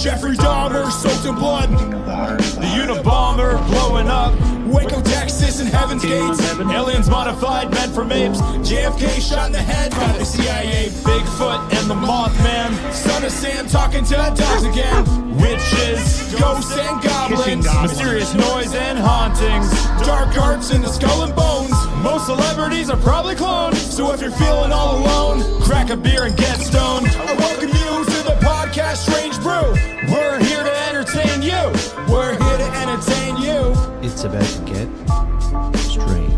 Jeffrey Dahmer soaked in blood. The Unabomber blowing up. Waco, Texas, and Heaven's Gates. Aliens modified, meant from apes. JFK shot in the head by the CIA. Bigfoot and the Mothman. Son of Sam talking to dogs again. Witches, ghosts, and goblins. Mysterious noise and hauntings. Dark arts in the skull and bones. Most celebrities are probably cloned. So if you're feeling all alone, crack a beer and get stoned. I welcome you to the podcast Strange Brew. We're here to entertain you. We're here to entertain you. It's about to get strange.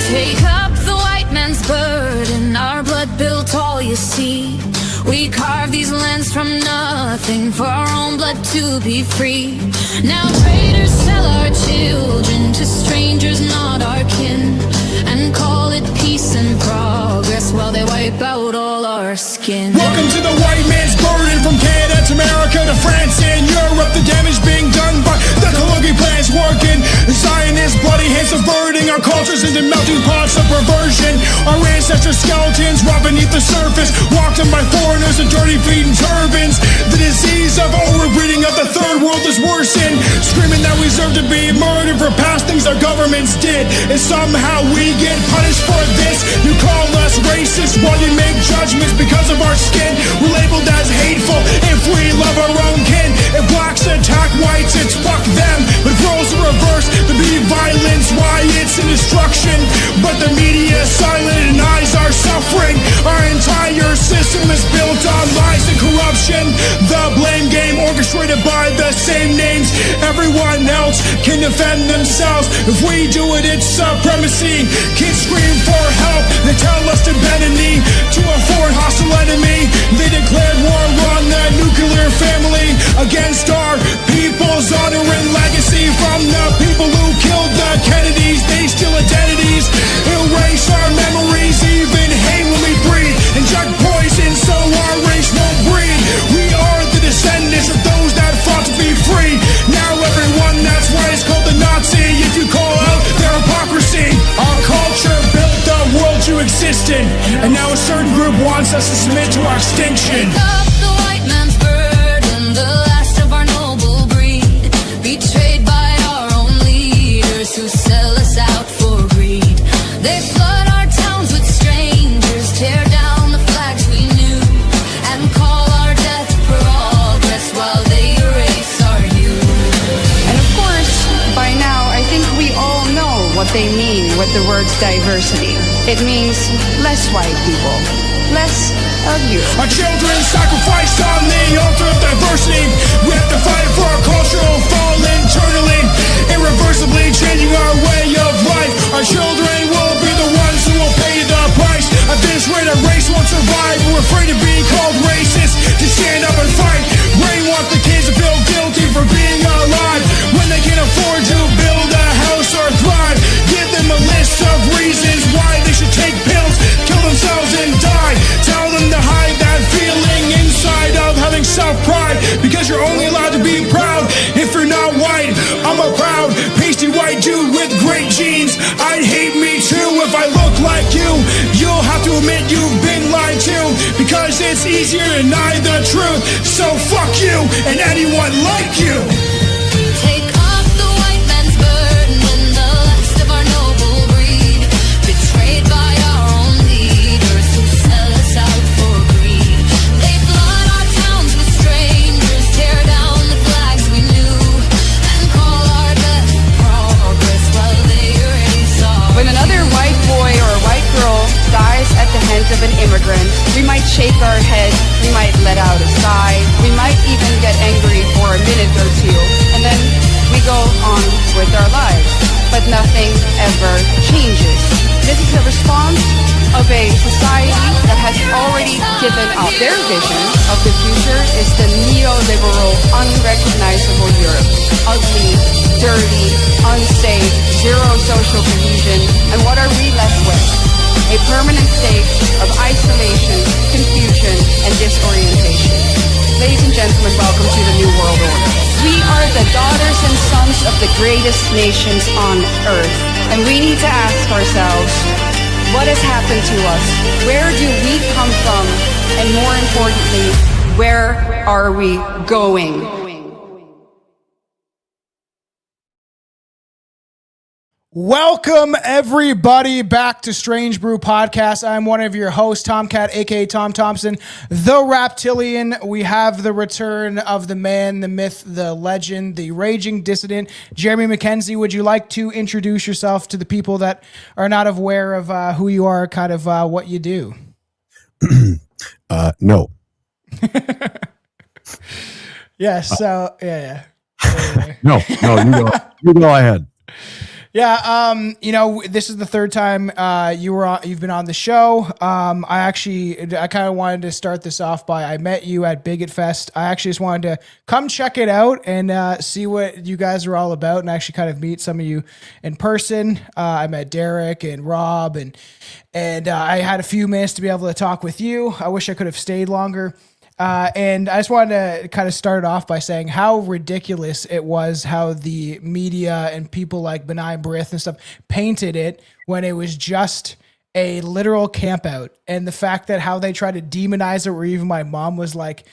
Take up the white man's burden, our blood built all you see. We carve these lands from nothing for our own blood to be free. Now traitors sell our children to strangers not our kin, and call it peace and progress while they wipe out all our skin. Welcome to the white man's burden, from Canada to America to France and Europe. The damage being done by the Kalugi plans working. The Zionist bloody hands subverting our cultures into melting pots of perversion. Our ancestors' skeletons rot beneath the surface, walked on by foreigners in dirty feet and turbans. The disease of overbreeding of the third world is worsened, screaming that we deserve to be murdered for past things our governments did, and somehow we get punished for this. You call us racist while you make judgments because of our skin. We're labeled as hateful if we love our own kin. If blacks attack whites, it's fuck them. But roles are reversed, there be violence, riots, and destruction. But the media is silent and denies our suffering. Our entire system is built on lies and corruption. The blame game orchestrated by the same names. Everyone else can defend themselves. If we do it, it's supremacy. Kids scream for help, they tell us to bend a knee to a foreign hostile enemy. They declared war on the nuclear family against our people's honor and legacy. From the people who killed the Kennedys, they steal identities, erase our memories, even hate when we breathe, inject poison so our race won't breed. We are the descendants of those that fought to be free. Now everyone that's white is called a Nazi if you call out their hypocrisy. Our culture built the world you exist in, and now a certain group wants us to submit to our extinction. Take up the white man's burden, the last of our noble breed, betrayed by our own leaders who sell us out for greed. They flood our towns with strangers, tear down the flags we knew, and call our death progress while they erase our youth. And of course, by now, I think we all know what they mean with the words diversity. It means less white people, less of you. Our children sacrificed on the altar of diversity. We have to fight for our cultural fall internally, irreversibly changing our way of life. Our children will be the ones who will pay the price. At this rate, our race won't survive. We're afraid to be called racist, to stand up and fight. Brainwash the kids to feel guilty for being alive when they can't afford to build a house or thrive. Give them a list of reasons why they should take pills, kill themselves and die. Tell them to hide that feeling inside of having self-pride, because you're only allowed to be proud if you're not white. I'm a proud, pasty white dude with great genes. I'd hate me too if I look like you. You'll have to admit you've been lied to, because it's easier to deny the truth. So fuck you and anyone like you. Take up the white man's burden, the last of our noble breed, betrayed by our own leaders who sell us out for greed. They flood our towns with strangers, tear down the flags we knew, and call our death progress while they erase our When another white boy or white girl dies at the hands of an immigrant, we might shake our head, we might let out a sigh, we might even get angry for a minute or two, and then we go on with our lives. But nothing ever changes. This is a response of a society that has already given up. Their vision of the future is the neoliberal, unrecognizable Europe. Ugly, dirty, unsafe, zero social cohesion. And what are we permanent state of isolation, confusion, and disorientation. Ladies and gentlemen, welcome to the New World Order. We are the daughters and sons of the greatest nations on earth, and we need to ask ourselves, what has happened to us? Where do we come from? And more importantly, where are we going? Welcome, everybody, back to Strange Brew Podcast. I'm one of your hosts, Tomcat, a.k.a. Tom Thompson, the Raptilian. We have the return of the man, the myth, the legend, the raging dissident, Jeremy Mackenzie. Would you like to introduce yourself to the people that are not aware of who you are, kind of what you do? No. Yes, so, yeah. No, you go ahead. Yeah, this is the third time you've been on the show. I kind of wanted to start this off by I met you at Bigot Fest. I actually just wanted to come check it out and see what you guys are all about, and actually kind of meet some of you in person. I met Derek and Rob, and I had a few minutes to be able to talk with you. I wish I could have stayed longer. And I just wanted to kind of start off by saying how ridiculous it was how the media and people like Benign Brith and stuff painted it when it was just a literal campout. And the fact that how they tried to demonize it, where even my mom was like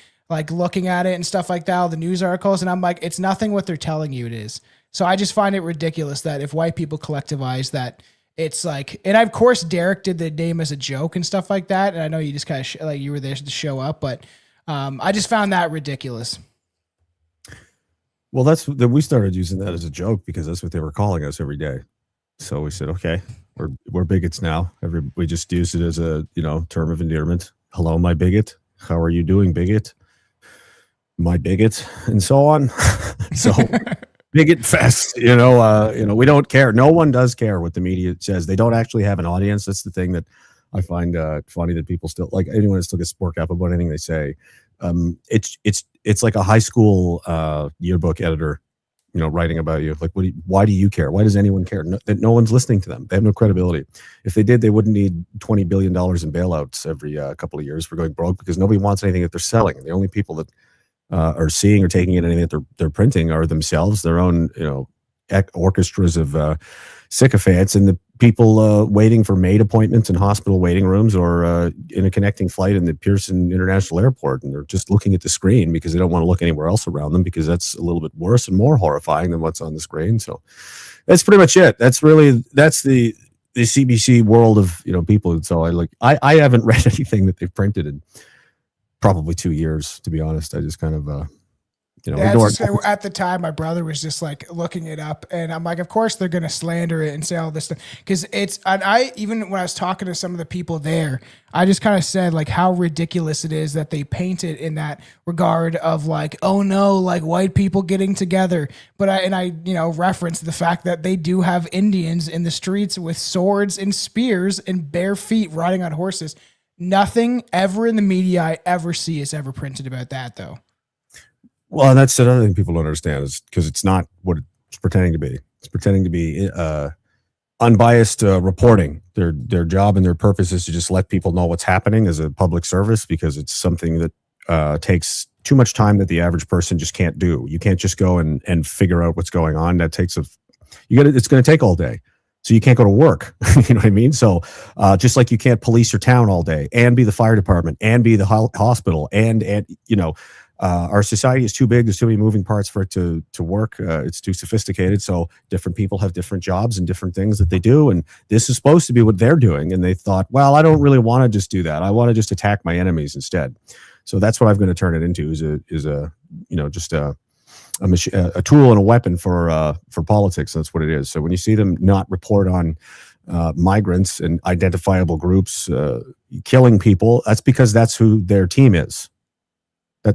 looking at it and stuff like that, all the news articles. And I'm like, it's nothing what they're telling you it is. So I just find it ridiculous that if white people collectivize that, it's like, and of course Derek did the name as a joke and stuff like that. And I know you just kind of you were there to show up, but I just found that ridiculous. Well, we started using that as a joke because that's what they were calling us every day. So we said, okay, we're bigots now. We just used it as a term of endearment. Hello, my bigot. How are you doing, bigot? My bigot, and so on. So Bigot Fest. We don't care. No one does care what the media says. They don't actually have an audience. That's the thing that I find funny, that people still, like, anyone that still gets worked up about anything they say. It's like a high school yearbook editor, writing about you. Like, why do you care? Why does anyone care? No one's listening to them. They have no credibility. If they did, they wouldn't need $20 billion in bailouts every couple of years for going broke, because nobody wants anything that they're selling. The only people that are seeing or taking in anything that they're printing are themselves, their own, orchestras of sycophants, and the people waiting for maid appointments in hospital waiting rooms, or in a connecting flight in the Pearson International Airport, and they're just looking at the screen because they don't want to look anywhere else around them, because that's a little bit worse and more horrifying than what's on the screen. So that's pretty much it. That's the CBC world of people. And so I haven't read anything that they've printed in probably 2 years, to be honest. I just kind of at the time, my brother was just like looking it up, and I'm like, of course they're going to slander it and say all this stuff, because even when I was talking to some of the people there, I just kind of said like how ridiculous it is that they paint it in that regard of like, oh no, like white people getting together. But I referenced the fact that they do have Indians in the streets with swords and spears and bare feet riding on horses. Nothing ever in the media I ever see is ever printed about that, though. Well, and that's another thing people don't understand, is because it's not what it's pretending to be. It's pretending to be unbiased reporting. Their job and their purpose is to just let people know what's happening as a public service, because it's something that takes too much time that the average person just can't do. You can't just go and figure out what's going on. That takes it's going to take all day. So you can't go to work. You know what I mean? So just like you can't police your town all day and be the fire department and be the hospital and our society is too big. There's too many moving parts for it to work. It's too sophisticated. So different people have different jobs and different things that they do. And this is supposed to be what they're doing. And they thought, well, I don't really want to just do that. I want to just attack my enemies instead. So that's what I'm going to turn it into, is a tool and a weapon for politics. That's what it is. So when you see them not report on migrants and identifiable groups killing people, that's because that's who their team is.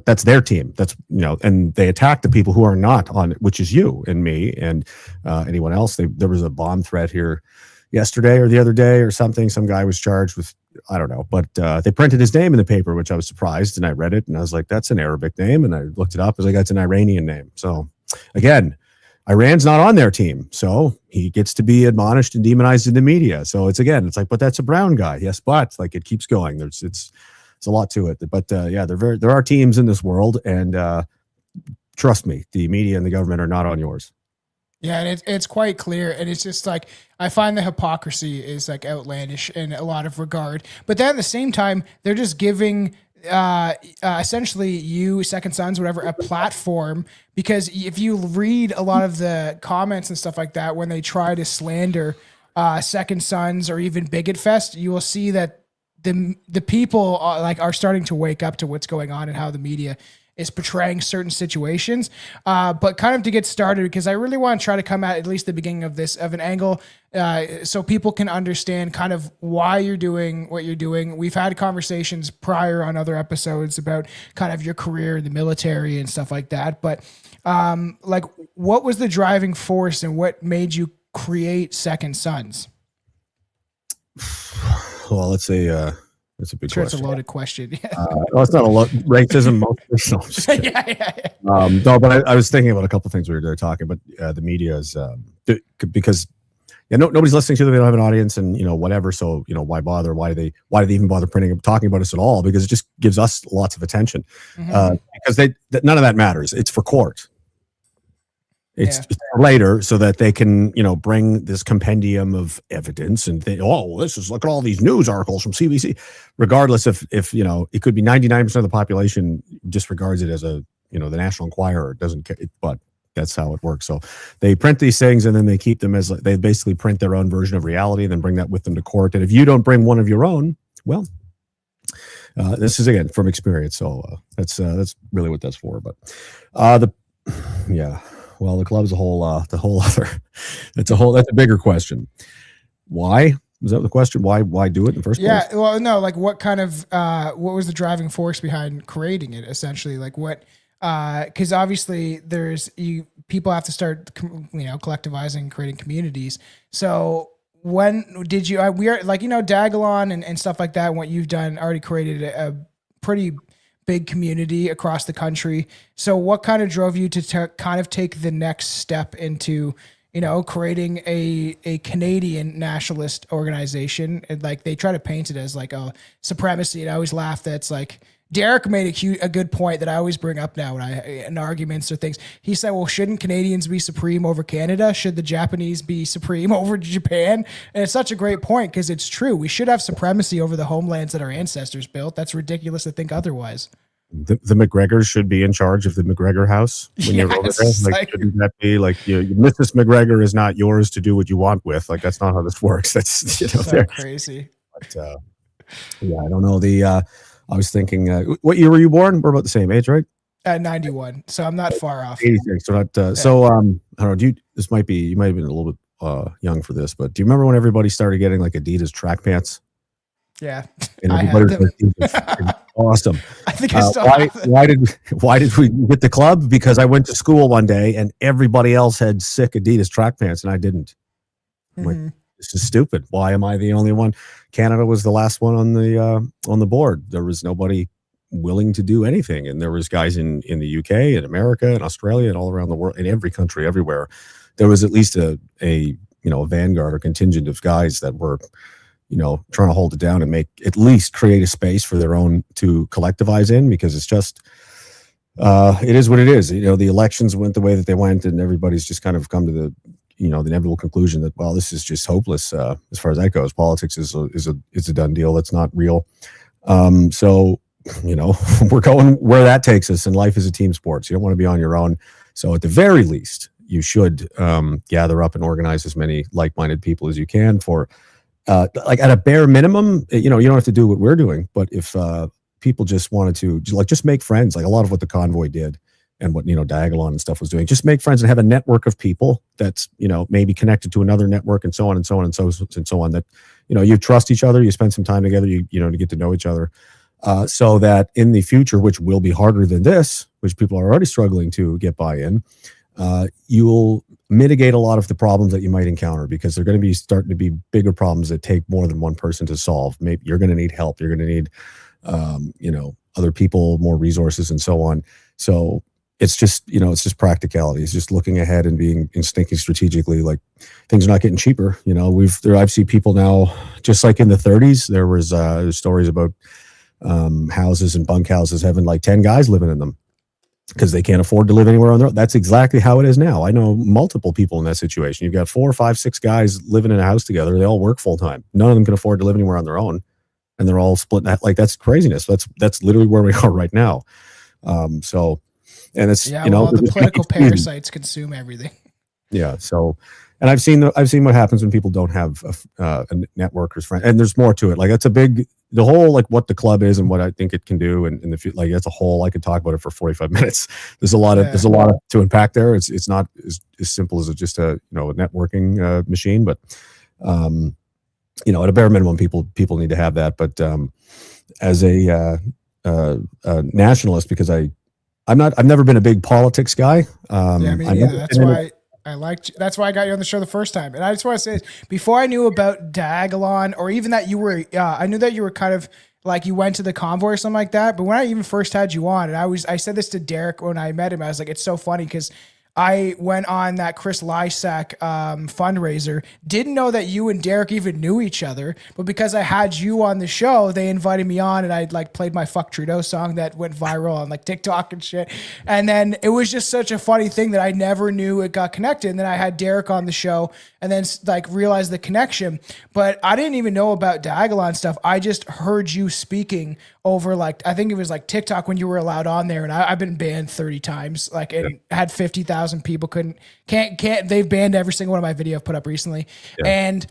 That's their team. That's, and they attack the people who are not on it, which is you and me and anyone else. There was a bomb threat here yesterday or the other day or something. Some guy was charged with, I don't know, but they printed his name in the paper, which I was surprised, and I read it and I was like, that's an Arabic name. And I looked it up. I was like, that's an Iranian name. So again, Iran's not on their team, so he gets to be admonished and demonized in the media. So it's like, but that's a brown guy. Yes, but like it keeps going. It's a lot to it. But there are teams in this world, and trust me, the media and the government are not on yours. Yeah, and it's quite clear, and it's just like I find the hypocrisy is like outlandish in a lot of regard. But then at the same time, they're just giving essentially you, Second Sons, whatever, a platform, because if you read a lot of the comments and stuff like that when they try to slander Second Sons or even Bigot Fest, you will see that the people are starting to wake up to what's going on and how the media is portraying certain situations. But kind of to get started, because I really want to try to come at least the beginning of this of an angle so people can understand kind of why you're doing what you're doing. We've had conversations prior on other episodes about kind of your career in the military and stuff like that. But like, what was the driving force and what made you create Second Sons? Well, let's say that's a big sure question. It's a loaded question. Well, it's not a lot. Racism, mostly. No, I'm just kidding. yeah. No, but I was thinking about a couple of things we were talking, but the media is because nobody's listening to them. They don't have an audience, and whatever. So why bother? Why do they even bother talking about us at all? Because it just gives us lots of attention. Because none of that matters. It's for court. It's for later, so that they can, bring this compendium of evidence and think, look at all these news articles from CBC, regardless if it could be 99% of the population disregards it as the National Enquirer doesn't care, but that's how it works. So they print these things and then they keep them as they basically print their own version of reality and then bring that with them to court. And if you don't bring one of your own, well, this is again from experience. So that's really what that's for. But well, the club is that's a bigger question. Why? Was that the question? Why do it in the first place? Yeah. Well, no, like what kind of, what was the driving force behind creating it essentially? Like what, cause obviously people have to start, collectivizing, creating communities. So when did you, we are like, Dagalon and stuff like that, and what you've done already created a pretty big community across the country. So what kind of drove you to kind of take the next step into, creating a Canadian nationalist organization? And like they try to paint it as like a supremacy. And I always laugh that's like Derek made a good point that I always bring up now in arguments or things. He said, well, shouldn't Canadians be supreme over Canada? Should the Japanese be supreme over Japan? And it's such a great point because it's true. We should have supremacy over the homelands that our ancestors built. That's ridiculous to think otherwise. The McGregors should be in charge of the McGregor house when you're over there. Like, shouldn't that be like Mrs. McGregor is not yours to do what you want with? Like, that's not how this works. That's so crazy. But I don't know. I was thinking, what year were you born? We're about the same age, right? 91, so I'm not far off. 86. So not. So I don't know. You might have been a little bit young for this, but do you remember when everybody started getting like Adidas track pants? Yeah, and everybody was like, awesome. I think I still have them. Why did we get the club? Because I went to school one day and everybody else had sick Adidas track pants and I didn't. I'm like, this is stupid. Why am I the only one? Canada was the last one on the board. There was nobody willing to do anything, and there was guys in the UK and America and Australia and all around the world, in every country, everywhere. There was at least a vanguard or contingent of guys that were trying to hold it down and at least create a space for their own to collectivize in, because it's just it is what it is. The elections went the way that they went, and everybody's just kind of come to the inevitable conclusion that, well, this is just hopeless as far as that goes. Politics is a done deal. That's not real. So we're going where that takes us, and life is a team sport. So you don't want to be on your own. So at the very least, you should gather up and organize as many like-minded people as you can for, like at a bare minimum, you don't have to do what we're doing, but if people just wanted to just make friends, like a lot of what the convoy did and what, Diagolon and stuff was doing, just make friends and have a network of people that's, maybe connected to another network and so on and so on and so on, that, you trust each other, you spend some time together, to get to know each other, so that in the future, which will be harder than this, which people are already struggling to get buy-in, you'll mitigate a lot of the problems that you might encounter, because they're going to be starting to be bigger problems that take more than one person to solve. Maybe you're going to need help. You're going to need, other people, more resources and so on. So it's just, it's just practicality. It's just looking ahead and thinking strategically. Like, things are not getting cheaper. I've seen people now, just like in the 30s, there was stories about houses and bunkhouses having like 10 guys living in them because they can't afford to live anywhere on their own. That's exactly how it is now. I know multiple people in that situation. You've got 4, 5, 6 guys living in a house together. They all work full time. None of them can afford to live anywhere on their own, and they're all split. Like, that's craziness. That's literally where we are right now. And it's, the political parasites consume everything. Yeah. So, and I've seen what happens when people don't have a network or friend, and there's more to it. Like, that's the whole, like, what the club is and what I think it can do. And in the, like, that's a whole, I could talk about it for 45 minutes. There's a lot to unpack there. It's not as simple as just a networking machine, but, at a bare minimum, people need to have that. But as a nationalist, because I've never been a big politics guy. Me neither. That's why I got you on the show the first time. And I just want to say this, before I knew about Diagolon, or even that you were, I knew that you were kind of like, you went to the convoy or something like that. But when I even first had you on, and I said this to Derek when I met him, I was like, it's so funny because I went on that Chris Lysak fundraiser, didn't know that you and Derek even knew each other, but because I had you on the show, they invited me on, and I like played my Fuck Trudeau song that went viral on like TikTok and shit. And then it was just such a funny thing that I never knew it got connected. And then I had Derek on the show, and then like realized the connection, but I didn't even know about Diagolon stuff. I just heard you speaking over, like, I think it was like TikTok when you were allowed on there, and I've been banned 30 times, like, and had 50,000 people can't they've banned every single one of my video I've put up recently. And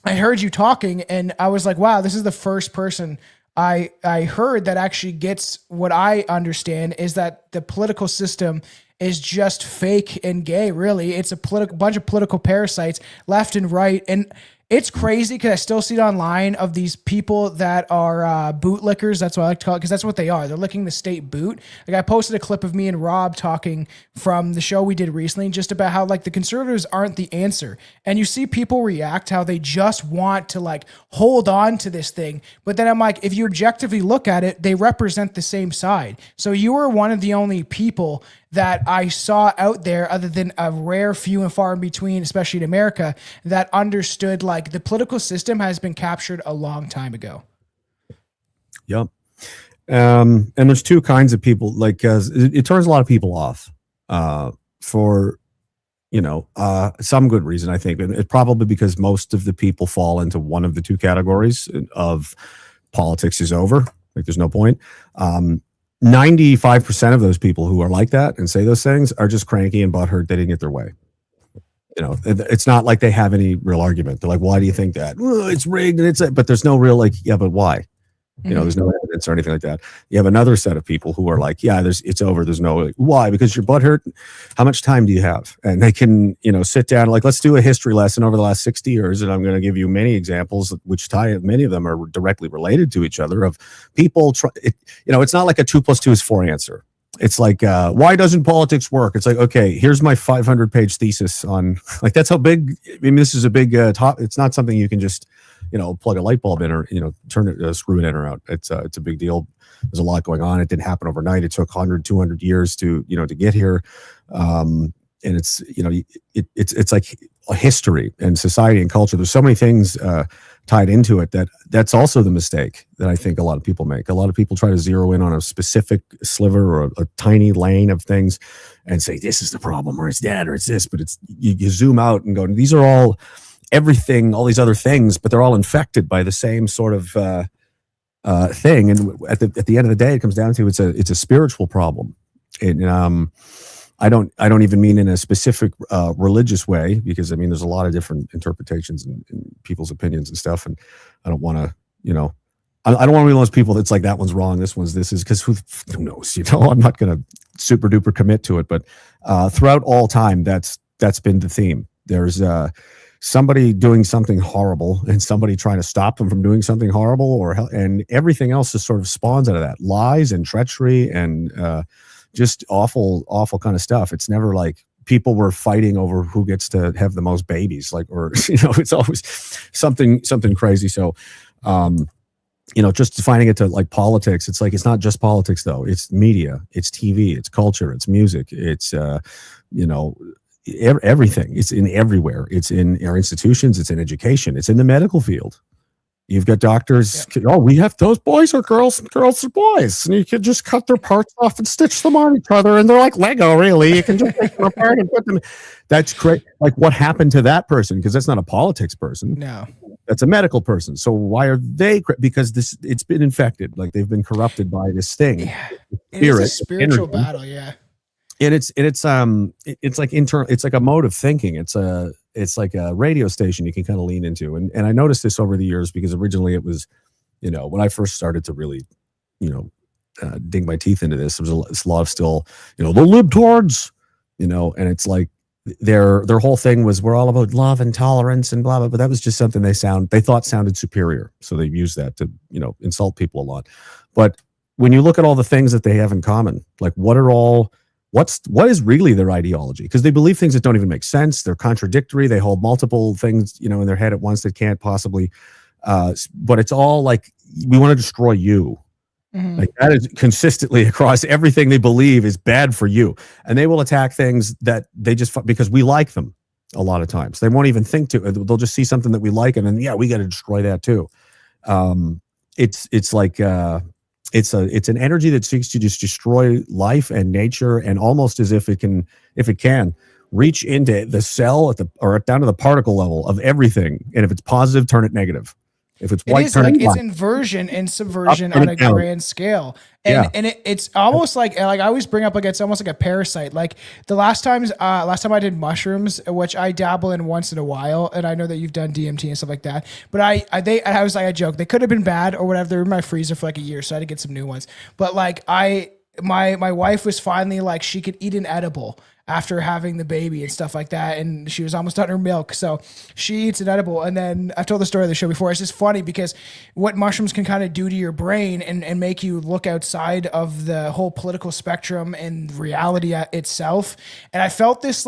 I heard you talking, and I was like, wow, this is the first person I heard that actually gets what I understand, is that the political system is just fake and gay. Really, it's a bunch of political parasites left and right. And it's crazy because I still see it online of these people that are bootlickers. That's what I like to call it, because that's what they are. They're licking the state boot. Like, I posted a clip of me and Rob talking from the show we did recently, just about how, like, the conservatives aren't the answer. And you see people react how they just want to, like, hold on to this thing. But then I'm like, if you objectively look at it, they represent the same side. So you were one of the only people that I saw out there, other than a rare few and far in between, especially in America, that understood, like, the political system has been captured a long time ago. Yep. And there's two kinds of people, like, it turns a lot of people off for, some good reason, I think. And it's probably because most of the people fall into one of the two categories of politics is over. Like, there's no point. 95% of those people who are like that and say those things are just cranky and butthurt they didn't get their way. It's not like they have any real argument. They're like, why do you think that? Well, it's rigged, and but there's no real, like, yeah, but why? There's no evidence or anything like that. You have another set of people who are like, yeah, it's over. There's no, like, why? Because your butt hurt. How much time do you have? And they can, sit down, like, let's do a history lesson over the last 60 years. And I'm going to give you many examples, which many of them are directly related to each other, of people, it's not like a 2 + 2 is 4 answer. It's like, why doesn't politics work? It's like, okay, here's my 500-page thesis on, like, that's how big, this is a big top. It's not something you can just, plug a light bulb in, or, turn it, screw it in or out. It's a big deal. There's a lot going on. It didn't happen overnight. It took 100, 200 years to get here. And it's, it's like a history and society and culture. There's so many things tied into it that's also the mistake that I think a lot of people make. A lot of people try to zero in on a specific sliver or a tiny lane of things and say, this is the problem, or it's that, or it's this, but it's, you zoom out and go, these are all everything, all these other things, but they're all infected by the same sort of thing. And at the end of the day, it comes down to it's a spiritual problem. And I don't even mean in a specific religious way, because there's a lot of different interpretations and people's opinions and stuff. And I don't want to, I don't want to be one of those people that's like, that one's wrong, this is, because who knows, I'm not going to super duper commit to it. But throughout all time, that's been the theme. There's somebody doing something horrible and somebody trying to stop them from doing something horrible, and everything else just sort of spawns out of that. Lies and treachery and just awful kind of stuff. It's never like people were fighting over who gets to have the most babies, like, or it's always something crazy. So just defining it to like politics. It's like, it's not just politics though. It's media, it's TV, it's culture, it's music, it's, everything. It's in everywhere. It's in our institutions. It's in education. It's in the medical field. You've got doctors. Yeah. Oh, we have those boys are girls and girls are boys, and you can just cut their parts off and stitch them on each other, and they're like Lego. Really, you can just take them apart and put them. That's great. Like, what happened to that person? Because that's not a politics person. No, that's a medical person. So why are they? Because it's been infected. Like, they've been corrupted by this thing. Yeah, it's a spiritual battle. Yeah. And it's like internal. It's like a mode of thinking. It's like a radio station you can kind of lean into. And I noticed this over the years, because originally it was, when I first started to really, dig my teeth into this, there was a lot of still, the libtards, and it's like their whole thing was, we're all about love and tolerance and blah, blah, but that was just something they thought sounded superior. So they used that to, insult people a lot. But when you look at all the things that they have in common, like what is really their ideology? Because they believe things that don't even make sense. They're contradictory. They hold multiple things, in their head at once that can't possibly. But it's all like, we want to destroy you. Mm-hmm. Like, that is consistently across everything they believe is bad for you, and they will attack things that they just because we like them. A lot of times they won't even think to. They'll just see something that we like, and then we got to destroy that too. It's like. It's an energy that seeks to just destroy life and nature, and almost as if it can reach into the cell or down to the particle level of everything. And if it's positive, turn it negative. If it's white, turn it black. It's inversion and subversion on a grand scale. And it's almost like I always bring up, like, it's almost like a parasite. Like the last time I did mushrooms, which I dabble in once in a while, and I know that you've done DMT and stuff like that. But I was like, I joke, they could have been bad or whatever. They were in my freezer for like a year, so I had to get some new ones. But like my wife was finally like, she could eat an edible after having the baby and stuff like that, and she was almost on her milk, so she eats an edible. And then I've told the story of the show before. It's just funny because what mushrooms can kind of do to your brain and make you look outside of the whole political spectrum and reality itself. And I felt this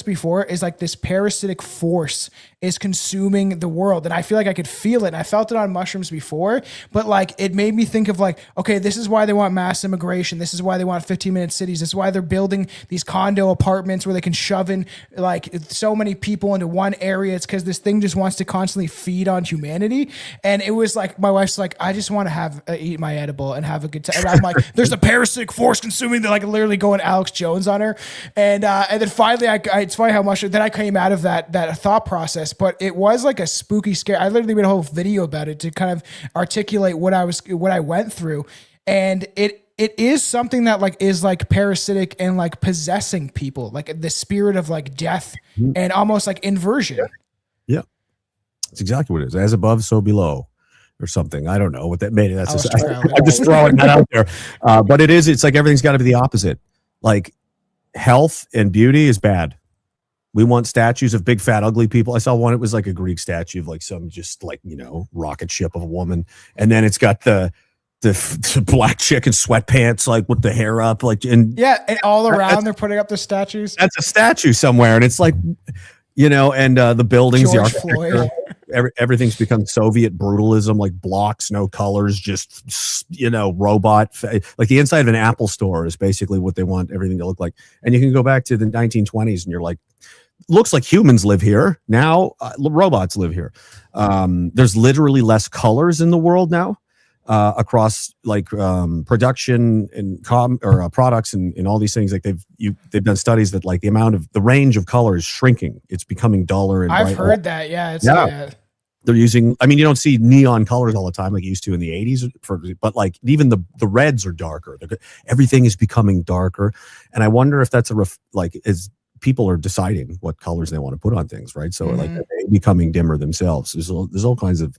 before, is like this parasitic force is consuming the world, and I feel like I could feel it, and I felt it on mushrooms before, but like it made me think of like, okay, this is why they want mass immigration, this is why they want 15-minute cities, this is why they're building these condo apartments where they can shove in like so many people into one area. It's because this thing just wants to constantly feed on humanity. And it was like, my wife's like, I just want to eat my edible and have a good time. And I'm like, there's a parasitic force consuming that, like, literally going Alex Jones on her. And then finally, it's funny how much then I came out of that thought process. But it was like a spooky scare. I literally made a whole video about it to kind of articulate what I went through. And it is something that like is like parasitic and like possessing people, like the spirit of like death and almost like inversion. Yeah. That's exactly what it is. As above, so below, or something. I don't know what that made. I'm just throwing that out there. But it's like everything's got to be the opposite. Like, health and beauty is bad. We want statues of big, fat, ugly people. I saw one. It was like a Greek statue of like some just like, rocket ship of a woman. And then it's got the black chick in sweatpants, like with the hair up, like, and all around they're putting up the statues. That's a statue somewhere. And it's like, and the buildings, George the architecture, everything's become Soviet brutalism, like blocks, no colors, just, robot. Like the inside of an Apple store is basically what they want everything to look like. And you can go back to the 1920s and you're like, looks like humans live here. Now robots live here. There's literally less colors in the world now, across like production and products and all these things. Like they've done studies that like the range of color is shrinking. It's becoming duller. And I've heard that. Yeah. They're using, you don't see neon colors all the time like you used to in the 80s, but like even the reds are darker. Everything is becoming darker. And I wonder if that's as people are deciding what colors they want to put on things, right? So like they're becoming dimmer themselves. There's all kinds of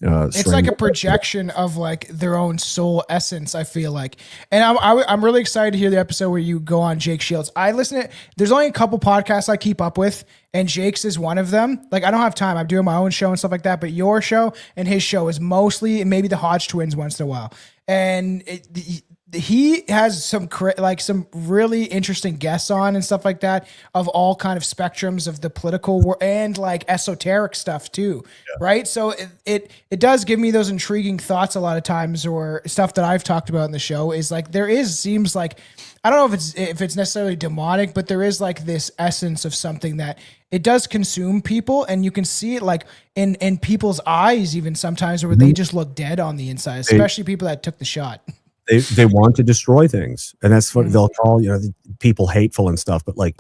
it's like a projection of like their own soul essence, I feel like. And I'm really excited to hear the episode where you go on Jake Shields. There's only a couple podcasts I keep up with, and Jake's is one of them. Like, I don't have time. I'm doing my own show and stuff like that, but your show and his show is mostly maybe the Hodge twins once in a while. And he has some some really interesting guests on and stuff like that of all kind of spectrums of the political and like esoteric stuff too. Right. So it does give me those intriguing thoughts a lot of times, or stuff that I've talked about in the show is like, seems like, I don't know if it's necessarily demonic, but there is like this essence of something that it does consume people, and you can see it like in people's eyes, even sometimes where they just look dead on the inside, especially people that took the shot. They want to destroy things, and that's what they'll call, the people hateful and stuff. But like,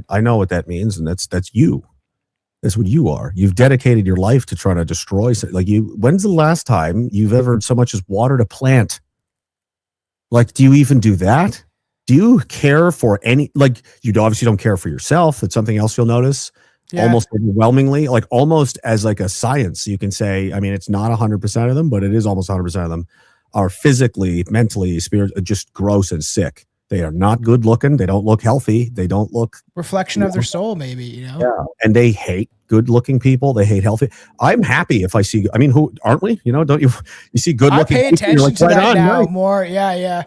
I know what that means, and that's you. That's what you are. You've dedicated your life to trying to destroy something. Like when's the last time you've ever so much as watered a plant? Like, do you even do that? Do you care for any? Like, you obviously don't care for yourself. It's something else you'll notice. Yeah. Almost overwhelmingly, like almost as like a science, you can say. I mean, it's not 100% of them, but it is almost 100% of them are physically, mentally, just gross and sick. They are not good looking. They don't look healthy. They don't look reflection of their soul, maybe, Yeah. And they hate good looking people. They hate healthy. I'm happy if I see, who aren't we? Don't you see good looking people? I pay attention to that now more. Yeah.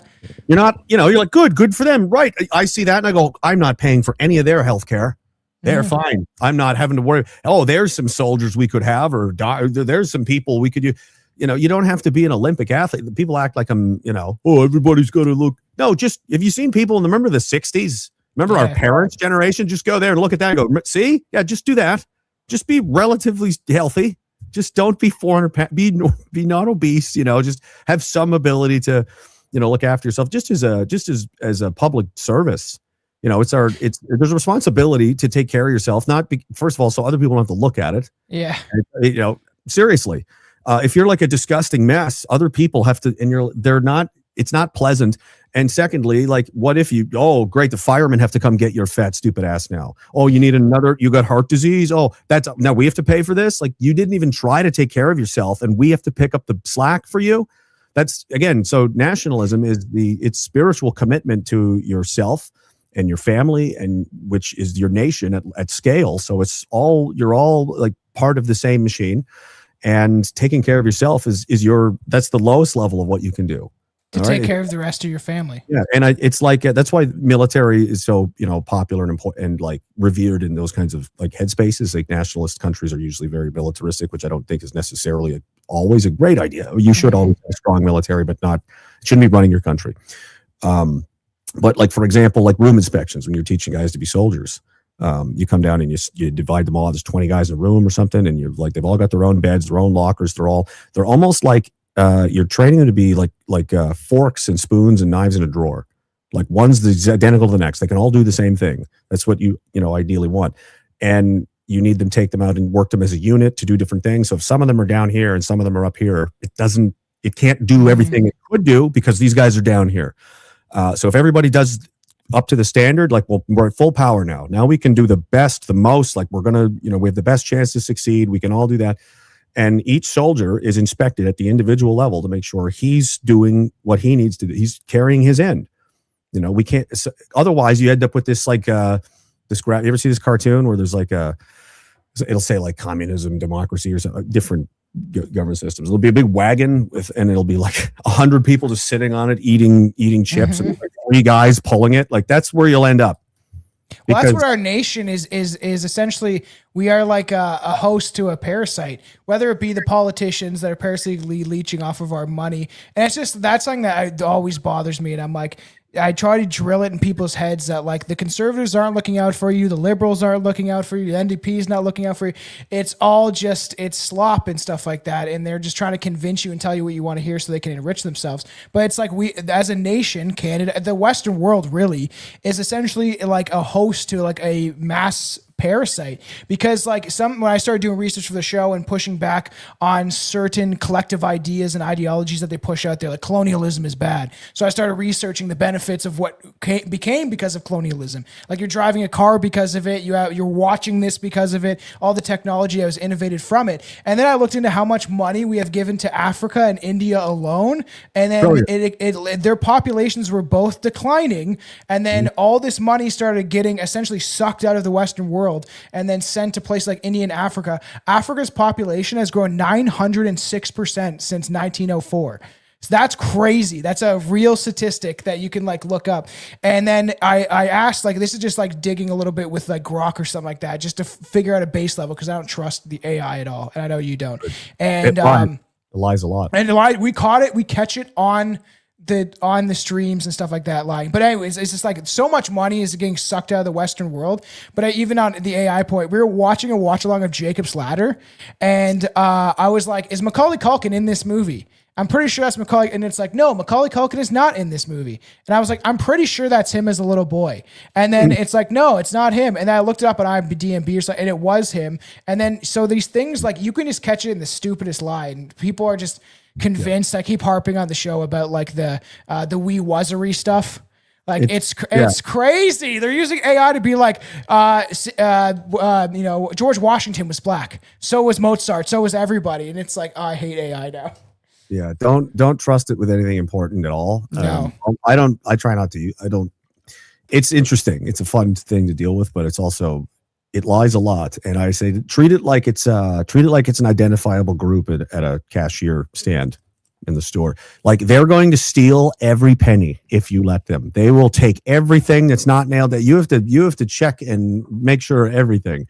You're not, you're like, good for them. Right. I see that and I go, I'm not paying for any of their health care. They're fine. I'm not having to worry. Oh, there's some soldiers we could have, or there's some people we could do. You don't have to be an Olympic athlete. People act like I'm, everybody's got to look. No, just, have you seen people, remember the 60s? Remember our parents' generation? Just go there and look at that and go, see? Yeah, just do that. Just be relatively healthy. Just don't be 400 pounds. Be not obese, just have some ability to, look after yourself just as a public service. There's a responsibility to take care of yourself, first of all, so other people don't have to look at it. Yeah. Seriously. If you're like a disgusting mess, other people have to, and it's not pleasant. And secondly, like, what if great, the firemen have to come get your fat, stupid ass now. Oh, you got heart disease. Oh, now we have to pay for this. Like, you didn't even try to take care of yourself, and we have to pick up the slack for you. That's, again, so nationalism is it's spiritual commitment to yourself and your family, and which is your nation at scale. So you're all like part of the same machine. And taking care of yourself that's the lowest level of what you can do. To take care of the rest of your family. Yeah. And it's like, that's why military is so, popular and important and like revered in those kinds of like headspaces. Like, nationalist countries are usually very militaristic, which I don't think is necessarily always a great idea. You should always have a strong military, but it shouldn't be running your country. But like, for example, like room inspections, when you're teaching guys to be soldiers, you come down and you divide them all. There's 20 guys in a room or something, and you're like, they've all got their own beds, their own lockers. They're almost like you're training them to be like forks and spoons and knives in a drawer. Like, one's identical to the next. They can all do the same thing. That's what you ideally want. And you need them, take them out and work them as a unit to do different things. So if some of them are down here and some of them are up here, it can't do everything it could do because these guys are down here. So if everybody does up to the standard, like, well, we're at full power now. Now we can do the best, the most, like, we're going to, we have the best chance to succeed. We can all do that. And each soldier is inspected at the individual level to make sure he's doing what he needs to do. He's carrying his end. We can't, otherwise you end up with this, like, this graph. You ever see this cartoon where there's like it'll say like communism, democracy, or something, different government systems. It'll be a big wagon and it'll be like 100 people just sitting on it, eating chips, and like 3 guys pulling it. Like, that's where you'll end up. Well, that's what our nation is essentially. We are like a host to a parasite, whether it be the politicians that are parasitically leeching off of our money. And that's something that always bothers me. And I'm like, I try to drill it in people's heads that, like, the conservatives aren't looking out for you, the liberals aren't looking out for you, the NDP is not looking out for you. It's all it's slop and stuff like that, and they're just trying to convince you and tell you what you want to hear so they can enrich themselves. But it's like, we, as a nation, Canada, the Western world really is essentially like a host to like a mass parasite, because like when I started doing research for the show and pushing back on certain collective ideas and ideologies that they push out there, like colonialism is bad. So I started researching the benefits of what became because of colonialism. Like, you're driving a car because of it. You're watching this because of it. All the technology that was innovated from it. And then I looked into how much money we have given to Africa and India alone. And then their populations were both declining. And then all this money started getting essentially sucked out of the Western world and then sent to places like India and Africa. Africa's population has grown 906% since 1904. So that's crazy. That's a real statistic that you can like look up. And then I asked, like, this is just like digging a little bit with like Grok or something like that, just to figure out a base level, because I don't trust the AI at all, and I know you don't. And it lies a lot. And we caught it. We catch it on the streams and stuff like that, lying. But anyways, it's just like so much money is getting sucked out of the Western world. But even on the AI point, we were watching a watch along of Jacob's Ladder, and I was like, "Is Macaulay Culkin in this movie?" I'm pretty sure that's Macaulay, and it's like, no, Macaulay Culkin is not in this movie. And I was like, I'm pretty sure that's him as a little boy. And then it's like, no, it's not him. And then I looked it up on IMDb or something, and it was him. And then so these things, like, you can just catch it in the stupidest lie, and people are just convinced. I keep harping on the show about like the wee wazzery stuff. Like it's crazy. They're using AI to be like, George Washington was black. So was Mozart. So was everybody. And it's like, I hate AI now. Yeah, don't trust it with anything important at all. No. I try not to. I don't. It's interesting. It's a fun thing to deal with, but it's also, it lies a lot. And I say treat it like it's an identifiable group at a cashier stand in the store. Like, they're going to steal every penny if you let them. They will take everything that's not nailed. That you have to check and make sure everything.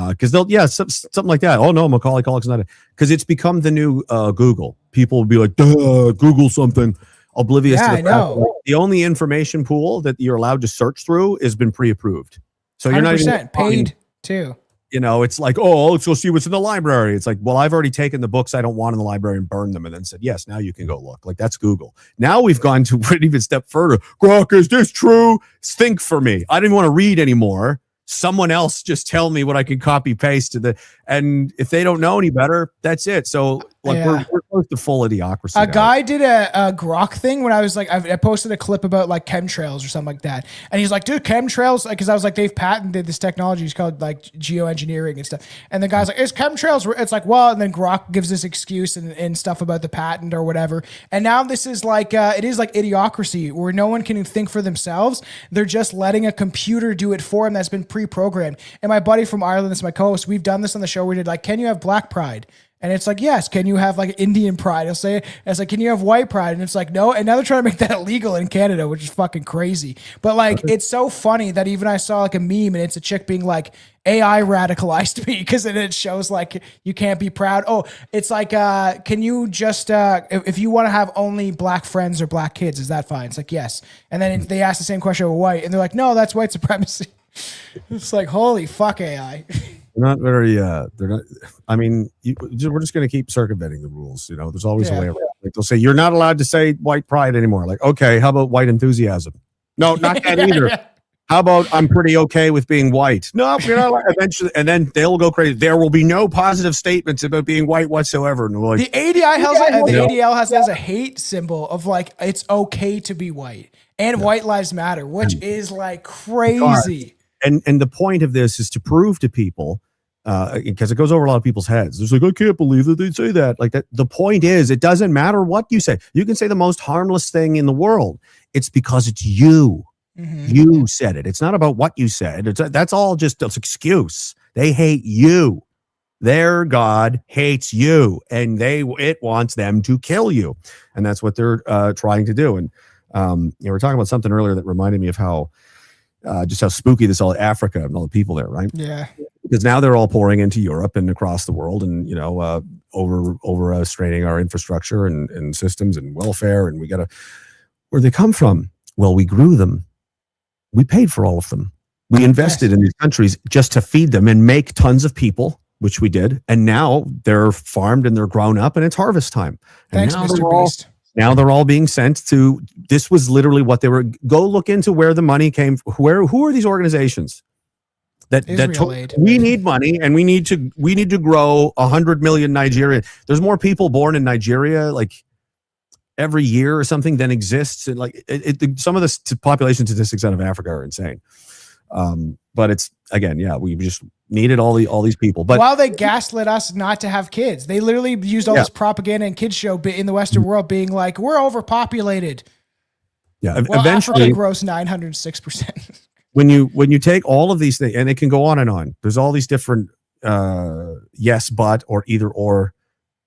Because they'll, something like that. Oh no, Macaulay Culkin's not it. Because it's become the new Google. People will be like, duh, Google something, oblivious to the fact that the only information pool that you're allowed to search through has been pre-approved. So you're not even paid too. You know, it's like, oh, let's go see what's in the library. It's like, well, I've already taken the books I don't want in the library and burned them, and then said, yes, now you can go look. Like, that's Google. Now we've gone to an even step further. Grok, is this true? Think for me. I didn't want to read anymore. Someone else just tell me what I can copy paste and if they don't know any better, that's it. So like we're close to full idiocracy. A guy did a Grok thing when I was like, I posted a clip about like chemtrails or something like that, and he's like, dude, chemtrails, because I was like, they've patented this technology, it's called like geoengineering and stuff, and the guy's like, is chemtrails? It's like, well, and then Grok gives this excuse and stuff about the patent or whatever, and now this is like it is like idiocracy where no one can think for themselves. They're just letting a computer do it for them that's been pre-programmed. And my buddy from Ireland, that's my co-host, we've done this on the show. We did like, can you have black pride? And it's like, yes. Can you have like Indian pride? He'll say, it's like, can you have white pride? And it's like, no. And now they're trying to make that illegal in Canada, which is fucking crazy. But like, it's so funny that even I saw like a meme and it's a chick being like, AI radicalized me, because then it shows like you can't be proud. Oh, it's like, can you just, if you want to have only black friends or black kids, is that fine? It's like, yes. And then they ask the same question of white, and they're like, no, that's white supremacy. It's like, holy fuck, AI. They're not very, they're not, I mean, we're just going to keep circumventing the rules. You know, there's always a way around. Like, they'll say, you're not allowed to say white pride anymore. Like, okay, how about white enthusiasm? No, not that either. Yeah. How about I'm pretty okay with being white? No, you're not allowed. Eventually, and then they'll go crazy. There will be no positive statements about being white whatsoever. And like, the ADL has a hate symbol of like, it's okay to be white, and white lives matter, which is like crazy. And the point of this is to prove to people, because it goes over a lot of people's heads. It's like, I can't believe that they say that. Like that. The point is, it doesn't matter what you say. You can say the most harmless thing in the world. It's because it's you. Mm-hmm. You said it. It's not about what you said. That's all just an excuse. They hate you. Their God hates you, and it wants them to kill you, and that's what they're trying to do. And we're talking about something earlier that reminded me of how just how spooky this all Africa and all the people there, right? Yeah. Because now they're all pouring into Europe and across the world, and over straining our infrastructure and systems and welfare, and we gotta. Where they come from? Well, we grew them. We paid for all of them. We invested in these countries just to feed them and make tons of people, which we did. And now they're farmed and they're grown up and it's harvest time. And thanks, Mr. Beast. Now they're all being sent to, this was literally what they were, go look into where the money came, who are these organizations that we need money and we need to grow 100 million Nigeria. There's more people born in Nigeria, like every year or something than exists. And like some of the population statistics out of Africa are insane. But it's, again, we just needed all these people. But while they gaslit us not to have kids, they literally used all this propaganda and kids show in the Western world being like, we're overpopulated. Yeah. Well, eventually Africa grows 906%. When you take all of these things, and it can go on and on, there's all these different, yes, but, or either, or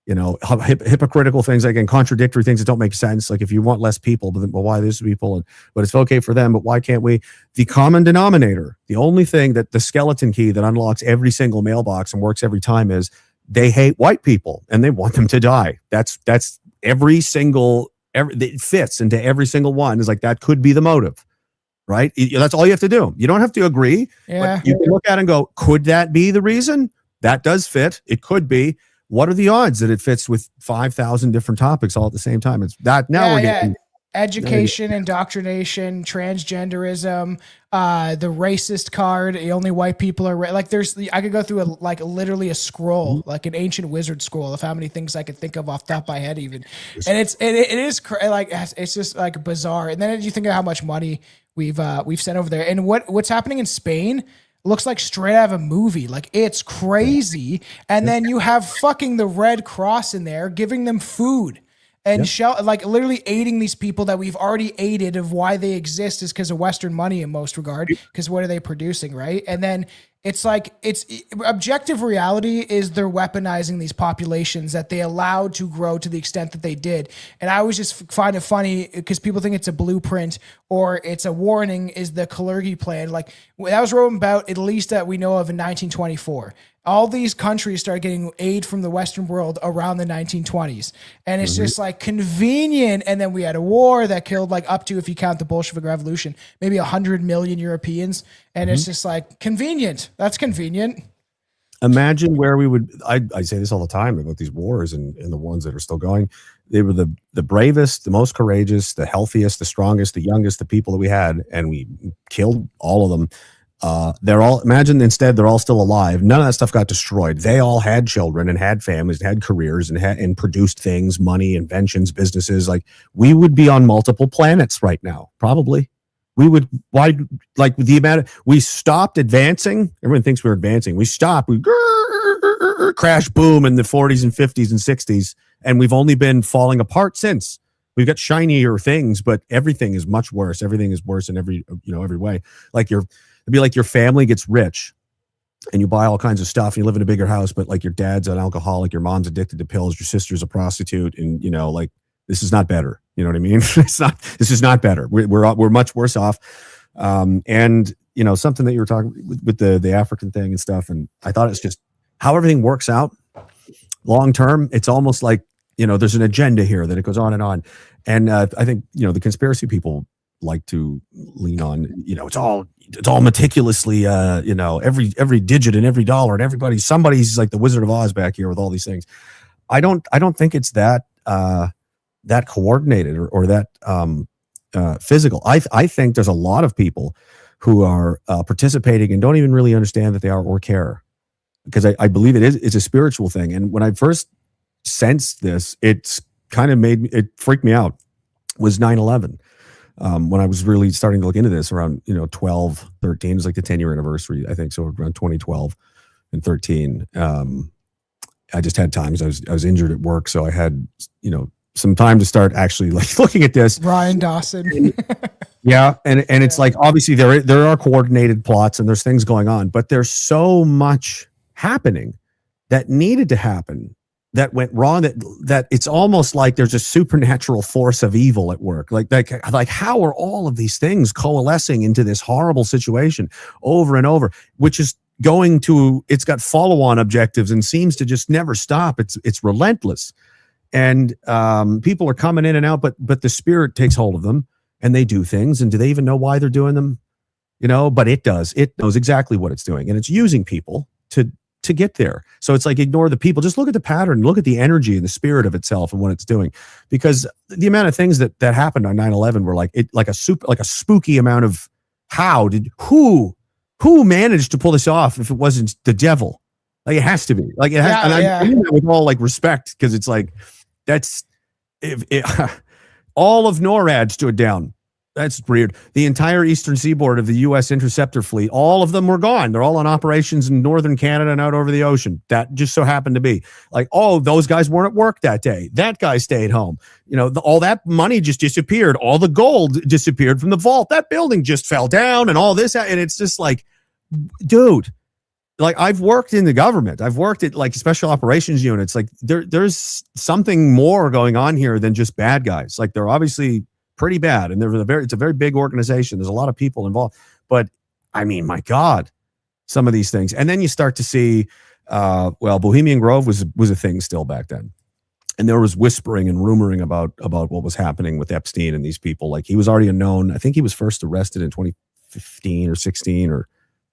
hypocritical things, again, contradictory things that don't make sense. Like if you want less people, but why these people? But it's okay for them, but why can't we? The common denominator, the only thing that the skeleton key that unlocks every single mailbox and works every time is they hate white people and they want them to die. That's every single, it fits into every single one. Is like, that could be the motive, right? That's all you have to do. You don't have to agree. Yeah. But you can look at it and go, could that be the reason? That does fit. It could be. What are the odds that it fits with 5,000 different topics all at the same time? It's that now we're getting education, indoctrination, transgenderism, the racist card. Only white people are like. I could go through literally a scroll, like an ancient wizard scroll of how many things I could think of off the top of my head, even. And it's just like bizarre. And then you think of how much money we've sent over there, and what's happening in Spain. Looks like straight out of a movie. Like, it's crazy. And then you have fucking the Red Cross in there giving them food and literally aiding these people that we've already aided. Of why they exist is because of Western money in most regard. Because what are they producing, right? And then it's objective reality is they're weaponizing these populations that they allowed to grow to the extent that they did. And I always just find it funny because people think it's a blueprint or it's a warning, is the Kalergi plan. Like, that was written about, at least that we know of, in 1924. All these countries started getting aid from the Western world around the 1920s. And it's just like convenient. And then we had a war that killed up to, if you count the Bolshevik Revolution, maybe 100 million Europeans. And it's just like convenient. That's convenient. Imagine where we would, I say this all the time about these wars and the ones that are still going. They were the bravest, the most courageous, the healthiest, the strongest, the youngest, the people that we had. And we killed all of them. Imagine instead they're all still alive. None of that stuff got destroyed. They all had children and had families and had careers and produced things, money, inventions, businesses. Like, we would be on multiple planets right now. Probably. We stopped advancing. Everyone thinks we're advancing. We stopped. We crash boom in the 40s and 50s and 60s. And we've only been falling apart since. We've got shinier things, but everything is much worse. Everything is worse in every way. It'd be like your family gets rich and you buy all kinds of stuff and you live in a bigger house, but like your dad's an alcoholic, your mom's addicted to pills, your sister's a prostitute, and this is not better. You know what I mean? This is not better. We're much worse off. And something that you were talking with the African thing and stuff. And I thought it's just how everything works out long term. It's almost like, there's an agenda here that it goes on and on. And I think, the conspiracy people like to lean on, it's all meticulously, every digit and every dollar and somebody's like the Wizard of Oz back here with all these things. I don't think it's that coordinated or that physical. I think there's a lot of people who are participating and don't even really understand that they are or care, because I believe it's a spiritual thing. And when I first sensed this, it's kind of it freaked me out, was 9/11. When I was really starting to look into this around 12, 13, it was like the 10-year anniversary, I think, so around 2012 and 13. I just had time because I was injured at work, so I had some time to start actually looking at this. Ryan Dawson. Yeah, and it's like, obviously there are coordinated plots and there's things going on, but there's so much happening that needed to happen that went wrong, that it's almost like there's a supernatural force of evil at work. Like how are all of these things coalescing into this horrible situation over and over, which is it's got follow-on objectives and seems to just never stop. It's relentless. And people are coming in and out, but the spirit takes hold of them and they do things. And do they even know why they're doing them? But it does. It knows exactly what it's doing, and it's using people to get there. So it's like, ignore the people, just look at the pattern, look at the energy and the spirit of itself and what it's doing. Because the amount of things that happened on 9/11 were like a spooky amount of who managed to pull this off if it wasn't the devil. Like, it has to be. Like, it has, I mean that with all respect, because it's like, that's all of NORAD stood down. That's weird. The entire eastern seaboard of the U.S. interceptor fleet, all of them were gone. They're all on operations in northern Canada and out over the ocean. That just so happened to be like, those guys weren't at work that day. That guy stayed home. All that money just disappeared. All the gold disappeared from the vault. That building just fell down and all this. And it's just like, dude, like I've worked in the government. I've worked at like special operations units. Like there's something more going on here than just bad guys. Like they're obviously pretty bad, and it's a very big organization. There's a lot of people involved. But I mean, my God, some of these things. And then you start to see, Bohemian Grove was a thing still back then. And there was whispering and rumoring about what was happening with Epstein and these people. Like he was already a known, I think he was first arrested in 2015 or 16 or.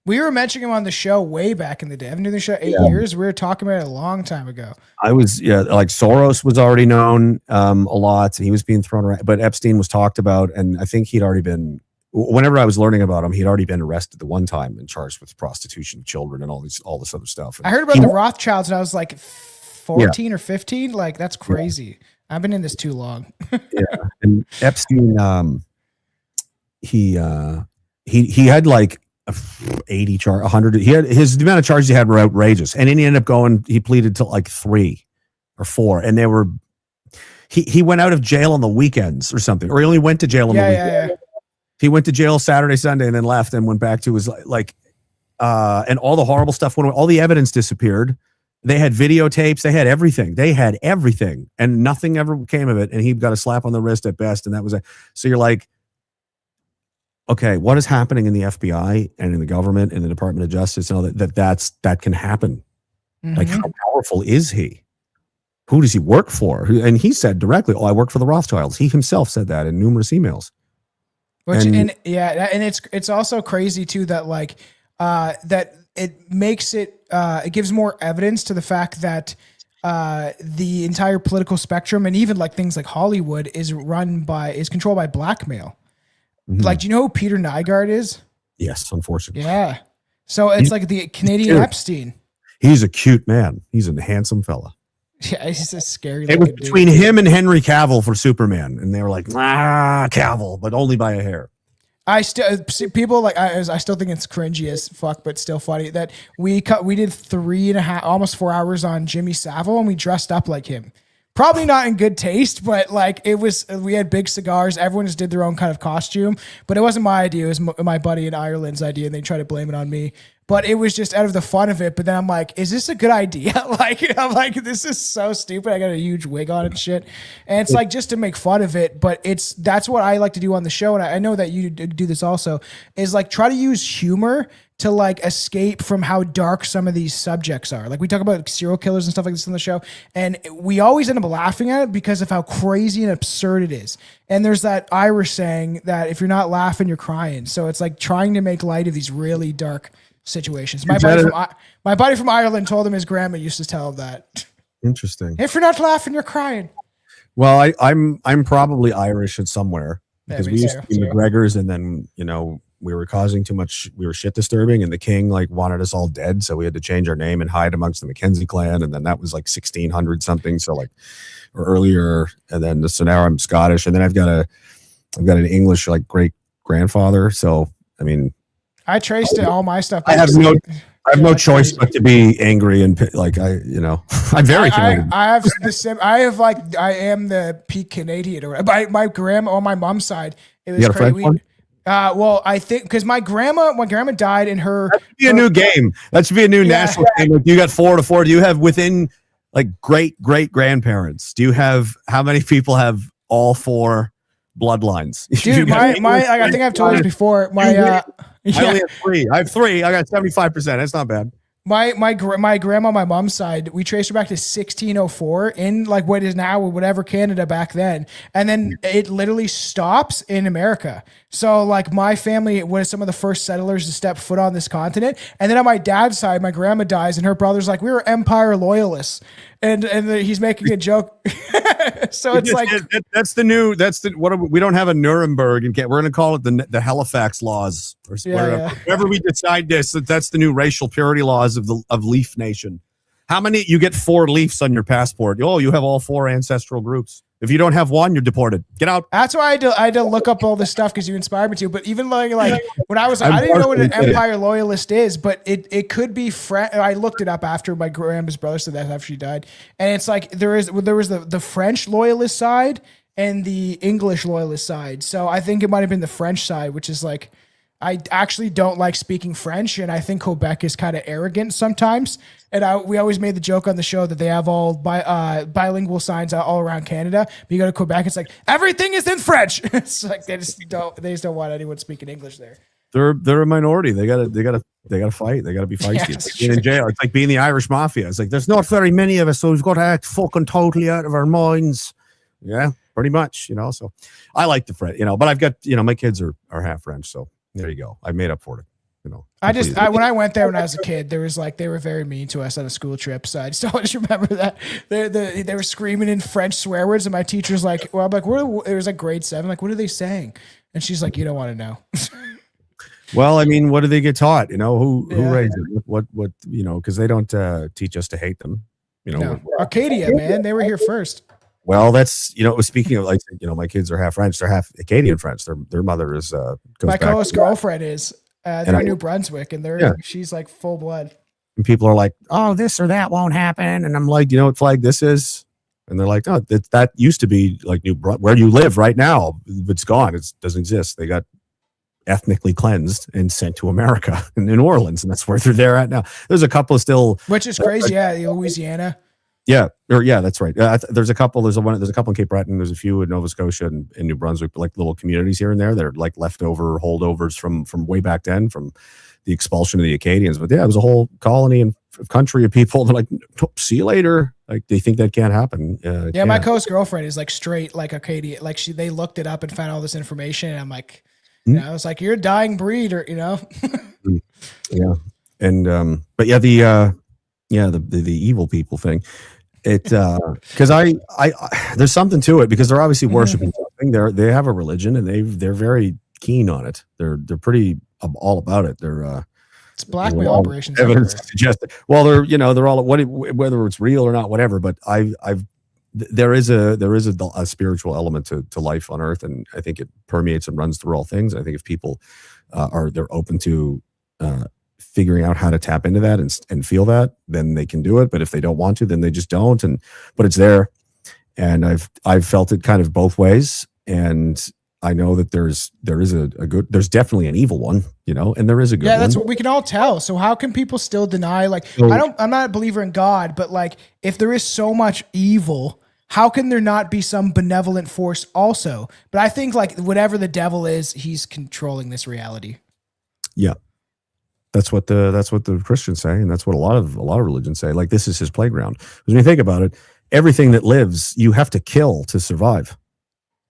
We were mentioning him on the show way back in the day. I've been doing the show 8 years. We were talking about it a long time ago. Like Soros was already known a lot. He was being thrown around, but Epstein was talked about. And I think he'd already been, whenever I was learning about him, he'd already been arrested the one time and charged with prostitution of children and all this other stuff. And I heard about the Rothschilds and I was like 14 or 15. Like, that's crazy. I've been in this too long. And Epstein, he had like 80 charge 100. He had the amount of charges he had were outrageous, and then he ended up he pleaded to like 3 or 4, and they were he went out of jail on the weekends or something, or he only went to jail on the weekends. Yeah. He went to jail Saturday, Sunday, and then left and went back to his and all the horrible stuff went away. All the evidence disappeared. They had videotapes. They had everything, and nothing ever came of it. And he got a slap on the wrist at best, and that was it. So you're like, okay, what is happening in the FBI and in the government and the Department of Justice and all that can happen? Mm-hmm. Like, how powerful is he? Who does he work for? And he said directly, "Oh, I work for the Rothschilds." He himself said that in numerous emails. And it's also crazy too that that it makes it gives more evidence to the fact that the entire political spectrum and even like things like Hollywood is controlled by blackmail. Mm-hmm. Like, do you know who Peter Nygard is? Yes, unfortunately. Yeah. So it's like the Canadian Epstein. He's a cute man. He's a handsome fella. Yeah, he's a scary. It was between him and Henry Cavill for Superman, and they were like, Cavill, but only by a hair. I still see people like I still think it's cringy as fuck, but still funny that we did 3.5, almost 4 hours on Jimmy Savile, and we dressed up like him. Probably not in good taste, but like we had big cigars. Everyone just did their own kind of costume, but it wasn't my idea. It was my buddy in Ireland's idea, and they tried to blame it on me. But it was just out of the fun of it. But then I'm like, is this a good idea? I'm like, this is so stupid. I got a huge wig on and shit. And it's like just to make fun of it. But that's what I like to do on the show. And I know that you do this also, is like try to use humor to like escape from how dark some of these subjects are. Like we talk about serial killers and stuff like this on the show, and we always end up laughing at it because of how crazy and absurd it is. And there's that Irish saying that if you're not laughing, you're crying. So it's like trying to make light of these really dark situations. My buddy from Ireland told him his grandma used to tell him that. Interesting. If you're not laughing, you're crying. Well, I'm probably Irish in somewhere because we used to be McGregors, and then we were causing too much. We were shit disturbing, and the king wanted us all dead, so we had to change our name and hide amongst the Mackenzie clan. And then that was like 1600 something, or earlier. And then so now I'm Scottish, and then I've got an English great grandfather. So I mean, I traced all my stuff. I have no choice but to be angry and I'm very Canadian. I am the peak Canadian. Or my grandma on my mom's side, it was crazy. Well, I think because when grandma died in her. That should be a new game. That should be a new national game. Like, you got 4 to 4. Do you have within great grandparents? Do you have how many people have all 4 bloodlines? Dude, I think I've told you before. I only have 3. I have 3. I got 75%. That's not bad. My grandma, my mom's side, we traced her back to 1604 in what is now whatever Canada back then, and then it literally stops in America. So my family was some of the first settlers to step foot on this continent, and then on my dad's side, my grandma dies, and her brother's like, we were Empire loyalists, and he's making a joke. So it's we don't have a Nuremberg, and we're going to call it the Halifax laws, or wherever we decide that's the new racial purity laws of Leaf Nation. How many? You get 4 Leafs on your passport. Oh, you have all 4 ancestral groups. If you don't have one, you're deported. Get out. That's why I had to look up all this stuff because you inspired me to. But even when I was I didn't know what an Empire loyalist is, but it could be I looked it up after my grandma's brother said that after she died, and it's there was the French loyalist side and the English loyalist side. So I think it might have been the French side, which is I actually don't like speaking French, and I think Quebec is kind of arrogant sometimes. And we always made the joke on the show that they have all bilingual signs all around Canada. But you go to Quebec, it's like everything is in French. It's like they just don't want anyone speaking English there. They're a minority. They gotta fight. They gotta be feisty. Yeah, It's like being in jail. It's like being the Irish mafia. It's like there's not very many of us, so we've got to act fucking totally out of our minds. Yeah, pretty much. So I like the French. But I've got my kids are half French, so there you go. I made up for it. When I went there when I was a kid, they were very mean to us on a school trip. So I just always remember that they were screaming in French swear words, and my teacher's like, "Well, I'm like, it was like grade 7. Like, what are they saying?" And she's like, "You don't want to know." Well, I mean, what do they get taught? Who raised it? What because they don't teach us to hate them. No. Arcadia, man, they were here first. Well, that's speaking of my kids are half French, they're half Acadian French. Their mother is my co-host girlfriend is they're in New Brunswick, and she's like full blood. And people are like, "Oh, this or that won't happen," and I'm like, "You know what flag this is?" And they're like, "Oh, that used to be like where you live right now. It's gone. It doesn't exist. They got ethnically cleansed and sent to America in New Orleans, and that's where they're at now." There's a couple still, which is crazy. Louisiana. Yeah, that's right. There's a couple. There's a couple in Cape Breton. There's a few in Nova Scotia and in New Brunswick, like little communities here and there. They're like leftover holdovers from way back then, from the expulsion of the Acadians. But yeah, it was a whole colony and country of people. They're like, "See you later." Like they think that can't happen. My co-host girlfriend is like straight like Acadia. Like they looked it up and found all this information, and I'm like, I was like, "You're a dying breed," or Yeah, and but yeah, the evil people thing. It because I there's something to it, because they're obviously worshiping something. They have a religion, and they're very keen on it. They're pretty all about it. They're it's blackmail operations. Evidence suggests. Well, they're all whether it's real or not, whatever. But there is a spiritual element to life on Earth, and I think it permeates and runs through all things. I think if people they're open to figuring out how to tap into that and feel that, then they can do it. But if they don't want to, then they just don't. But it's there, and I've felt it kind of both ways. And I know that there's definitely an evil one, and there is a good one. Yeah, that's what we can all tell. So how can people still deny? Like, I'm not a believer in God, but like, if there is so much evil, how can there not be some benevolent force also? But I think like whatever the devil is, he's controlling this reality. Yeah. That's what the Christians say, and that's what a lot of religions say. Like, this is his playground. Because when you think about it, everything that lives, you have to kill to survive.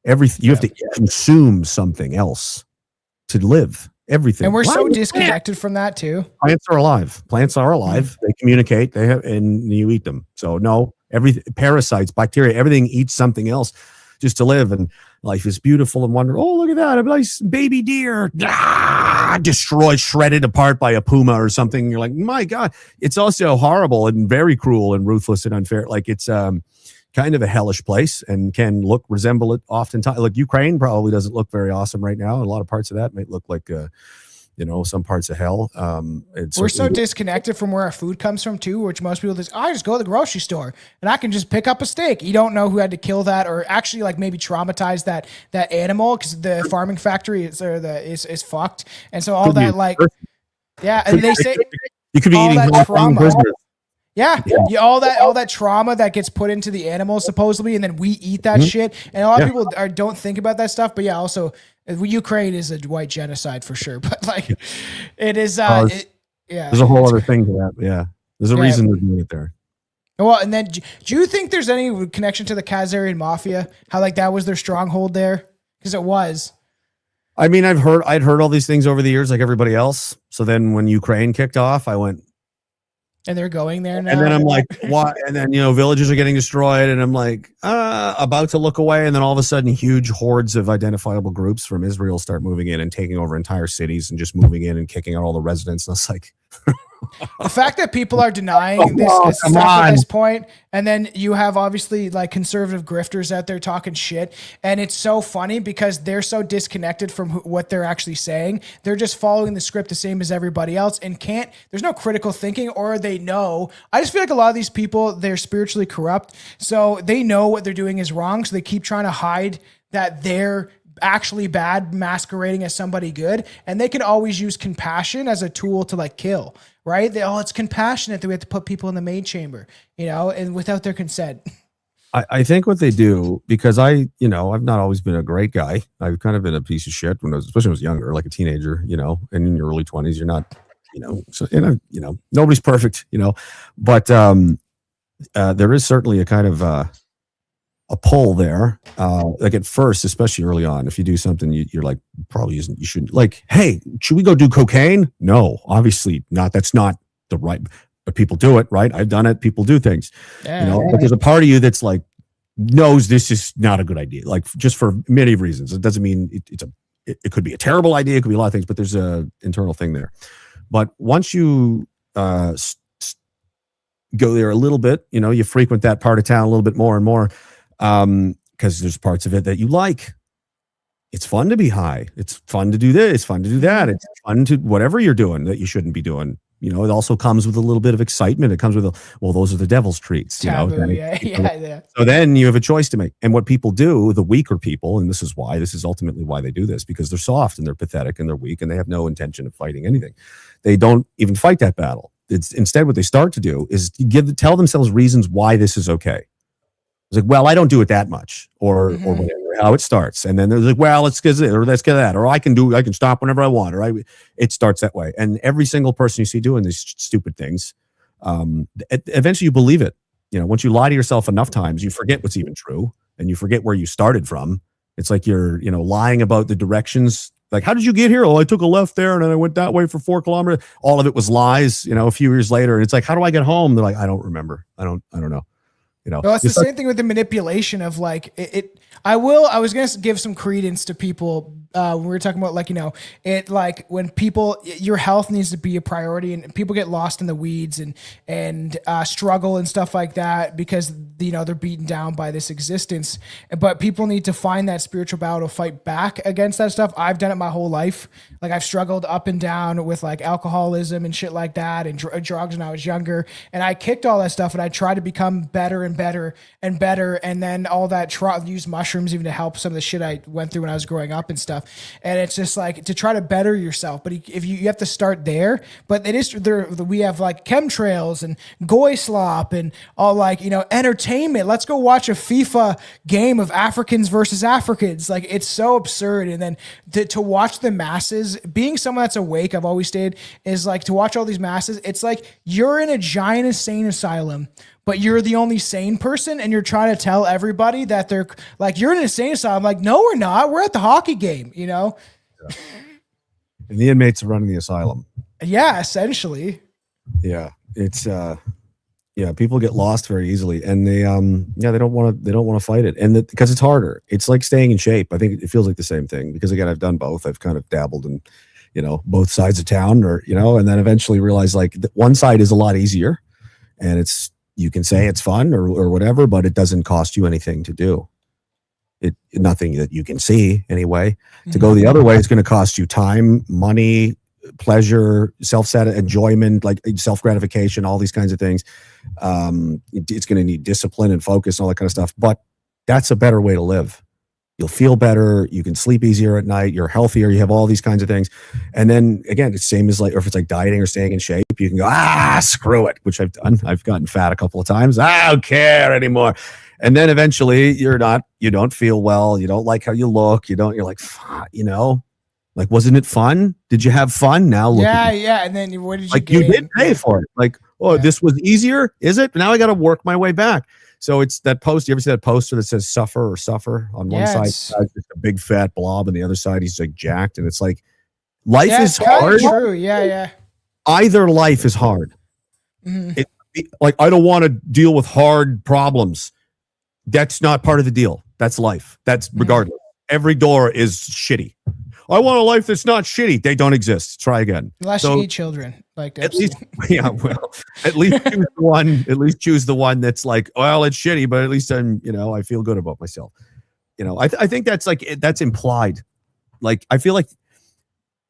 You have to consume something else to live. Everything, and we're so disconnected from that too. Plants are alive. They communicate. And you eat them. So no, parasites, bacteria, everything eats something else just to live. And life is beautiful and wonderful. Oh, look at that, a nice baby deer. Destroyed, shredded apart by a puma or something. You're like, my God. It's also horrible and very cruel and ruthless and unfair. Like, it's kind of a hellish place and can resemble it oftentimes. Like, Ukraine probably doesn't look very awesome right now. A lot of parts of that might look like some parts of hell. We're so disconnected from where our food comes from too, which most people I just go to the grocery store and I can just pick up a steak. You don't know who had to kill that, or actually like maybe traumatize that animal, because the farming factory is fucked. And so all that and they say you could be eating that trauma. All that trauma that gets put into the animals supposedly, and then we eat that shit. And a lot of people don't think about that stuff. But also Ukraine is a white genocide for sure. But like, it is. There's a whole other thing to that. Yeah, there's a reason to do it there. Well, and then do you think there's any connection to the Khazarian mafia? How like that was their stronghold there? Because it was. I mean, I'd heard all these things over the years, like everybody else. So then when Ukraine kicked off, I went. And they're going there now. And then I'm like, what? And then, villages are getting destroyed. And I'm like, about to look away. And then all of a sudden, huge hordes of identifiable groups from Israel start moving in and taking over entire cities and just moving in and kicking out all the residents. And it's like, the fact that people are denying this stuff at this point, and then you have obviously like conservative grifters out there talking shit, and it's so funny because they're so disconnected from what they're actually saying. They're just following the script the same as everybody else, and there's no critical thinking, or they know. I just feel like a lot of these people, they're spiritually corrupt, so they know what they're doing is wrong, so they keep trying to hide that they're actually bad masquerading as somebody good, and they can always use compassion as a tool to like kill, right? It's compassionate that we have to put people in the maid chamber, and without their consent. I think what they do, because I've not always been a great guy. I've kind of been a piece of shit especially when I was younger, like a teenager, and in your early 20s, you're not, so, nobody's perfect, but there is certainly a kind of a pull there. Like at first, especially early on, if you do something, you're like, probably isn't, you shouldn't, like, hey, should we go do cocaine? No, obviously not. That's not the right, but people do it, right? I've done it. People do things, but there's a part of you that's like, knows this is not a good idea. Like just for many reasons. It doesn't mean it could be a terrible idea. It could be a lot of things, but there's a internal thing there. But once you, go there a little bit, you frequent that part of town a little bit more and more. Because there's parts of it that you like. It's fun to be high. It's fun to do this. It's fun to do that. It's fun to whatever you're doing that you shouldn't be doing. It also comes with a little bit of excitement. It comes with those are the devil's treats. Taboo, yeah. So then you have a choice to make. And what people do, the weaker people, and this is ultimately why they do this, because they're soft and they're pathetic and they're weak and they have no intention of fighting anything. They don't even fight that battle. It's instead what they start to do is tell themselves reasons why this is okay. It's like, well, I don't do it that much, or whatever, how it starts. And then there's like, well, let's get it, or let's get that, or I can stop whenever I want, or it starts that way. And every single person you see doing these stupid things, eventually you believe it. Once you lie to yourself enough times, you forget what's even true and you forget where you started from. It's like you're, lying about the directions. Like, how did you get here? Oh, I took a left there and then I went that way for 4 kilometers. All of it was lies, a few years later. And it's like, how do I get home? They're like, I don't remember. I don't know. Well, it's the same thing with the manipulation of like I was going to give some credence to people when we were talking about like, it like when people, your health needs to be a priority and people get lost in the weeds and struggle and stuff like that because, they're beaten down by this existence. But people need to find that spiritual battle to fight back against that stuff. I've done it my whole life. Like I've struggled up and down with like alcoholism and shit like that and drugs when I was younger. And I kicked all that stuff and I tried to become better and better and better. And then all that use mushrooms even to help some of the shit I went through when I was growing up and stuff. And it's just like to try to better yourself. But if you have to start there, but it is there. We have like chemtrails and goy slop and all like, entertainment. Let's go watch a FIFA game of Africans versus Africans. Like it's so absurd. And then to watch the masses, being someone that's awake, I've always stayed, is like to watch all these masses. It's like you're in a giant insane asylum, but you're the only sane person and you're trying to tell everybody that they're like, you're in an insane asylum. Like, no, we're not. We're at the hockey game, Yeah. And the inmates are running the asylum. Yeah, essentially. Yeah. It's, people get lost very easily and they don't want to fight it. And because it's harder, it's like staying in shape. I think it feels like the same thing because again, I've done both. I've kind of dabbled in, both sides of town and then eventually realize like one side is a lot easier and you can say it's fun or whatever, but it doesn't cost you anything to do it. Nothing that you can see anyway. To go the other way, it's going to cost you time, money, pleasure, enjoyment, like self-gratification, all these kinds of things. It's going to need discipline and focus and all that kind of stuff, but that's a better way to live. You'll feel better. You can sleep easier at night. You're healthier. You have all these kinds of things. And then again, it's same as like, or if it's like dieting or staying in shape, you can go, screw it, which I've done. I've gotten fat a couple of times. I don't care anymore. And then eventually you don't feel well. You don't like how you look. You're like, like, wasn't it fun? Did you have fun? Now look. Yeah. And then what did you like gain? You did pay for it. Like, this was easier. Is it? Now I got to work my way back. So it's that post. You ever see that poster that says suffer on one side? It's just a big fat blob, and the other side he's like jacked, and it's like life is hard. True. Yeah. Either life is hard. Mm-hmm. Like I don't want to deal with hard problems. That's not part of the deal. That's life. That's regardless. Every door is shitty. I want a life that's not shitty. They don't exist. Try again. Unless you eat children, like at least, at least choose the one. At least choose the one that's like, well, it's shitty, but at least I'm, I feel good about myself. I think that's like that's implied. Like I feel like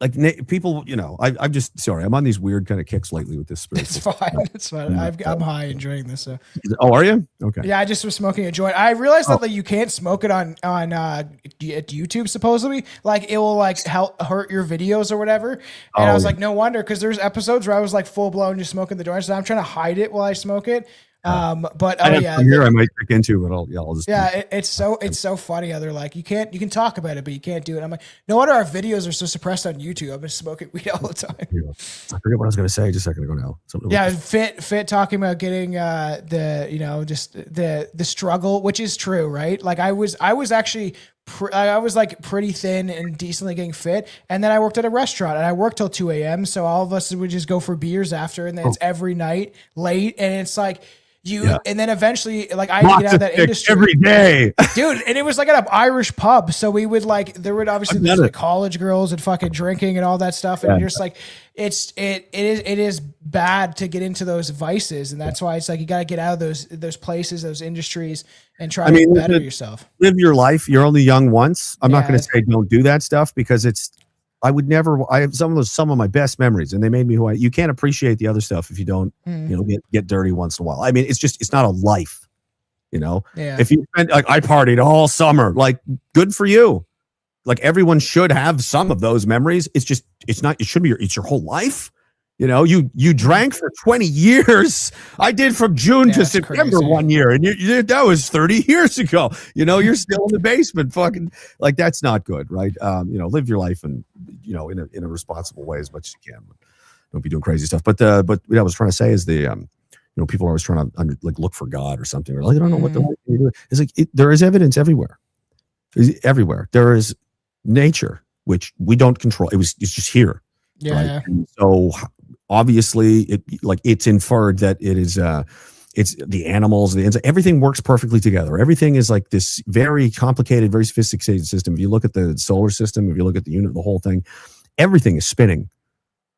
like people, I'm just sorry. I'm on these weird kind of kicks lately with this spiritual. It's fine. It's fine. I'm high enjoying this. So. Oh, are you? Okay. Yeah, I just was smoking a joint. I realized that like you can't smoke it on YouTube. Supposedly, like it will like hurt your videos or whatever. And I was like, no wonder, because there's episodes where I was like full blown just smoking the joint. So I'm trying to hide it while I smoke it. But here I might check into, but I'll just it's so funny how they're like you can talk about it, but you can't do it. I'm like, no wonder our videos are so suppressed on YouTube. I've been smoking weed all the time. Yeah. I forget what I was going to say just a second ago now. Fit talking about getting the struggle, which is true, right? Like I was actually I was like pretty thin and decently getting fit, and then I worked at a restaurant and I worked till 2 a.m. So all of us would just go for beers after, and then it's every night late, and it's like. And then eventually, like I get out of that industry every day, dude. And it was like at an Irish pub, so we would like there would obviously there's like college girls and fucking drinking and all that stuff, and you're just like it is bad to get into those vices, and that's why it's like you got to get out of those places, those industries, and try to better yourself. Live your life. You're only young once. I'm not going to say don't do that stuff because I would never. I have some of my best memories, and they made me who you can't appreciate the other stuff if you don't, get dirty once in a while. I mean, it's not a life, Yeah. If you spend like I partied all summer, like good for you. Like everyone should have some of those memories. It's your whole life. You drank for 20 years. I did from June to September crazy. 1 year, and that was 30 years ago. You're still in the basement, fucking like that's not good, right? Live your life and in a responsible way as much as you can. But don't be doing crazy stuff. But what I was trying to say is people are always trying to look for God or something, or like I don't know what the right thing to do. It's like there is evidence everywhere. Everywhere there is nature which we don't control. It's just here. Yeah. Right? And so obviously it's inferred that it is it's the animals, the insects, everything works perfectly together. Everything is like this very complicated, very sophisticated system. If you look at the solar system, if you look at the unit, the whole thing, everything is spinning.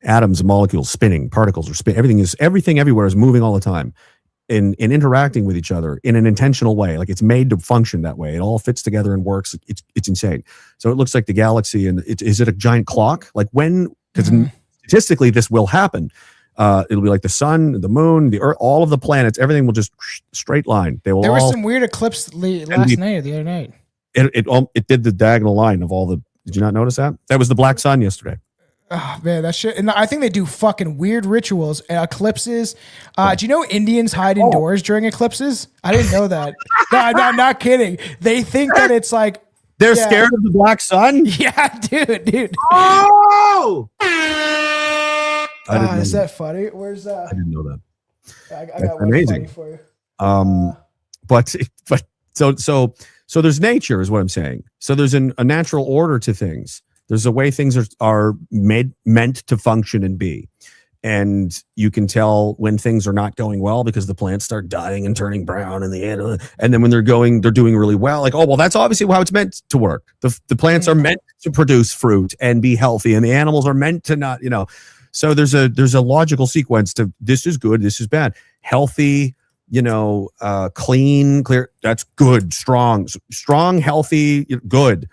Atoms, molecules spinning, particles are spinning. Everything everywhere is moving all the time and interacting with each other in an intentional way. Like it's made to function that way. It all fits together and works. It's insane. So it looks like the galaxy, and is it a giant clock? Like when, because statistically this will happen. It'll be like the sun, the moon, the earth, all of the planets, everything will just straight line. There was some weird eclipse last night or the other night. It did the diagonal line of all the, did you not notice that? That was the black sun yesterday. Oh man, that shit. And I think they do fucking weird rituals, eclipses. Do you know Indians hide indoors during eclipses? I didn't know that. No, I'm not kidding. They think that it's like, they're scared of the black sun? Yeah, dude. Oh! Is that funny? Where's I didn't know that. I got one funny for you. But so there's nature is what I'm saying. So there's a natural order to things. There's a way things are meant to function and be. And you can tell when things are not going well because the plants start dying and turning brown in the end. And then when they're doing really well, like, oh, well, that's obviously how it's meant to work. The plants are meant to produce fruit and be healthy, and the animals are meant to not, So there's a logical sequence to this is good, this is bad. Healthy, clean, clear, that's good, strong, healthy, good.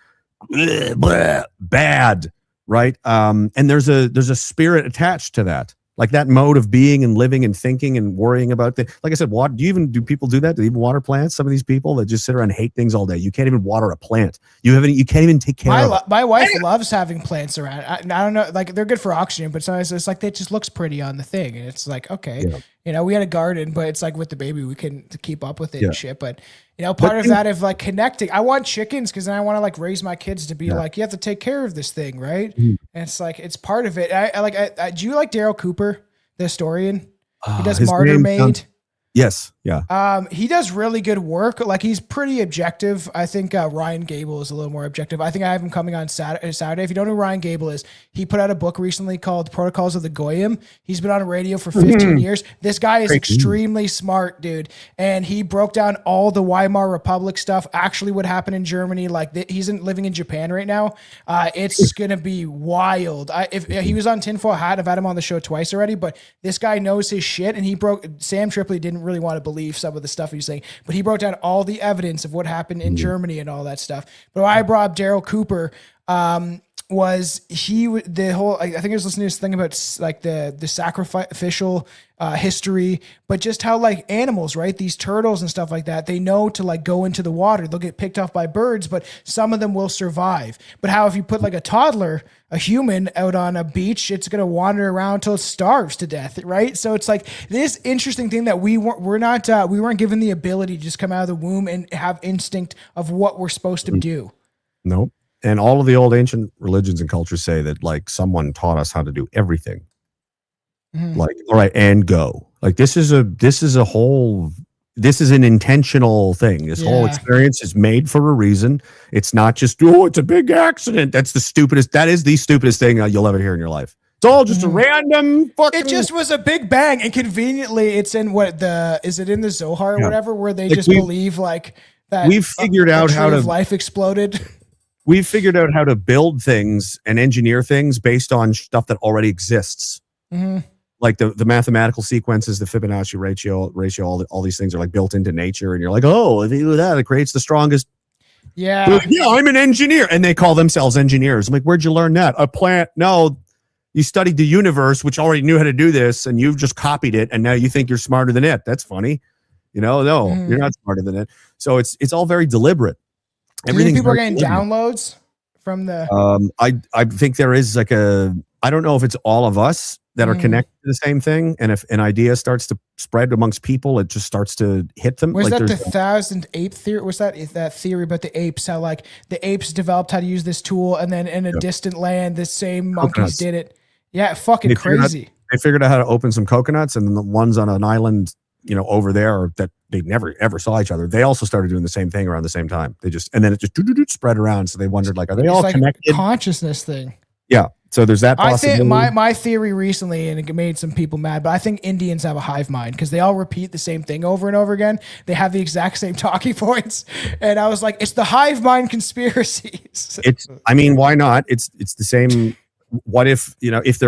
Blah, blah, bad, right? And there's a spirit attached to that, like that mode of being and living and thinking and worrying about things. Like I said, do people do that? Do they even water plants? Some of these people that just sit around and hate things all day. You can't even water a plant. You can't even take care of it. My wife loves having plants around. I don't know, like they're good for oxygen, but sometimes it's like it just looks pretty on the thing, and it's like okay. Yeah. We had a garden, but it's like with the baby, we can keep up with it and shit. But part of that of like connecting. I want chickens because then I want to like raise my kids to be like, you have to take care of this thing, right? And it's like it's part of it. I do you like Daryl Cooper, the historian? He does Martyr Maid. Yes. Yeah. He does really good work. Like he's pretty objective. I think Ryan Gable is a little more objective. I think I have him coming on Saturday. If you don't know who Ryan Gable is, he put out a book recently called Protocols of the Goyim. He's been on radio for 15 years. This guy is extremely smart, dude. And he broke down all the Weimar Republic stuff, actually what happened in Germany. Like he's living in Japan right now. It's going to be wild. If he was on Tinfoil Hat, I've had him on the show twice already, but this guy knows his shit. And Sam Tripoli didn't really want to believe some of the stuff he's saying, but he broke down all the evidence of what happened in Germany and all that stuff. But I brought up Daryl Cooper. was the whole, I think I was listening to this thing about like the sacrificial history, but just how like animals, right? These turtles and stuff like that, they know to like go into the water. They'll get picked off by birds, but some of them will survive. But how if you put like a toddler, a human out on a beach, it's going to wander around till it starves to death, right? So it's like this interesting thing that we weren't given the ability to just come out of the womb and have instinct of what we're supposed to do. Nope. And all of the old ancient religions and cultures say that like someone taught us how to do everything. Like, all right, and go. Like this is an intentional thing. This whole experience is made for a reason. It's not just, it's a big accident. That is the stupidest thing you'll ever hear in your life. It's all just a random fucking. It just was a big bang, and conveniently, it's in is it in the Zohar or whatever, where they just believe like that. We've figured out how to life exploded. We've figured out how to build things and engineer things based on stuff that already exists. Like the mathematical sequences, the Fibonacci ratio, all these things are like built into nature, and you're like, oh, if you do that, it creates the strongest. Yeah. Like, yeah, I'm an engineer, and they call themselves engineers. I'm like, where'd you learn that? A plant? No, you studied the universe, which already knew how to do this, and you've just copied it, and now you think you're smarter than it. That's funny. No, you're not smarter than it. So it's all very deliberate. Everything people are getting downloads from the. I think there is like I don't know if it's all of us that are connected to the same thing, and if an idea starts to spread amongst people, it just starts to hit them. Was like that the 1,000 ape theory? Was that theory about the apes? How like the apes developed how to use this tool, and then in a distant land, the same monkeys did it. Yeah, fucking crazy. They figured out how to open some coconuts, and then the ones on an island, over there that they never ever saw each other, they also started doing the same thing around the same time. And then it just spread around. So they wondered, like, are they all connected? Consciousness thing. Yeah. So there's that possibility. I think my theory recently, and it made some people mad, but I think Indians have a hive mind because they all repeat the same thing over and over again. They have the exact same talking points. And I was like, it's the hive mind conspiracies. Why not? It's the same. What if, if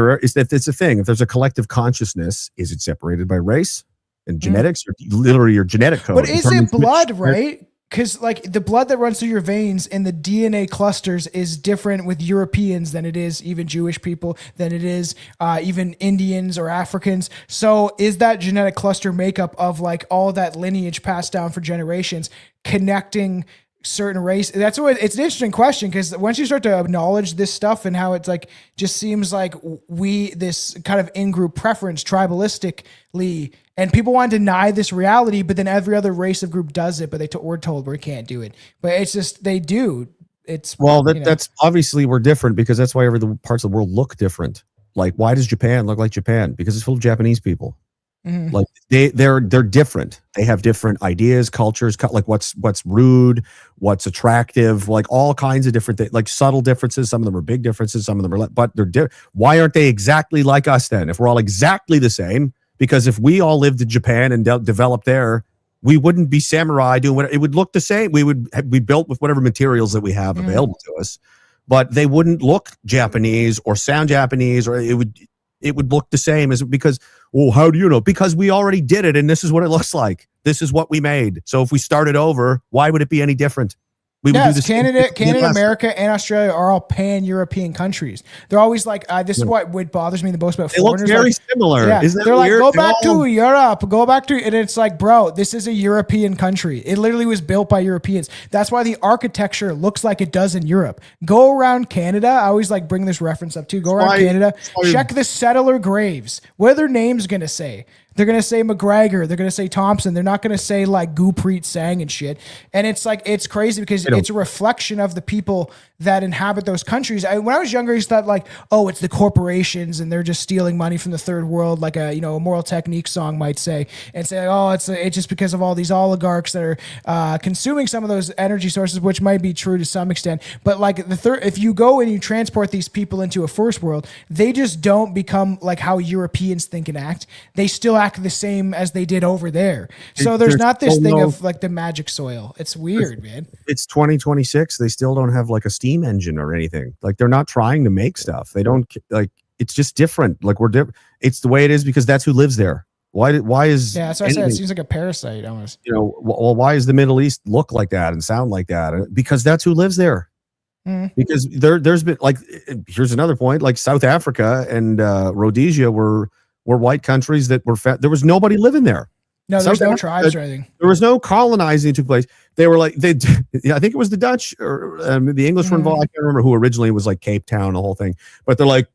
it's a thing, if there's a collective consciousness, is it separated by race and genetics, or literally your genetic code? But is it blood, right? Because like the blood that runs through your veins in the DNA clusters is different with Europeans than it is even Jewish people, than it is even Indians or Africans. So is that genetic cluster makeup of like all that lineage passed down for generations connecting certain race? That's what it's an interesting question, because once you start to acknowledge this stuff and how it's like just seems like this kind of in-group preference tribalistically, and people want to deny this reality, but then every other race of group does it, but we're told we can't do it. But it's just they do. It's that's obviously we're different, because that's why every parts of the world look different. Like, why does Japan look like Japan? Because it's full of Japanese people. Like they're different. They have different ideas, cultures, like what's rude, what's attractive, like all kinds of different things, like subtle differences. Some of them are big differences, some of them are, but they're why aren't they exactly like us then? If we're all exactly the same, because if we all lived in Japan and developed there, we wouldn't be samurai doing what it would look the same. We would be built with whatever materials that we have available to us, but they wouldn't look Japanese or sound Japanese, or it would look the same as, because, well, how do you know? Because we already did it, and this is what it looks like. This is what we made. So if we started over, why would it be any different? We would do this. Canada, America, and Australia are all pan-European countries. They're always like, this is what bothers me the most about foreigners. They look very similar. Yeah, isn't that they're weird? like, go back to Europe, and it's like, bro, this is a European country. It literally was built by Europeans. That's why the architecture looks like it does in Europe. Go around Canada. I always like bring this reference up too. Go around Canada, check the settler graves. What are their names going to say? They're going to say McGregor. They're going to say Thompson. They're not going to say like Gurpreet Singh and shit. And it's like, it's crazy because it's a reflection of the people that inhabit those countries. When I was younger, I used to thought like, oh, it's the corporations and they're just stealing money from the third world, like a Moral Technique song might say, and say, oh, it's just because of all these oligarchs that are consuming some of those energy sources, which might be true to some extent. But like if you go and you transport these people into a first world, they just don't become like how Europeans think and act. They still act the same as they did over there. So there's not this thing of like the magic soil. It's weird, man. It's 2026. They still don't have like a steam engine or anything. Like they're not trying to make stuff. They don't like, it's just different. Like we're different. It's the way it is because that's who lives there. Why is that's what I said. It seems like a parasite almost. Well, why does the Middle East look like that and sound like that? Because that's who lives there. Because there's been like, here's another point, like South Africa and Rhodesia were white countries that were there was nobody living there. No, there's no tribes or anything. There was no colonizing that took place. They were like, I think it was the Dutch or the English were involved. I can't remember who originally was like Cape Town, the whole thing. But they're like,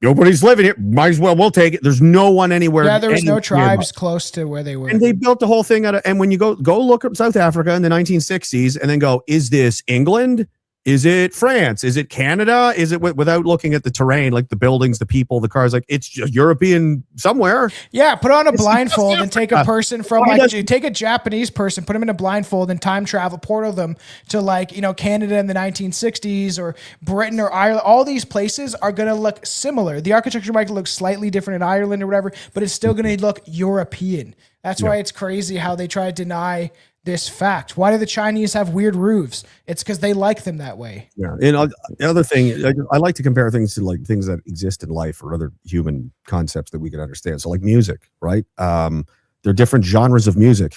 nobody's living here. Might as well, we'll take it. There's no one anywhere. Yeah, there was no tribes close to where they were. And they built the whole thing out of, and when you go look up South Africa in the 1960s and then go, is this England? Is it France? Is it Canada? Is it without looking at the terrain, like the buildings, the people, the cars? Like it's just European somewhere. Yeah, put on a blindfold and take a person from take a Japanese person, put them in a blindfold and time travel, portal them to like, Canada in the 1960s or Britain or Ireland. All these places are going to look similar. The architecture might look slightly different in Ireland or whatever, but it's still going to look European. That's why it's crazy how they try to deny this fact. Why do the Chinese have weird roofs? It's because they like them that way. Yeah. And the other thing, I like to compare things to like things that exist in life or other human concepts that we can understand. So like music, right? There are different genres of music,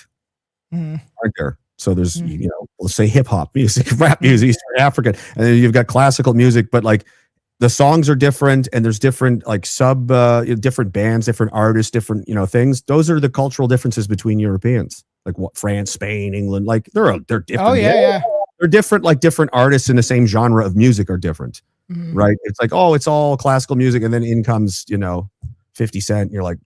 aren't there? So there's, let's say hip hop music, rap music, Eastern African, and then you've got classical music, but like the songs are different and there's different like different bands, different artists, different, things. Those are the cultural differences between Europeans. Like what France, Spain, England, like they're different. Oh yeah. They're different. Like different artists in the same genre of music are different, right? It's like, oh, it's all classical music, and then in comes 50 Cent. And you're like,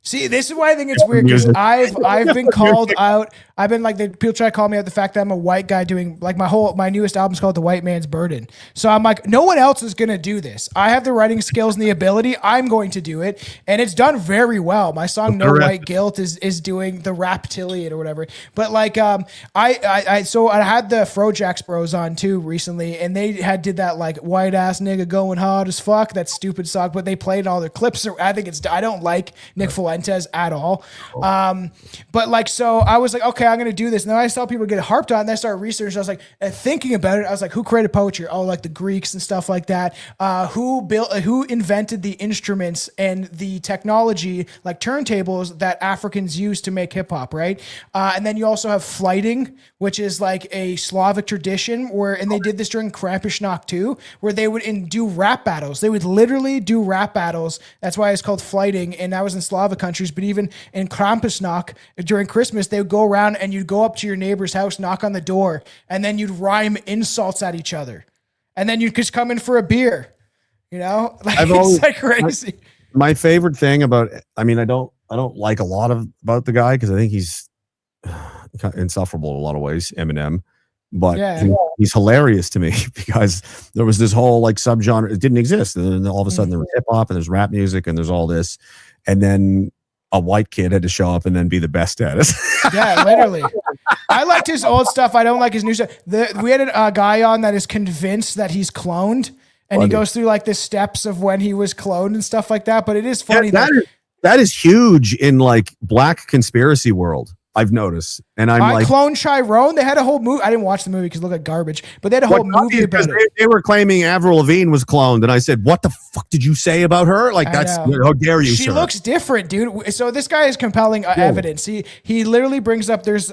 see, this is why I think it's weird because I've been called out. I've been like, people try to call me out the fact that I'm a white guy doing like my newest album's called The White Man's Burden. So I'm like, no one else is going to do this. I have the writing skills and the ability. I'm going to do it. And it's done very well. My song No White Guilt is doing the Raptillion or whatever. But like, I had the Frojax Bros on too recently, and they did that like white ass nigga going hard as fuck, that stupid song, but they played all their clips. I don't like Nick Fuentes at all. But like, so I was like, okay, I'm going to do this. And then I saw people get harped on, and I started researching. I was like, thinking about it. I was like, who created poetry? Oh, like the Greeks and stuff like that. Who invented the instruments and the technology, like turntables that Africans use to make hip hop, right? And then you also have flighting, which is like a Slavic tradition and they did this during Krampusnacht too, where they would do rap battles. They would literally do rap battles. That's why it's called flighting. And that was in Slavic countries. But even in Krampusnacht during Christmas, they would go around and you'd go up to your neighbor's house, knock on the door, and then you'd rhyme insults at each other. And then you'd just come in for a beer, like it's like crazy. My favorite thing about, I don't like a lot about the guy because I think he's insufferable in a lot of ways, Eminem, but he's hilarious to me because there was this whole like subgenre, it didn't exist, and then all of a sudden there was hip hop and there's rap music and there's all this, and then a white kid had to show up and then be the best at it. Yeah, literally. I liked his old stuff. I don't like his new stuff. We had a guy on that is convinced that he's cloned, and he goes through like the steps of when he was cloned and stuff like that. But it is funny that is huge in like black conspiracy world. I've noticed, and I cloned Chiron. They had a whole movie. I didn't watch the movie because it looked like garbage, but they had a whole movie about it. They were claiming Avril Lavigne was cloned, and I said, "What the fuck did you say about her? Like how dare you?" She looks different, dude. So this guy is compelling evidence. He literally brings up there's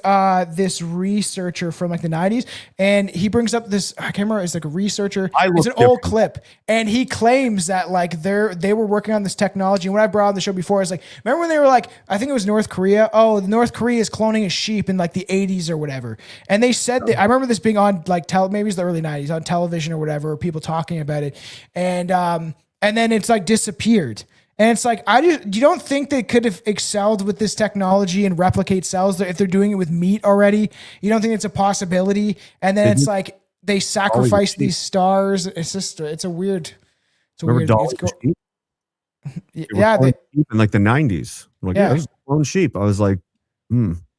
this researcher from like the 90s, and he brings up this. I can't remember. It's like a researcher. It's an old clip, and he claims that like they were working on this technology. And when I brought on the show before, I was like, remember when they were like, I think it was North Korea. Oh, North Korea is cloning a sheep in like the 80s or whatever. And they said that, I remember this being on like maybe it's the early 90s on television or whatever, or people talking about it. And then it's like disappeared. And it's like, you don't think they could have excelled with this technology and replicate cells if they're doing it with meat already? You don't think it's a possibility? And then it's like, they sacrifice these stars. It's just, it's a weird. Yeah. In like the 90s. Like, yeah, there's clone sheep. I was like,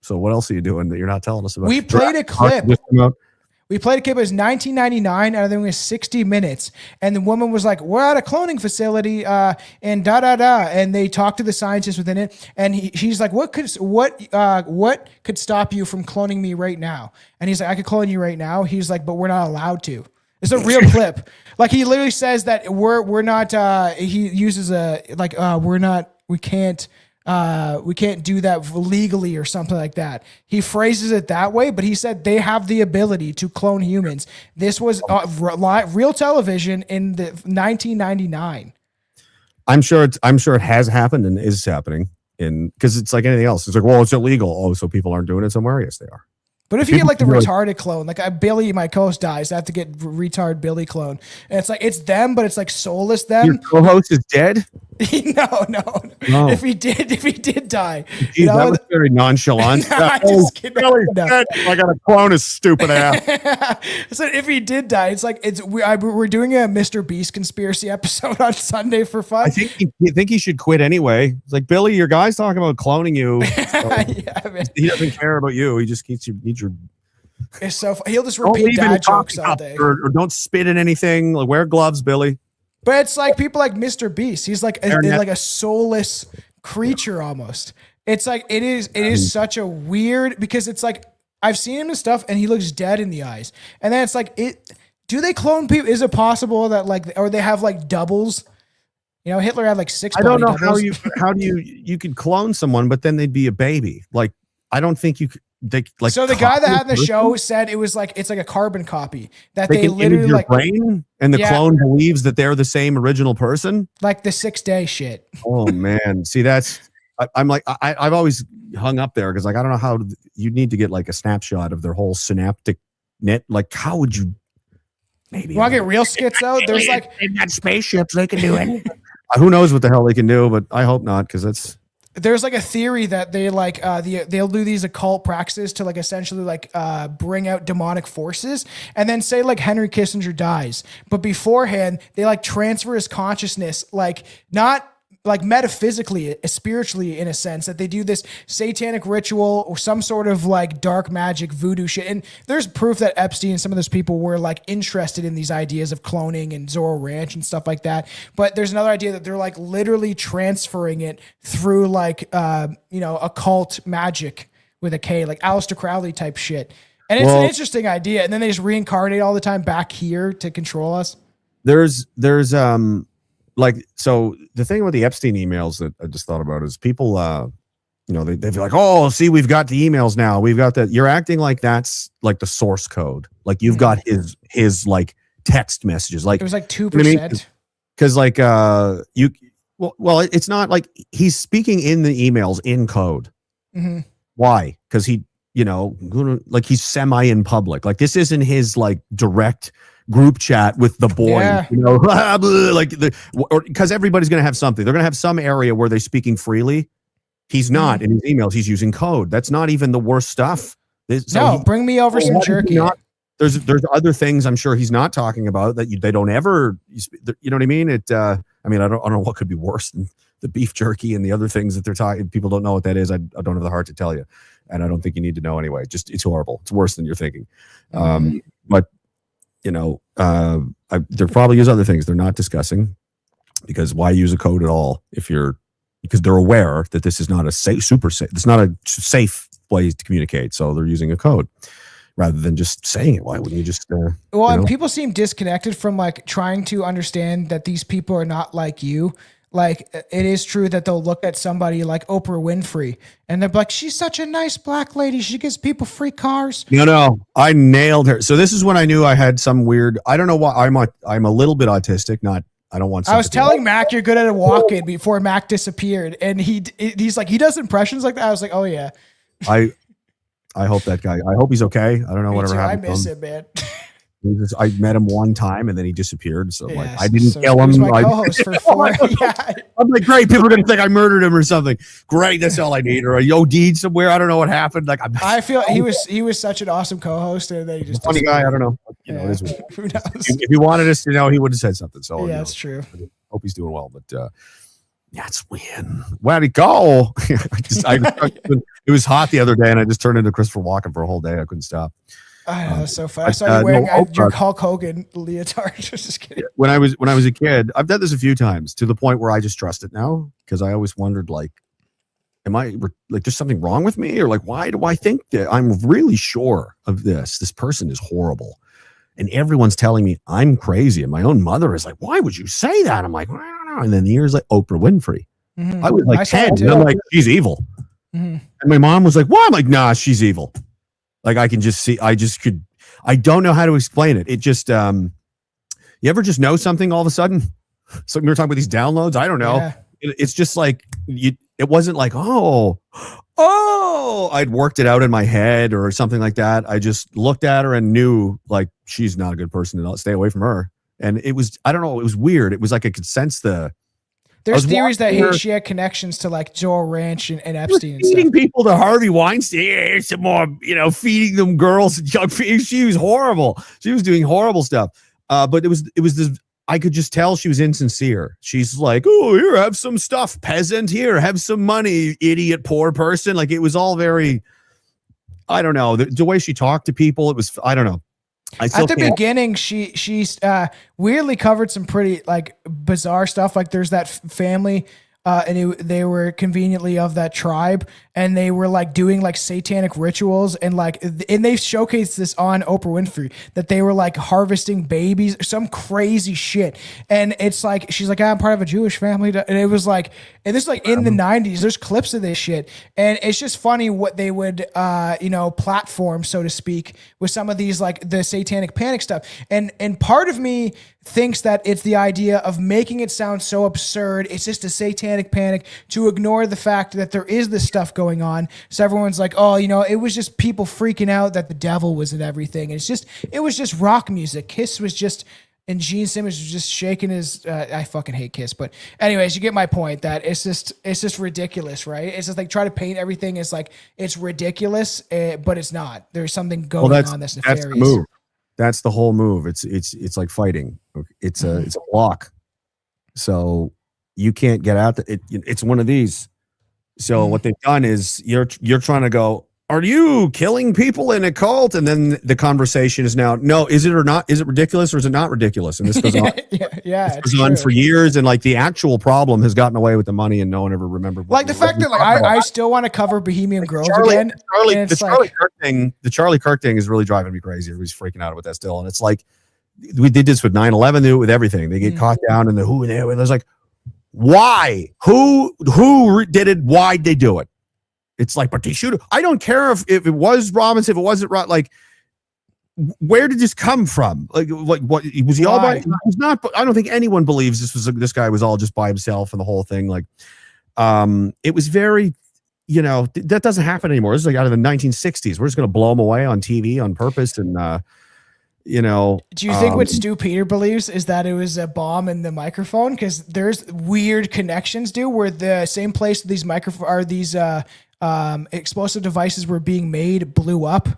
so what else are you doing that you're not telling us about? We played a clip. We played a clip. It was 1999, and I think it was 60 minutes. And the woman was like, "We're at a cloning facility, and da da da." And they talked to the scientists within it, and she's like, "What could stop you from cloning me right now?" And he's like, "I could clone you right now." He's like, "But we're not allowed to." It's a real clip. Like he literally says that we're not. He uses we can't. we can't do that legally or something like that. He phrases it that way, but he said they have the ability to clone humans. This was real television in the 1999. I'm sure it has happened and is happening because it's like anything else. It's like, well, it's illegal. Oh, so people aren't doing it somewhere? Yes, they are. But if you get like the retarded clone, like Billy, my co-host dies, I have to get retard Billy clone. And it's like, it's them, but it's like soulless them. Your co-host is dead? No. If he did die. Geez, that was very nonchalant. I got to clone his stupid ass. So if he did die, it's like, we're doing a Mr. Beast conspiracy episode on Sunday for fun. I think he should quit anyway. It's like, Billy, your guy's talking about cloning you. So he doesn't care about you. He just needs your. It's so he'll just repeat dad jokes all day. Or don't spit in anything. Like, wear gloves, Billy. But it's like people like Mr. Beast. He's like a soulless creature almost. It's like it is such a weird, because it's like I've seen him and stuff and he looks dead in the eyes. And then it's like, do they clone people? Is it possible that or they have like doubles? You know, Hitler had like 6 I don't know doubles. how do you could clone someone, but then they'd be a baby. Like, I don't think you could. So the guy that had the show said it was like, it's like a carbon copy that they can literally your like brain, and the clone believes that they're the same original person. Like the 6-day shit. Oh man. See, I'm like, I've always hung up there. Cause like, I don't know how you need to get like a snapshot of their whole synaptic net. Like, how would you maybe want to get real skits out? There's like, they've got spaceships. They can do anything. Who knows what the hell they can do, but I hope not. Cause there's like a theory that they like they'll do these occult practices to like essentially like bring out demonic forces, and then say like Henry Kissinger dies, but beforehand they like transfer his consciousness, like not like metaphysically, spiritually, in a sense, that they do this satanic ritual or some sort of like dark magic voodoo shit. And there's proof that Epstein and some of those people were like interested in these ideas of cloning and Zorro Ranch and stuff like that. But there's another idea that they're like literally transferring it through like, occult magic with a K, like Aleister Crowley type shit. And it's an interesting idea. And then they just reincarnate all the time back here to control us. There's like, so the thing with the Epstein emails that I just thought about is people, they'd be like, oh, see, we've got the emails now. We've got that. You're acting like that's like the source code. Like you've got his like text messages. Like it was like 2%. You know, because like well, it's not like he's speaking in the emails in code. Mm-hmm. Why? Because he, like he's semi in public. Like this isn't his like direct group chat with the boy, like because everybody's going to have something. They're going to have some area where they're speaking freely. He's not in his emails. He's using code. That's not even the worst stuff. Bring me over some jerky. There's other things I'm sure he's not talking about that they don't ever, you know what I mean? I don't know what could be worse than the beef jerky and the other things that they're talking. People don't know what that is. I don't have the heart to tell you. And I don't think you need to know anyway. Just, it's horrible. It's worse than you're thinking. But there probably is other things they're not discussing, because why use a code at all because they're aware that this is not a safe, it's not a safe way to communicate. So they're using a code rather than just saying it. Why wouldn't you just, and people seem disconnected from like trying to understand that these people are not like you. Like it is true that they'll look at somebody like Oprah Winfrey and they're like, she's such a nice black lady. She gives people free cars. No, I nailed her. So this is when I knew I had some weird, I don't know why I'm a little bit autistic. I don't want. I was telling Mac you're good at a walk-in before Mac disappeared. And he's like, he does impressions like that. I was like, oh yeah. I hope that guy, I hope he's okay. I don't know whatever happened. I miss him, man. I met him one time and then he disappeared. So like, I didn't kill him. He was my co-host for 4. I'm like, great. People are going to think I murdered him or something. Great. That's all I need. Or I OD'd somewhere. I don't know what happened. Like, I feel he was such an awesome co-host. And then he just funny guy. I don't know. It is who knows? If he wanted us to know, he would have said something. So yeah, that's true. Hope he's doing well, but it's weird. Where'd he go? It was hot the other day and I just turned into Christopher Walken for a whole day. I couldn't stop. I know, that's so funny. I saw you wearing your Hulk Hogan leotard. Just kidding. When I was a kid, I've done this a few times to the point where I just trust it now, because I always wondered, like, am I like there's something wrong with me, or like why do I think that I'm really sure of this? This person is horrible, and everyone's telling me I'm crazy, and my own mother is like, "Why would you say that?" I'm like, well, I don't know. And then the years like Oprah Winfrey, I was like I saw it 10, too. and I'm like, she's evil. And my mom was like, "What?" I'm like, "Nah, she's evil." Like I can just see. I don't know how to explain it. It just you ever just know something all of a sudden? So we were talking about these downloads. I don't know. Yeah. It's just like it wasn't like I'd worked it out in my head or something like that. I just looked at her and knew like she's not a good person and I'll stay away from her. And it was, I don't know, it was weird. It was like I could sense There's theories that she had connections to like Joel Ranch and Epstein and feeding stuff. people to Harvey Weinstein. Here's some more, feeding them girls. She was horrible. She was doing horrible stuff. But it was this. I could just tell she was insincere. She's like, "Oh, here, have some stuff, peasant. Here, have some money, idiot, poor person." Like it was all very, I don't know, the way she talked to people. It was, I don't know. At the beginning, she's weirdly covered some pretty like bizarre stuff. Like there's that family, and they were conveniently of that tribe, and they were like doing like satanic rituals, and they showcased this on Oprah Winfrey that they were like harvesting babies, some crazy shit. And it's like she's like, "I'm part of a Jewish family," and it was like, and this is like in the 90s. There's clips of this shit, and it's just funny what they would platform, so to speak, with some of these like the satanic panic stuff. And part of me thinks that it's the idea of making it sound so absurd. It's just a satanic panic to ignore the fact that there is this stuff going on. So everyone's like, "Oh, it was just people freaking out that the devil was in everything." And it was just rock music. Kiss was just, and Gene Simmons was just shaking his, I fucking hate Kiss. But anyways, you get my point that it's just ridiculous, right? It's just like try to paint everything as like it's ridiculous, but it's not. There's something going on that's nefarious. That's the move. That's the whole move. It's like fighting. It's a block. So you can't get out. It's one of these. So what they've done is you're trying to go, "Are you killing people in a cult?" And then the conversation is now, "No, is it or not? Is it ridiculous or is it not ridiculous?" And this goes on. This goes on for years, and like the actual problem has gotten away with the money, and no one ever remembered. Like the fact that like I still want to cover Bohemian Grove again. The Charlie Kirk thing is really driving me crazy. Everybody's freaking out about that still, and it's like we did this with 9/11, do it with everything. They get caught down in the who and there. There's like, why? Who did it? Why'd they do it? It's like, but they shoot. I don't care if it was Robinson, if it wasn't right. Like, where did this come from? Like what was he all by? He was not. I don't think anyone believes this guy was all just by himself and the whole thing. Like, it was very, that doesn't happen anymore. This is like out of the 1960s. We're just going to blow him away on TV on purpose, and Do you think what Stu Peter believes is that it was a bomb in the microphone? Because there's weird connections, dude, where the same place these explosive devices were being made blew up,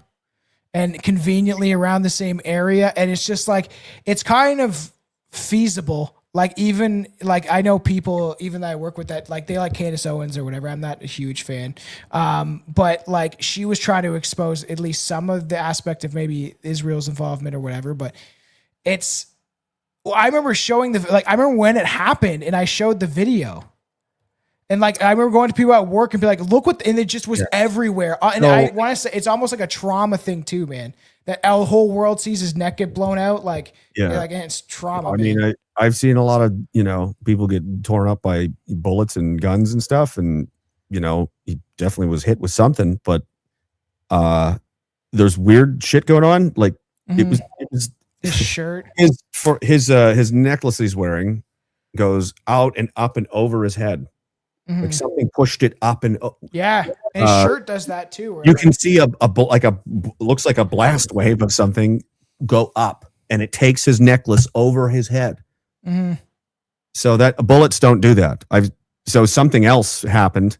and conveniently around the same area. And it's just like, it's kind of feasible. Like even like I know people even that I work with that like they like Candace Owens or whatever. I'm not a huge fan, but like she was trying to expose at least some of the aspect of maybe Israel's involvement or whatever. But I remember showing I remember when it happened and I showed the video. And like I remember going to people at work and be like, "Look what," and it just was everywhere. And I want to say it's almost like a trauma thing too, man. That the whole world sees his neck get blown out, like it's trauma. I mean, I've seen a lot of people get torn up by bullets and guns and stuff, and he definitely was hit with something. But there's weird shit going on. Like it was his shirt, his necklace he's wearing goes out and up and over his head. Like something pushed it up and his shirt does that too. You can see looks like a blast wave of something go up, and it takes his necklace over his head. So that bullets don't do that. So something else happened,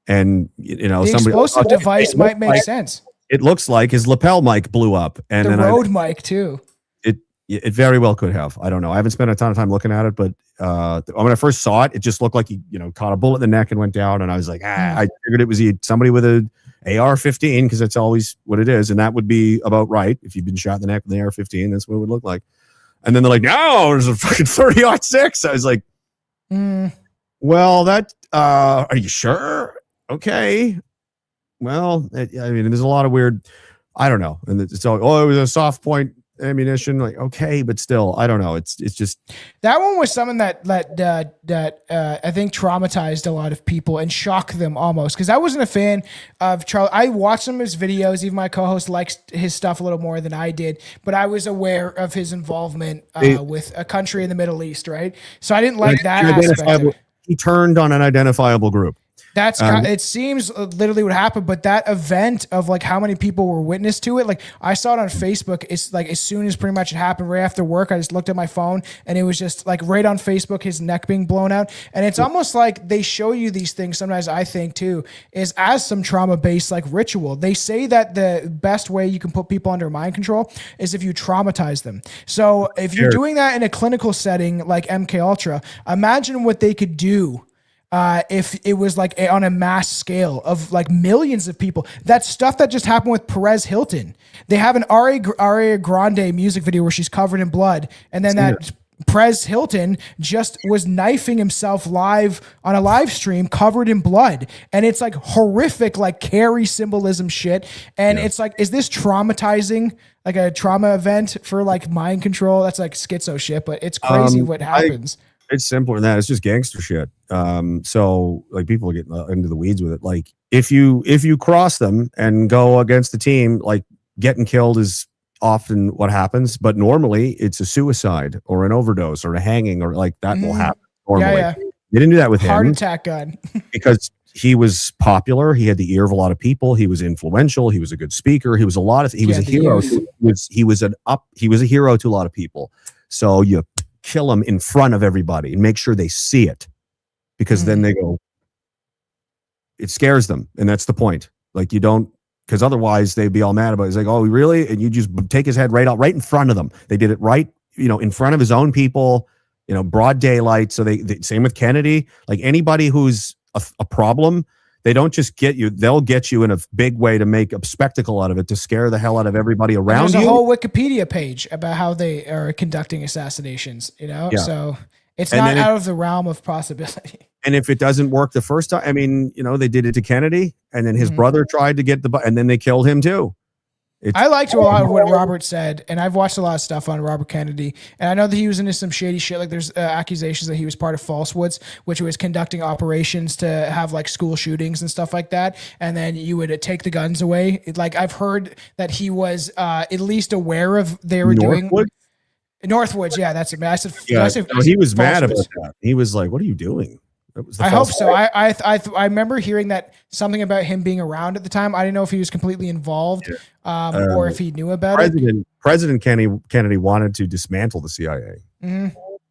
and the explosive device might make sense. It looks like his lapel mic blew up, and the Rode mic too. It very well could have. I don't know. I haven't spent a ton of time looking at it, but when I first saw it, it just looked like he, caught a bullet in the neck and went down. And I was like, I figured it was somebody with an AR-15 because that's always what it is, and that would be about right. If you've been shot in the neck with an AR-15, that's what it would look like. And then they're like, "No, there's a fucking 30-06." I was like, "Well, that are you sure? Okay. Well, I mean, there's a lot of weird. I don't know, and it's all. Oh, it was a soft point." ammunition, like, okay, but still, I don't know. It's just That one was something that I think traumatized a lot of people and shocked them almost, because I wasn't a fan of Charlie. I watched some of his videos. Even my co-host likes his stuff a little more than I did, but I was aware of his involvement with a country in the Middle East, right? So I didn't like that aspect of it. He turned on an identifiable group. That's it seems literally what happened, but that event of like how many people were witness to it, like I saw it on Facebook. It's like as soon as pretty much it happened, right after work, I just looked at my phone and it was just like right on Facebook, his neck being blown out. And it's almost like they show you these things sometimes, I think too, is as some trauma-based like ritual. They say that the best way you can put people under mind control is if you traumatize them. So if you're doing that in a clinical setting like MK Ultra, imagine what they could do if it was like on a mass scale of like millions of people. That stuff that just happened with Perez Hilton. They have an Aria Grande music video where she's covered in blood, and then that Perez Hilton just was knifing himself live on a live stream covered in blood. And it's like horrific, like Carrie symbolism shit. And it's like, is this traumatizing? Like a trauma event for like mind control? That's like schizo shit, but it's crazy what happens. It's simpler than that. It's just gangster shit. So like people get into the weeds with it. Like if you cross them and go against the team, like getting killed is often what happens. But normally it's a suicide or an overdose or a hanging or like that will happen normally. Yeah. They didn't do that with him. Heart attack gun. Because he was popular. He had the ear of a lot of people. He was influential. He was a good speaker. He was a lot of. He was a hero. He was a hero to a lot of people. So you kill him in front of everybody and make sure they see it, because then they go, it scares them. And that's the point. Like you don't, because otherwise they'd be all mad about it. It's like, oh, really? And you just take his head right in front of them. They did it right, in front of his own people, broad daylight. So they same with Kennedy. Like anybody who's a problem, they don't just get you. They'll get you in a big way to make a spectacle out of it, to scare the hell out of everybody around you. There's a whole Wikipedia page about how they are conducting assassinations, So it's not out of the realm of possibility. And if it doesn't work the first time, I mean, they did it to Kennedy, and then his brother tried to get and then they killed him too. I liked a lot of what Robert said, and I've watched a lot of stuff on Robert Kennedy, and I know that he was into some shady shit. Like there's accusations that he was part of Falsewoods, which was conducting operations to have like school shootings and stuff like that, and then you would take the guns away. Like I've heard that he was at least aware of they were doing Northwoods. Yeah, that's it. I said he was mad about that. He was like, "What are you doing?" I hope so. I remember hearing that something about him being around at the time. I didn't know if he was completely involved or if he knew about it. President Kennedy wanted to dismantle the CIA.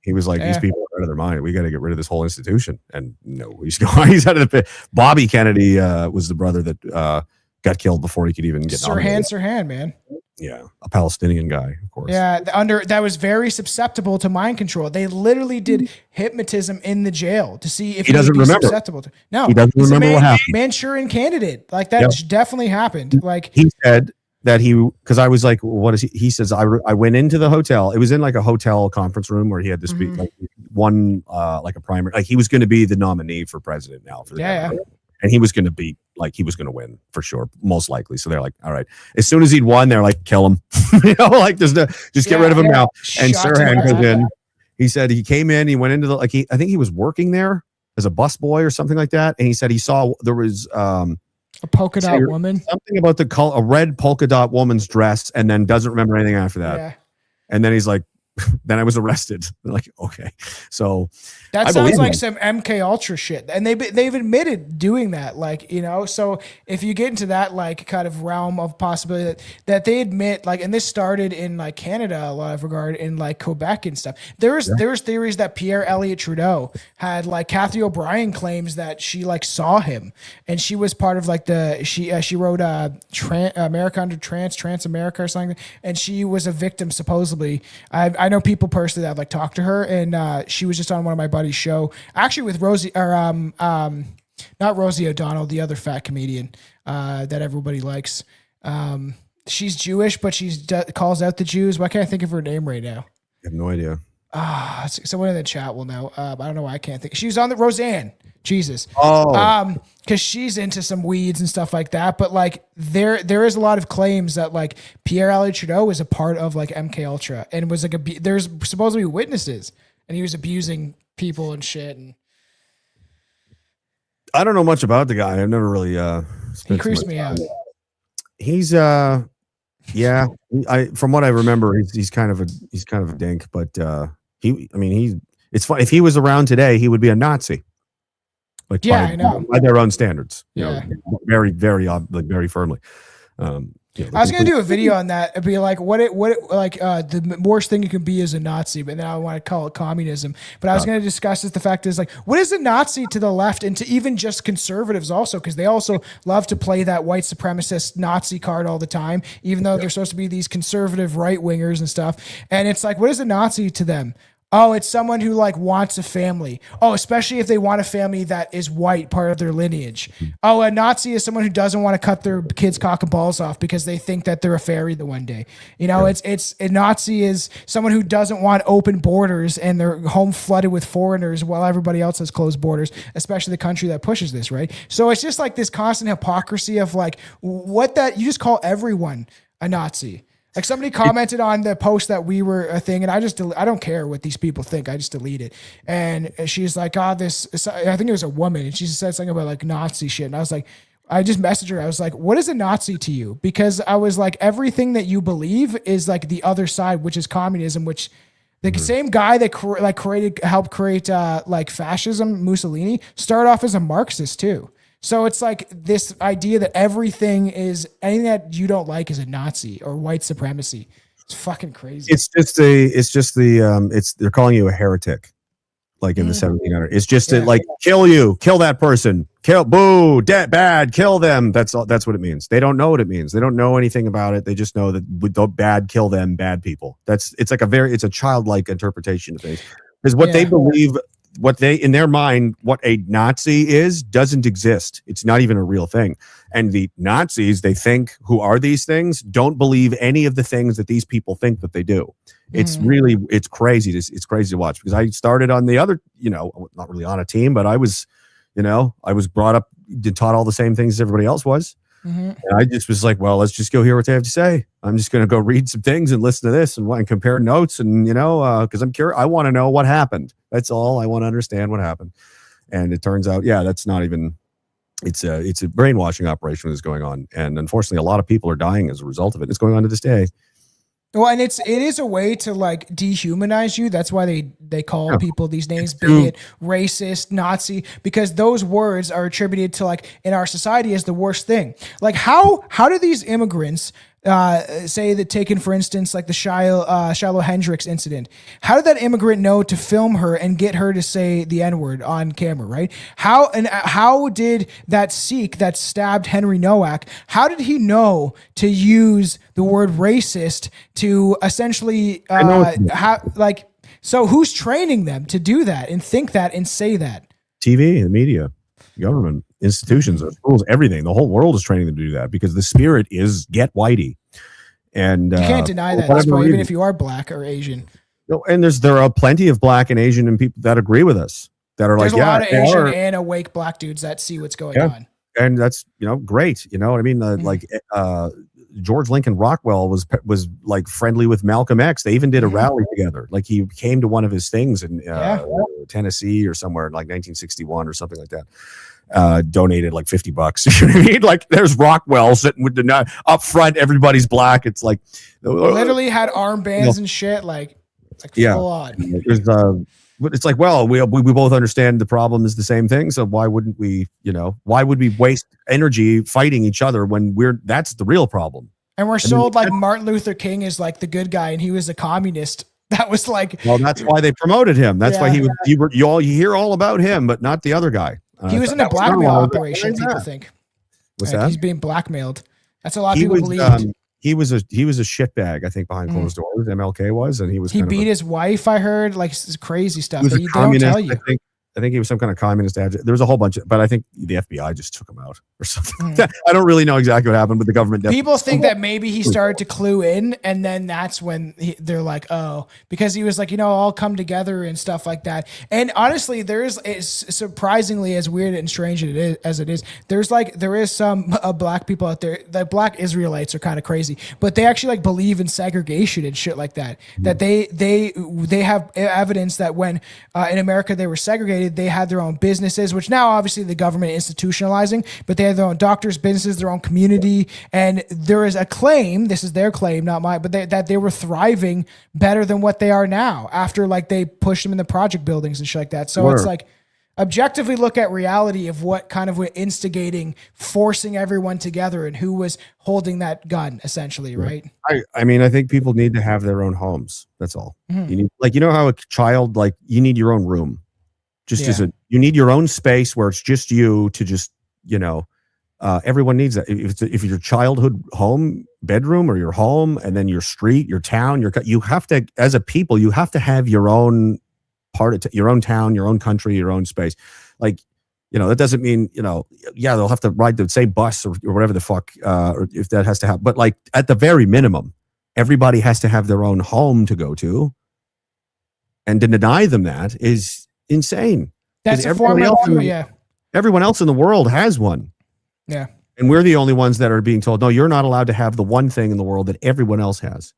He was like, these people are out of their mind. We got to get rid of this whole institution. And no, he's out of the pit. Bobby Kennedy was the brother that got killed before he could even get nominated. Sirhan, man. Yeah, a Palestinian guy, of course. Yeah, that was very susceptible to mind control. They literally did hypnotism in the jail to see if he doesn't remember. Susceptible to. No, he doesn't remember what happened. Manchurian Candidate, like that definitely happened. Like he said that because I was like, what is he? He says I went into the hotel. It was in like a hotel conference room where he had to speak like one like a primary. Like he was going to be the nominee for president now for the Democrats. And he was going to beat, like he was going to win for sure, most likely. So they're like, all right. As soon as he'd won, they're like, kill him. Like there's just get rid of him now. And Sirhan goes in. He said he came in, he went into I think he was working there as a busboy or something like that. And he said he saw there was a polka dot woman, something about a red polka dot woman's dress, and then doesn't remember anything after that. Yeah. And then he's like, then I was arrested. They're like, okay. So that sounds like some MK Ultra shit. And they've admitted doing that. Like, so if you get into that, like kind of realm of possibility that they admit, like, and this started in like Canada, a lot of regard in like Quebec and stuff. There's theories that Pierre Elliott Trudeau had, like Kathy O'Brien claims that she like saw him and she was part of like she wrote America Under Trans America or something. And she was a victim supposedly. I know people personally that like talked to her, and she was just on one of my buddy's show, actually with Rosie or not Rosie O'Donnell, the other fat comedian that everybody likes. She's Jewish, but she calls out the Jews. Why can't I think of her name right now? I have no idea. Someone in the chat will know. I don't know why I can't think. She was on the Roseanne. Jesus. Oh. Because she's into some weeds and stuff like that. But like there is a lot of claims that like Pierre Elliott Trudeau was a part of like MK Ultra and was like there's supposed to be witnesses and he was abusing people and shit. And I don't know much about the guy. I've never really he creeps me out. He's yeah. From what I remember, he's kind of a dink, but it's fun. If he was around today, he would be a Nazi. Like I know. By their own standards, you Yeah. know, very, very, like very firmly. I was gonna do a video on that. It'd be like the worst thing you can be is a Nazi, but then I want to call it communism. But I was gonna discuss the fact is like, what is a Nazi to the left and to even just conservatives also, because they also love to play that white supremacist Nazi card all the time, even though they're supposed to be these conservative right wingers and stuff. And it's like, what is a Nazi to them? Oh, it's someone who like wants a family. Oh, especially if they want a family that is white, part of their lineage. Oh, a Nazi is someone who doesn't want to cut their kids' cock and balls off because they think that they're a fairy the one day. You know, it's a Nazi is someone who doesn't want open borders and their home flooded with foreigners while everybody else has closed borders, especially the country that pushes this, right? So it's just like this constant hypocrisy of like what that you just call everyone a Nazi. Like somebody commented on the post that we were a thing, and I don't care what these people think. I just delete it. And she's like, I think it was a woman, and she said something about like Nazi shit. And I was like, I just messaged her. I was like, what is a Nazi to you? Because I was like, everything that you believe is like the other side, which is communism, which the same guy that helped create like fascism, Mussolini, started off as a Marxist too. So it's like this idea that anything that you don't like is a Nazi or white supremacy. It's fucking crazy. They're calling you a heretic, like in the 1700s. It's just like kill that person, boo, bad, kill them. That's all. That's what it means. They don't know what it means. They don't know anything about it. They just know that with the bad, kill them, bad people. It's a childlike interpretation of things. Because what they believe. In their mind, what a Nazi is doesn't exist. It's not even a real thing. And the Nazis, they think, who are these things, don't believe any of the things that these people think that they do. It's crazy. It's crazy to watch, because I started on the other, not really on a team, but I was brought up, taught all the same things as everybody else was. And I just was like, well, let's just go hear what they have to say. I'm just going to go read some things and listen to this and compare notes. And, because I'm curious, I want to know what happened. That's all. I want to understand what happened. And it turns out, that's not even, it's a brainwashing operation that's going on. And unfortunately, a lot of people are dying as a result of it. It's going on to this day. Well, and it is a way to like dehumanize you. That's why they call people these names, bigot, racist, Nazi, because those words are attributed to like in our society as the worst thing. Like how do these immigrants say that, taken for instance, like the Shiloh Hendricks incident, how did that immigrant know to film her and get her to say the N-word on camera, right? How did that Sikh that stabbed Henry Nowak, how did he know to use the word racist to essentially so who's training them to do that and think that and say that? TV, the media, government, institutions, schools, everything. The whole world is training them to do that, because the spirit is get whitey. And you can't deny that, even if you are black or Asian. And there are plenty of black and Asian and people that agree with us that are There's a lot of Asian and awake black dudes that see what's going on. And that's, great. You know what I mean? Like George Lincoln Rockwell was like friendly with Malcolm X. They even did a rally together. Like he came to one of his things in Tennessee or somewhere in like 1961 or something like that. Donated like $50. You know what I mean? Like there's Rockwell sitting with the up front, everybody's black. It's like literally had armbands and shit, like full on. There's but it's like, well, we both understand the problem is the same thing, so why wouldn't we, why would we waste energy fighting each other when that's the real problem? And we're sold like Martin Luther King is like the good guy and he was a communist. That was like, well, that's why they promoted him. That's why you hear all about him, but not the other guy. He was in a blackmail operation. People think. What's that? He's being blackmailed. That's a lot of people believe. He was a shitbag, I think, behind closed doors. MLK was, and he beat his wife. I heard like crazy stuff. They don't tell you. I think he was some kind of communist agent. There was a whole bunch of, but I think the FBI just took him out or something. I don't really know exactly what happened, but the government. People think that maybe he started to clue in, and then that's when they're like, oh, because he was like, all come together and stuff like that. And honestly, it's surprisingly as weird and strange as it is. There is some black people out there. The black Israelites are kind of crazy, but they actually like believe in segregation and shit like that. That they have evidence that when in America they were segregated, they had their own businesses, which now obviously the government institutionalizing, but they had their own doctors' businesses, their own community, and there is a claim. This is their claim, not mine, but that they were thriving better than what they are now after like they pushed them in the project buildings and shit like that. So it's like objectively look at reality of what kind of were instigating, forcing everyone together, and who was holding that gun, essentially, right? I mean, I think people need to have their own homes. That's all. You need, like, how a child, like, you need your own room. You need your own space where it's just you to just, everyone needs that. If your childhood home, bedroom, or your home, and then your street, your town, you have to, as a people, you have to have your own part of your own town, your own country, your own space. Like, that doesn't mean, they'll have to ride the same bus or whatever the fuck, or if that has to happen. But like at the very minimum, everybody has to have their own home to go to. And to deny them that is insane. That's a form of, everyone else in the world has one. Yeah. And we're the only ones that are being told, no, you're not allowed to have the one thing in the world that everyone else has.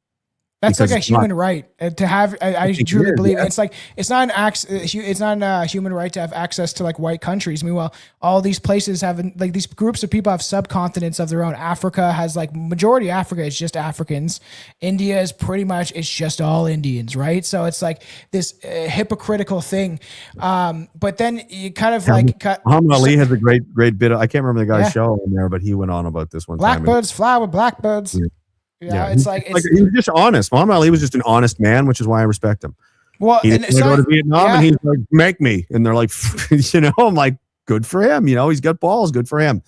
That's like a human right to have. I truly believe it's like it's not a human right to have access to like white countries. Meanwhile, all these places have like these groups of people have subcontinents of their own. Africa has like majority of Africa is just Africans. India is pretty much it's just all Indians, right? So it's like this hypocritical thing. But then you kind of Muhammad Ali has a great bit. I can't remember the guy's show in there, but he went on about this one. Blackbirds fly with blackbirds. Yeah, it's like he was just honest. Muhammad Ali was just an honest man, which is why I respect him. Well, he didn't go to Vietnam, and he's like, "Make me," and they're like, I'm like, "Good for him." He's got balls. Good for him.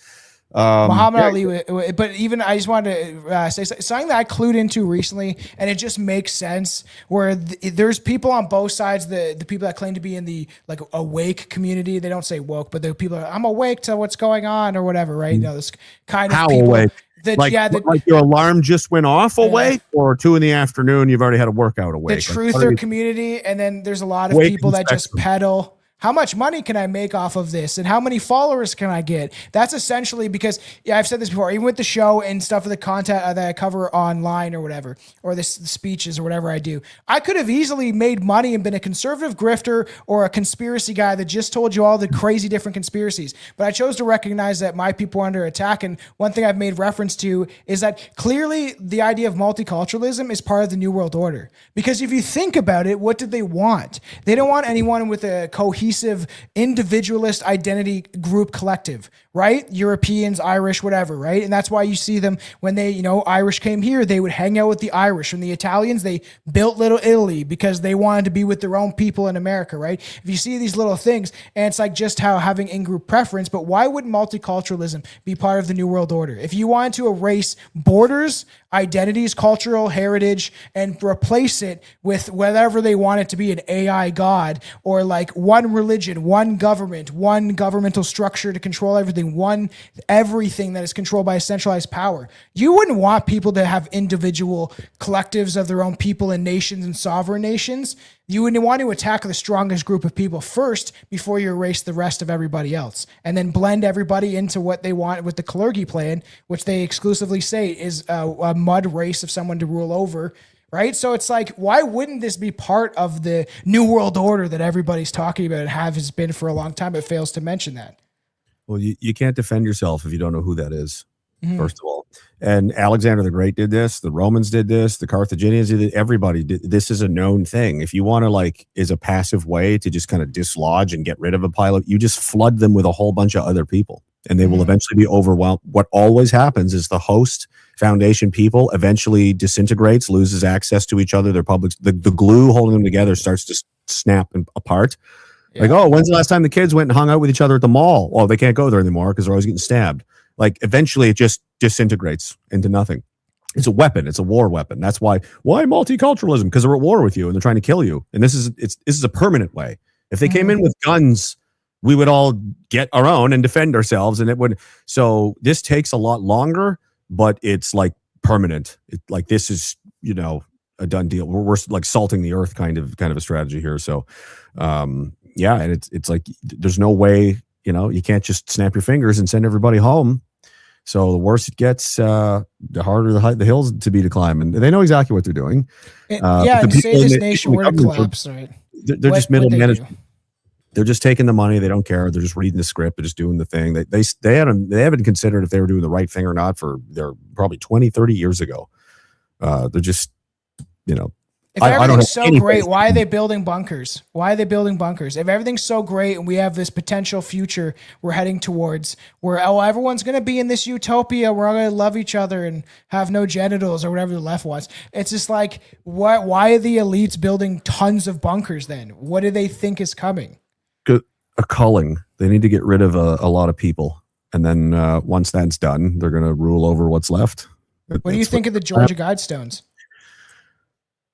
Muhammad Ali, but even I just wanted to say something that I clued into recently, and it just makes sense. Where there's people on both sides. The people that claim to be in the like awake community, they don't say woke, but the people I'm awake to what's going on or whatever, right? This kind of people. Awake? Like your alarm just went off awake, or 2 p.m, you've already had a workout awake. The truther community, and then there's a lot of people that just peddle. How much money can I make off of this? And how many followers can I get? That's essentially because, I've said this before, even with the show and stuff of the content that I cover online or whatever, or the speeches or whatever I do, I could have easily made money and been a conservative grifter or a conspiracy guy that just told you all the crazy different conspiracies. But I chose to recognize that my people are under attack. And one thing I've made reference to is that clearly the idea of multiculturalism is part of the New World Order. Because if you think about it, what did they want? They don't want anyone with a cohesive individualist identity group collective, right? Europeans, Irish, whatever, right? And that's why you see them when they, Irish came here, they would hang out with the Irish, and the Italians, they built Little Italy because they wanted to be with their own people in America, right? If you see these little things, and it's like just how having in-group preference, but why would multiculturalism be part of the New World Order? If you wanted to erase borders, identities, cultural heritage, and replace it with whatever they want it to be, an AI god, or like one religion, one government, one governmental structure to control everything that is controlled by a centralized power. You wouldn't want people to have individual collectives of their own people and nations and sovereign nations. You would want to attack the strongest group of people first before you erase the rest of everybody else, and then blend everybody into what they want with the Kalergi plan, which they exclusively say is a mud race of someone to rule over. Right. So it's like, why wouldn't this be part of the New World Order that everybody's talking about and has been for a long time? It fails to mention that. Well, you can't defend yourself if you don't know who that is, first of all. And Alexander the Great did this. The Romans did this. The Carthaginians did it. Everybody did. This is a known thing. If you want to is a passive way to just kind of dislodge and get rid of a pilot, you just flood them with a whole bunch of other people, and they will eventually be overwhelmed. What always happens is the host foundation people eventually disintegrates, loses access to each other. Their public, the glue holding them together starts to snap apart. Yeah. Like, oh, when's the last time the kids went and hung out with each other at the mall? Oh, they can't go there anymore because they're always getting stabbed. Like, eventually it just disintegrates into nothing. It's a weapon. It's a war weapon. That's why multiculturalism, because they're at war with you and they're trying to kill you. And this is a permanent way. If they came in with guns, we would all get our own and defend ourselves, and it would. So this takes a lot longer, but it's like permanent. Like this is, a done deal. We're like salting the earth kind of a strategy here. So, yeah, and it's like there's no way, you can't just snap your fingers and send everybody home. So the worse it gets, the harder the hills to be to climb, and they know exactly what they're doing. And say this nation were to collapse, right? They're just middle management. They're just taking the money. They don't care. They're just reading the script. They're just doing the thing. They haven't considered if they were doing the right thing or not for their probably 20, 30 years ago. They're just, if everything's so great, why are they building bunkers? If everything's so great and we have this potential future we're heading towards where, everyone's going to be in this utopia, we're all going to love each other and have no genitals or whatever the left wants. It's just like, why are the elites building tons of bunkers then? What do they think is coming? A culling. They need to get rid of a lot of people. And then once that's done, they're going to rule over what's left. What do you think of the Georgia Guidestones?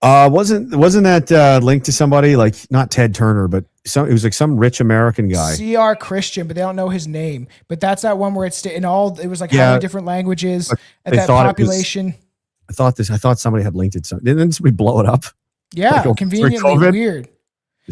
Wasn't that linked to somebody like not Ted Turner, but it was like some rich American guy. C.R. Christian, but they don't know his name. But that's that one where it's in all. It was like how many different languages at that population. I thought somebody had linked it. Didn't somebody blow it up? Yeah, like, conveniently weird.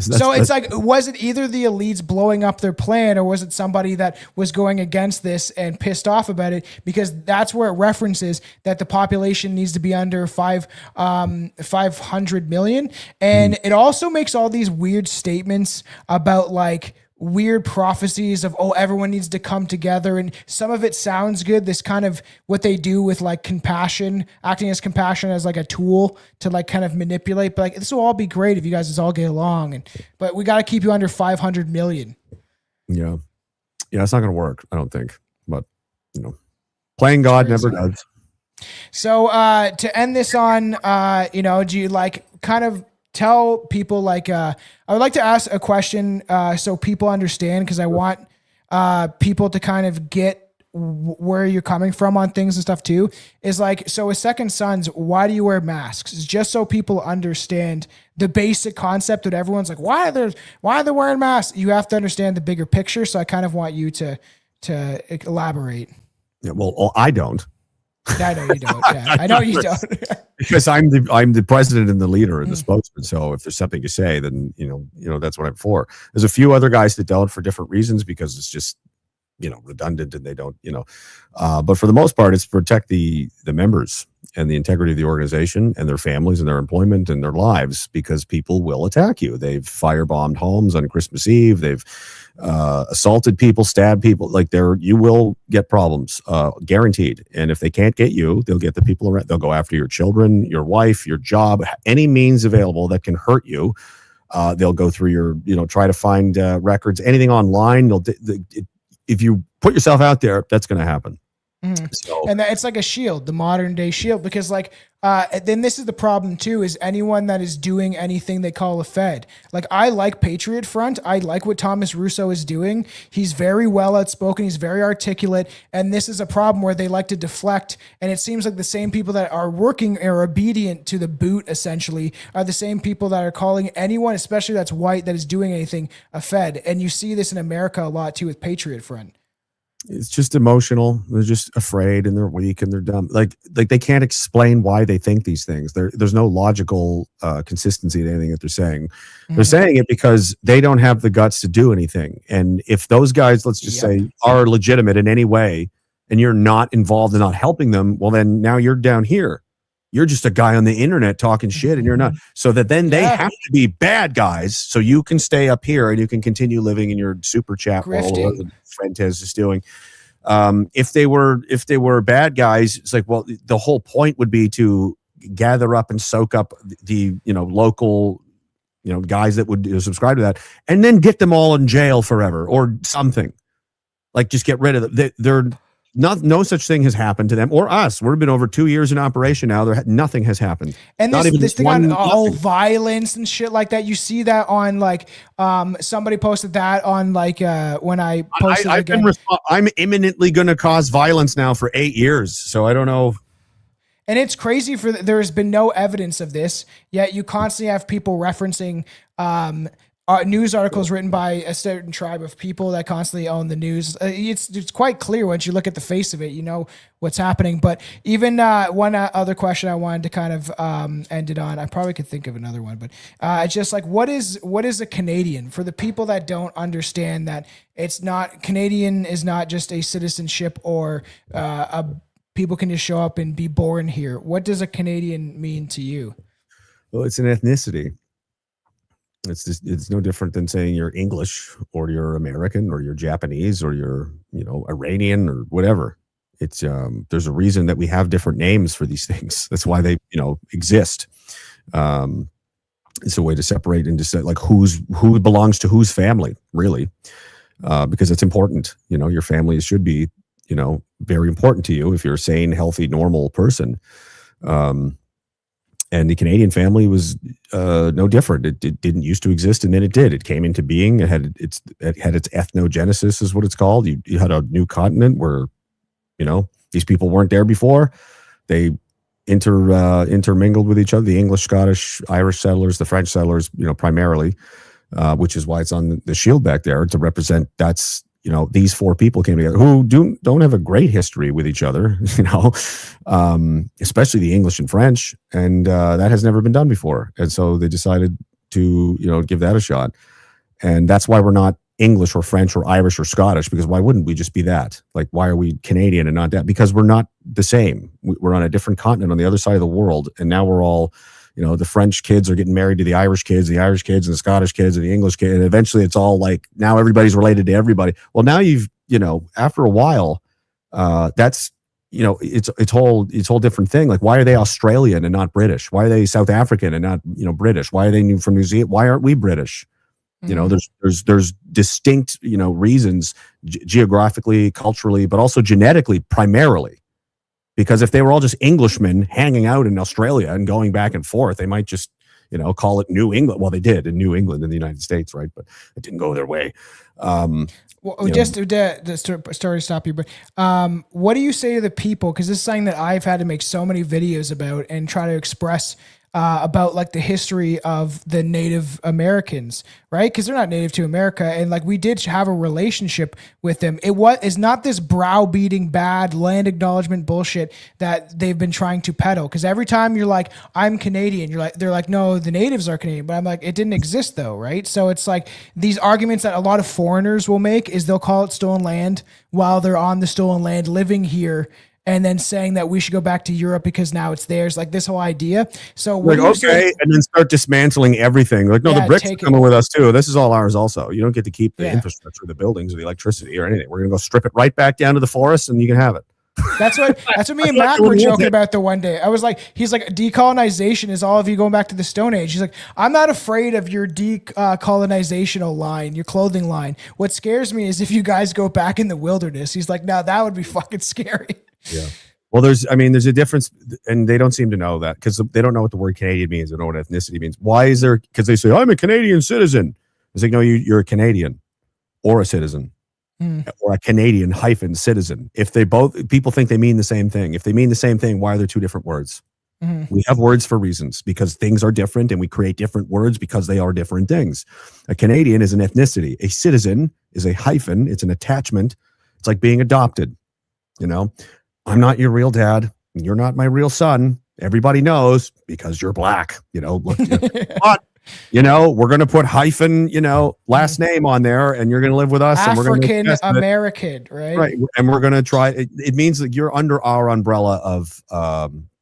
So it's like, was it either the elites blowing up their plan, or was it somebody that was going against this and pissed off about it? Because that's where it references that the population needs to be under 500 million. And it also makes all these weird statements about like weird prophecies of, everyone needs to come together. And some of it sounds good. This kind of what they do with like compassion, acting as compassion as like a tool to like kind of manipulate. But like, this will all be great if you guys just all get along. But we got to keep you under 500 million. Yeah. Yeah. It's not going to work, I don't think. But, playing God never does. So to end this on, do you like kind of tell people like, I would like to ask a question so people understand, because I want people to kind of get where you're coming from on things and stuff too, is like, so with Second Sons, why do you wear masks? It's just so people understand the basic concept that everyone's like, why are they wearing masks? You have to understand the bigger picture. So I kind of want you to elaborate. Yeah, well, I don't. I know you don't. Yeah, I know you don't. Because I'm the president and the leader and the spokesman. So if there's something to say, then that's what I'm for. There's a few other guys that don't for different reasons, because it's just redundant and they don't but for the most part, it's to protect the members and the integrity of the organization and their families and their employment and their lives, because people will attack you. They've firebombed homes on Christmas Eve. They've assaulted people, stabbed people. Like you will get problems, guaranteed. And if they can't get you, they'll get the people around. They'll go after your children, your wife, your job, any means available that can hurt you. They'll go through your, try to find records, anything online. If you put yourself out there, that's going to happen. So, and it's like a shield, the modern day shield, because like, then this is the problem too, is anyone that is doing anything they call a Fed. Like, I like Patriot Front. I like what Thomas Russo is doing. He's very well outspoken. He's very articulate. And this is a problem where they like to deflect. And it seems like the same people that are working or obedient to the boot essentially are the same people that are calling anyone, especially that's white, that is doing anything, a Fed. And you see this in America a lot too with Patriot Front. It's just emotional. They're just afraid and they're weak and they're dumb. Like they can't explain why they think these things. There's no logical consistency to anything that they're saying. They're saying it because they don't have the guts to do anything. And if those guys, let's just say, are legitimate in any way, and you're not involved in not helping them, well, then now you're down here. You're just a guy on the internet talking shit, and you're not. So that then they have to be bad guys, so you can stay up here and you can continue living in your super chat world. Fuentes is doing. If they were bad guys, it's like, well, the whole point would be to gather up and soak up the local guys that would subscribe to that, and then get them all in jail forever or something. Like, just get rid of them. They're no such thing has happened to them or us. We've been over 2 years in operation now. Nothing has happened. And this thing on all violence and shit like that. You see that on like somebody posted that on like when I posted I'm imminently going to cause violence now for 8 years. So I don't know. And it's crazy there's been no evidence of this, yet you constantly have people referencing news articles written by a certain tribe of people that constantly own the news. It's quite clear once you look at the face of it, you know what's happening. But even one other question I wanted to kind of end it on. I probably could think of another one, but it's just like, what is a Canadian? For the people that don't understand that it's not, Canadian is not just a citizenship or people can just show up and be born here. What does a Canadian mean to you? Well, it's an ethnicity. It's no different than saying you're English or you're American or you're Japanese or you're, you know, Iranian or whatever. It's there's a reason that we have different names for these things. That's why they, you know, exist. It's a way to separate and just say, like, who belongs to whose family, really, because it's important. You know, your family should be, you know, very important to you if you're a sane, healthy, normal person. And the Canadian family was no different. It didn't used to exist, and then it did. It came into being. It had its ethnogenesis, is what it's called. You had a new continent where, you know, these people weren't there before. They intermingled with each other. The English, Scottish, Irish settlers, the French settlers, you know, primarily, which is why it's on the shield back there to represent. That's, you know, these four people came together who don't have a great history with each other, you know, especially the English and French, and that has never been done before. And so they decided to, you know, give that a shot. And that's why we're not English or French or Irish or Scottish, because why wouldn't we just be that? Like, why are we Canadian and not that? Because we're not the same. We're on a different continent on the other side of the world, and now we're all, you know, the French kids are getting married to the Irish kids and the Scottish kids and the English kids. And eventually it's all like, now everybody's related to everybody. Well, now you've, you know, after a while, that's, you know, it's whole different thing. Like, why are they Australian and not British? Why are they South African and not, you know, British? Why are they from New Zealand? Why aren't we British? You know, there's distinct, you know, reasons geographically, culturally, but also genetically, primarily. Because if they were all just Englishmen hanging out in Australia and going back and forth, they might just, you know, call it New England. Well, they did in New England in the United States, right? But it didn't go their way. Well, just the story to stop you, but what do you say to the people? Because this is something that I've had to make so many videos about and try to express about, like, the history of the Native Americans, right? Because they're not native to America, and like, we did have a relationship with them. It's not this browbeating bad land acknowledgement bullshit that they've been trying to peddle. Because every time you're like, I'm Canadian, they're like, no, the natives are Canadian. But I'm like, it didn't exist though, right? So it's like these arguments that a lot of foreigners will make is they'll call it stolen land while they're on the stolen land living here, and then saying that we should go back to Europe because now it's theirs, like this whole idea. So what like, okay, and then start dismantling everything. Like, no, the bricks are coming with us too. This is all ours also. You don't get to keep the infrastructure, the buildings, or the electricity or anything. We're gonna go strip it right back down to the forest, and you can have it. That's what me and Mac were joking about the one day. I was like, he's like, decolonization is all of you going back to the Stone Age. He's like, I'm not afraid of your decolonizational line, your clothing line. What scares me is if you guys go back in the wilderness. He's like, no, that would be fucking scary. Yeah. Well, there's a difference, and they don't seem to know that, because they don't know what the word Canadian means. They don't know what ethnicity means. Why is there? Because they say, I'm a Canadian citizen. It's like, no, you're a Canadian or a citizen or a Canadian - citizen. If they both, people think they mean the same thing. If they mean the same thing, why are there two different words? We have words for reasons, because things are different, and we create different words because they are different things. A Canadian is an ethnicity. A citizen is a hyphen. It's an attachment. It's like being adopted. You know, I'm not your real dad. You're not my real son. Everybody knows because you're black. You know, look, but, you know, we're going to put hyphen, you know, last name on there, and you're going to live with us. African American, right? Right. And we're going to try. It means that you're under our umbrella of,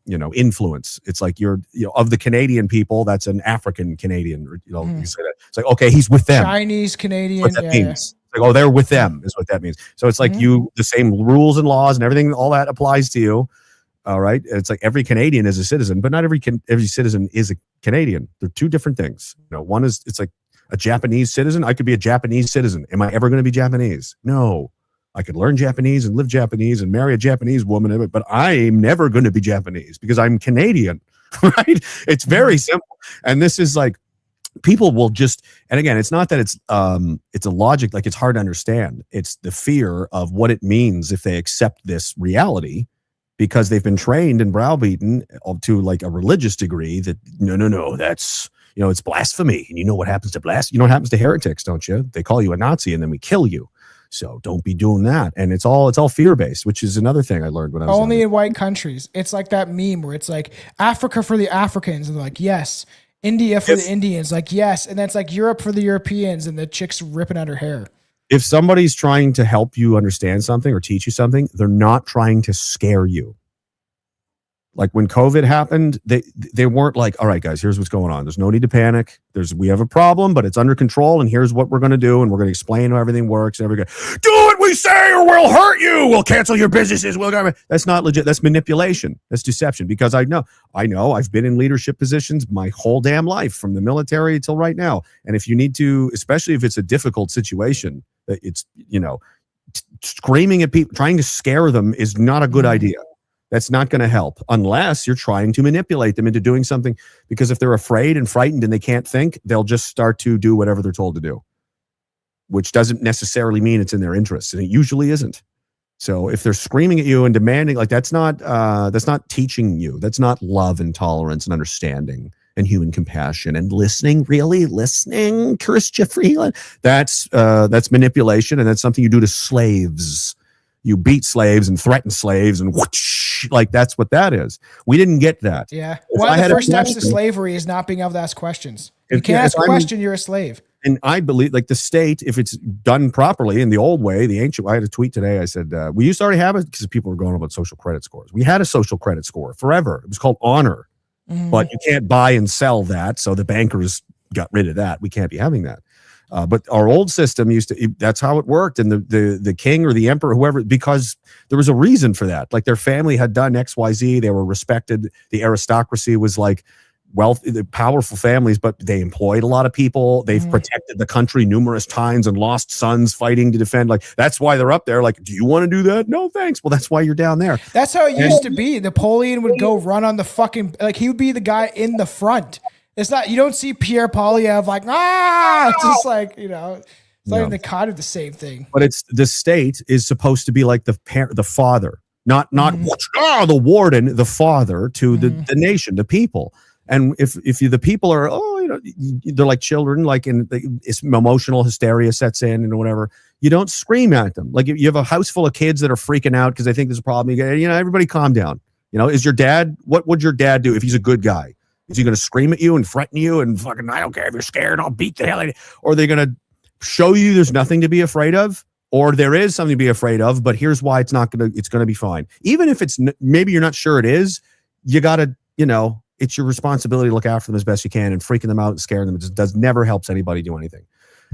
you know, influence. It's like you're, you know, of the Canadian people, that's an African Canadian. You know, you say that. It's like, okay, he's with them. Chinese Canadian. What that means. Like, oh, they're with them is what that means. So it's like the same rules and laws and everything, all that applies to you. All right. It's like every Canadian is a citizen, but not every citizen is a Canadian. They're two different things. You know, one is, it's like a Japanese citizen. I could be a Japanese citizen. Am I ever going to be Japanese? No. I could learn Japanese and live Japanese and marry a Japanese woman, but I'm never going to be Japanese because I'm Canadian. Right. It's very simple. And this is like, people will just, and again, it's not that it's a logic, like it's hard to understand. It's the fear of what it means if they accept this reality, because they've been trained and browbeaten to like a religious degree that no, that's, it's blasphemy. And you know what happens to blasphemy? You know what happens to heretics, don't you? They call you a Nazi and then we kill you. So don't be doing that. And it's all fear-based, which is another thing I learned when I was only younger. in white countries. It's like that meme where it's like Africa for the Africans, and they're like, yes. India for the Indians, like, yes. And that's like Europe for the Europeans, and the chick's ripping out her hair. If somebody's trying to help you understand something or teach you something, they're not trying to scare you. Like when COVID happened, they weren't like, all right, guys, here's what's going on. There's no need to panic. We have a problem, but it's under control. And here's what we're going to do. And we're going to explain how everything works. And everybody go, do what we say or we'll hurt you. We'll cancel your businesses. That's not legit. That's manipulation. That's deception. Because I know I've been in leadership positions my whole damn life, from the military till right now. And if you need to, especially if it's a difficult situation, it's, screaming at people, trying to scare them is not a good idea. That's not going to help unless you're trying to manipulate them into doing something, because if they're afraid and frightened and they can't think, they'll just start to do whatever they're told to do, which doesn't necessarily mean it's in their interests. And it usually isn't. So if they're screaming at you and demanding, like, that's not teaching you. That's not love and tolerance and understanding and human compassion and listening, Christopher Freeland. That's manipulation. And that's something you do to slaves. You beat slaves and threaten slaves and whoosh, like that's what that is. We didn't get that. Yeah. One of the first steps to slavery is not being able to ask questions. You can't ask a question, you're a slave. And I believe, like, the state, if it's done properly in the old way, the ancient, I had a tweet today. I said, we used to already have it because people were going about social credit scores. We had a social credit score forever. It was called honor, but you can't buy and sell that. So the bankers got rid of that. We can't be having that. But our old system that's how it worked. And the king or the emperor, whoever, because there was a reason for that. Like their family had done X, Y, Z. They were respected. The aristocracy was like wealthy, powerful families, but they employed a lot of people. They've protected the country numerous times and lost sons fighting to defend. Like, that's why they're up there. Like, do you want to do that? No, thanks. Well, that's why you're down there. That's how it used to be. Napoleon would go run on the fucking, like, he would be the guy in the front. It's not, you don't see Pierre Polyev like, it's just like, it's not even the kind of the same thing. But it's, the state is supposed to be like the father, not the warden, the father to the nation, the people. And if the people are, they're like children, like it's emotional hysteria sets in and whatever, you don't scream at them. Like if you have a house full of kids that are freaking out because they think there's a problem, everybody calm down. Is your dad, what would your dad do if he's a good guy? Is he going to scream at you and threaten you and fucking, I don't care if you're scared, I'll beat the hell out of you? Or are they going to show you there's nothing to be afraid of? Or there is something to be afraid of, but here's why it's going to be fine. Even if it's, maybe you're not sure it is, you got to, it's your responsibility to look after them as best you can, and freaking them out and scaring them. It just never helps anybody do anything.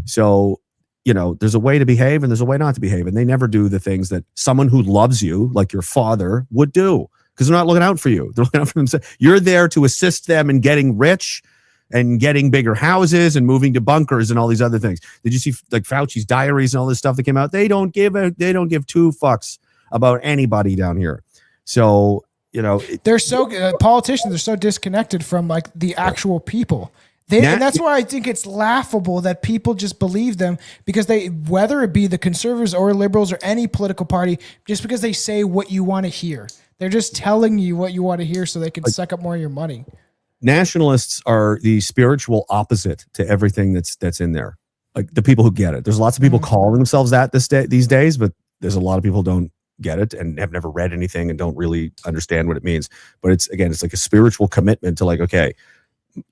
So, there's a way to behave and there's a way not to behave. And they never do the things that someone who loves you, like your father, would do. Because they're not looking out for you. They're looking out for themselves. You're there to assist them in getting rich and getting bigger houses and moving to bunkers and all these other things. Did you see like Fauci's diaries and all this stuff that came out? They don't give two fucks about anybody down here. So, they're so politicians are so disconnected from like the actual people. And that's why I think it's laughable that people just believe them, because whether it be the conservatives or liberals or any political party, just because they say what you want to hear. They're just telling you what you want to hear so they can suck up more of your money. Nationalists are the spiritual opposite to everything that's in there. Like the people who get it. There's lots of people calling themselves that these days, but there's a lot of people who don't get it and have never read anything and don't really understand what it means. But it's like a spiritual commitment to like, okay,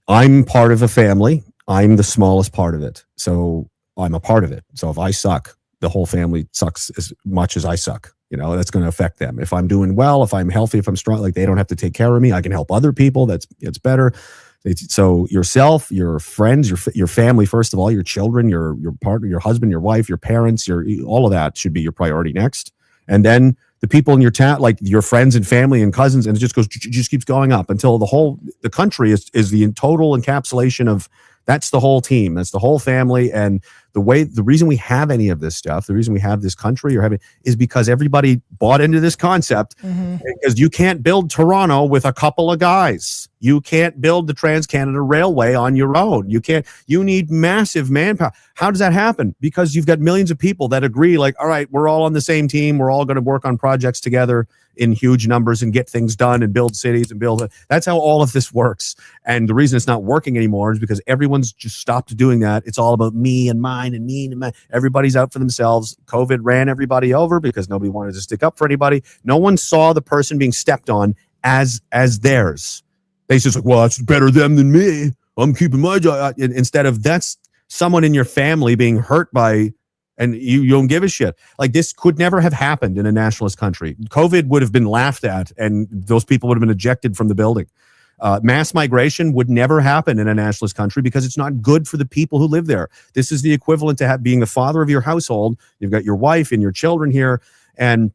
I'm part of a family. I'm the smallest part of it. So I'm a part of it. So if I suck, the whole family sucks as much as I suck. That's going to affect them. If I'm doing well, if I'm healthy, if I'm strong, like they don't have to take care of me. I can help other people. It's better. So yourself, your friends, your family, first of all, your children, your partner, your husband, your wife, your parents, all of that should be your priority next. And then the people in your town, like your friends and family and cousins, and it just keeps going up until the country is the total encapsulation of, that's the whole team. That's the whole family. And the reason we have any of this stuff, the reason we have this country or having is because everybody bought into this concept. Because you can't build Toronto with a couple of guys. You can't build the Trans-Canada Railway on your own. You need massive manpower. How does that happen? Because you've got millions of people that agree, like, all right, we're all on the same team. We're all going to work on projects together in huge numbers and get things done and build cities and that's how all of this works. And the reason it's not working anymore is because everyone's just stopped doing that. It's all about me and mine and me and mine. Everybody's out for themselves. COVID ran everybody over because nobody wanted to stick up for anybody. No one saw the person being stepped on as theirs. They just like, well, that's better them than me. I'm keeping my job. Instead of that's someone in your family being hurt by, and you don't give a shit. Like this could never have happened in a nationalist country. COVID would have been laughed at and those people would have been ejected from the building. Mass migration would never happen in a nationalist country because it's not good for the people who live there. This is the equivalent to being the father of your household. You've got your wife and your children here. And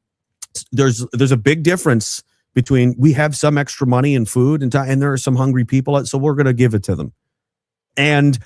there's a big difference between we have some extra money and food and there are some hungry people. So we're going to give it to them. And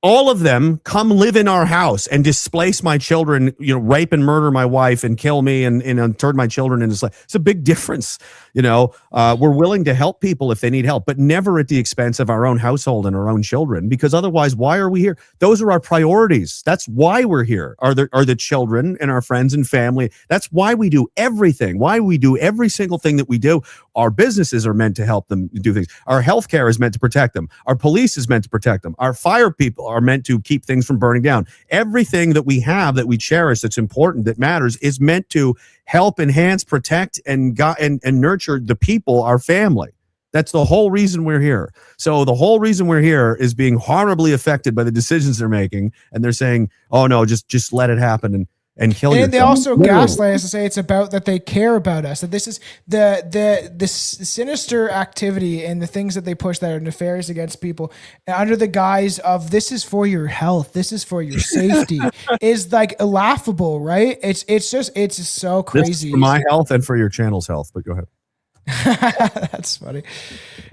all of them come live in our house and displace my children, rape and murder my wife and kill me and turn my children into slaves. It's a big difference. We're willing to help people if they need help, but never at the expense of our own household and our own children, because otherwise, why are we here? Those are our priorities. That's why we're here, are the children and our friends and family. That's why we do everything, why we do every single thing that we do. Our businesses are meant to help them do things. Our healthcare is meant to protect them. Our police is meant to protect them. Our fire people are meant to keep things from burning down. Everything that we have that we cherish, that's important, that matters, is meant to help, enhance, protect, and nurture the people, our family. That's the whole reason we're here. So the whole reason we're here is being horribly affected by the decisions they're making, and they're saying, "Oh no, just let it happen and kill yourself." And they also gaslight us to say it's about that they care about us. That this is the sinister activity and the things that they push that are nefarious against people under the guise of this is for your health, this is for your safety, is like laughable, right? It's just so crazy. This is for my health and for your channel's health. But go ahead. That's funny.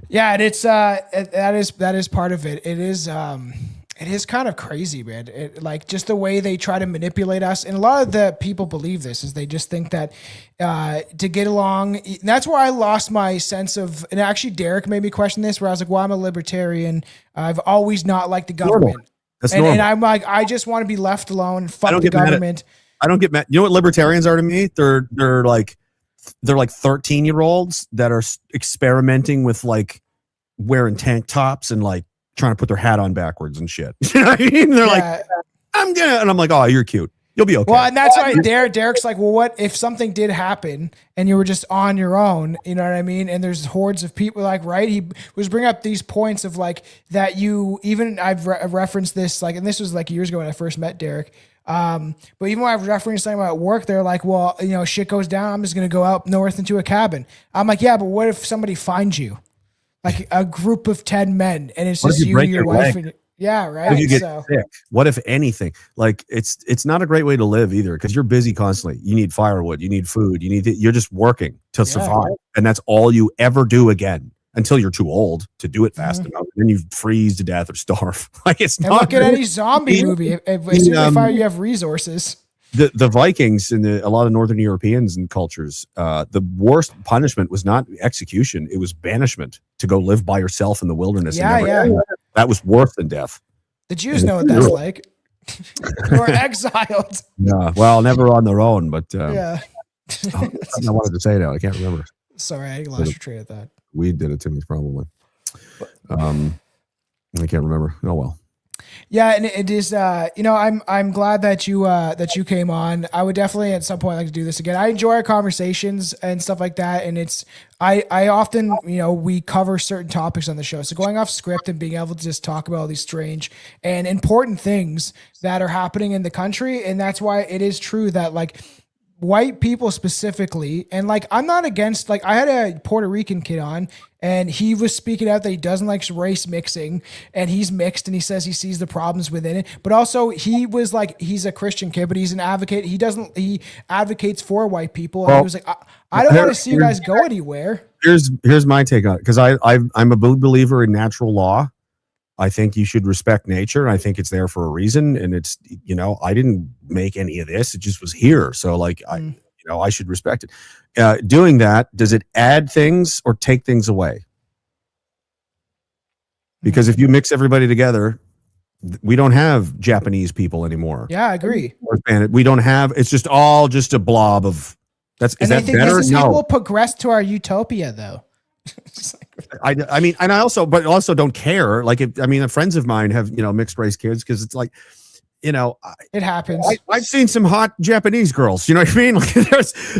Yeah, and it's that is part of it. It is kind of crazy, man. Like just the way they try to manipulate us. And a lot of the people believe this is they just think that to get along. And that's where I lost my sense of, and actually Derek made me question this, where I was like, well, I'm a libertarian. I've always not liked the government. That's normal. And I'm like, I just want to be left alone and fuck the government. I don't get mad. You know what libertarians are to me? They're like 13-year-olds that are experimenting with like wearing tank tops and like trying to put their hat on backwards and shit. You know what I mean? They're like, and I'm like, oh, you're cute. You'll be okay. Well, and that's why Derek's like, well, what if something did happen and you were just on your own? You know what I mean? And there's hordes of people, like, right? He was bringing up these points of like that you even I've referenced this, like, and this was like years ago when I first met Derek. But even when I've referenced something about work, they're like, well, shit goes down. I'm just going to go out north into a cabin. I'm like, yeah, but what if somebody finds you? Like a group of 10 men and it's just you and your wife. Yeah, right. What if you get sick? What if anything? Like it's not a great way to live either, because you're busy constantly. You need firewood, you need food, you're just working to survive. And that's all you ever do again until you're too old to do it fast enough. And then you freeze to death or starve. Like it's not. Look at any zombie movie. As soon as you have resources. The Vikings and a lot of Northern Europeans and cultures, the worst punishment was not execution; it was banishment to go live by yourself in the wilderness. That was worse than death. The Jews know what that's like. Or exiled. Yeah, well, never on their own, but yeah. I wanted to say that I can't remember. Sorry, I lost your train of thought. Weed did it to me, probably. I can't remember. Oh well. Yeah, and it is. I'm glad that you came on. I would definitely at some point like to do this again. I enjoy our conversations and stuff like that, and it's. I often we cover certain topics on the show, so going off script and being able to just talk about all these strange and important things that are happening in the country, and that's why it is true that like white people specifically, and like I'm not against, like I had a Puerto Rican kid on and he was speaking out that he doesn't like race mixing, and he's mixed and he says he sees the problems within it, but also he was like, he's a Christian kid, but he's an advocate. He advocates for white people, and he was like, I don't want to see you guys go anywhere. Here's my take on it, because I'm a believer in natural law, I think you should respect nature. I think it's there for a reason. And it's, I didn't make any of this. It just was here. So like, I should respect it. Doing that, does it add things or take things away? Because if you mix everybody together, we don't have Japanese people anymore. Yeah, I agree. We don't have, it's just all just a blob of, is that better? No. We'll progress to our utopia though. I mean, and I also don't care. Like, friends of mine have, mixed race kids because it's like, it happens. I've seen some hot Japanese girls. You know what I mean? Like,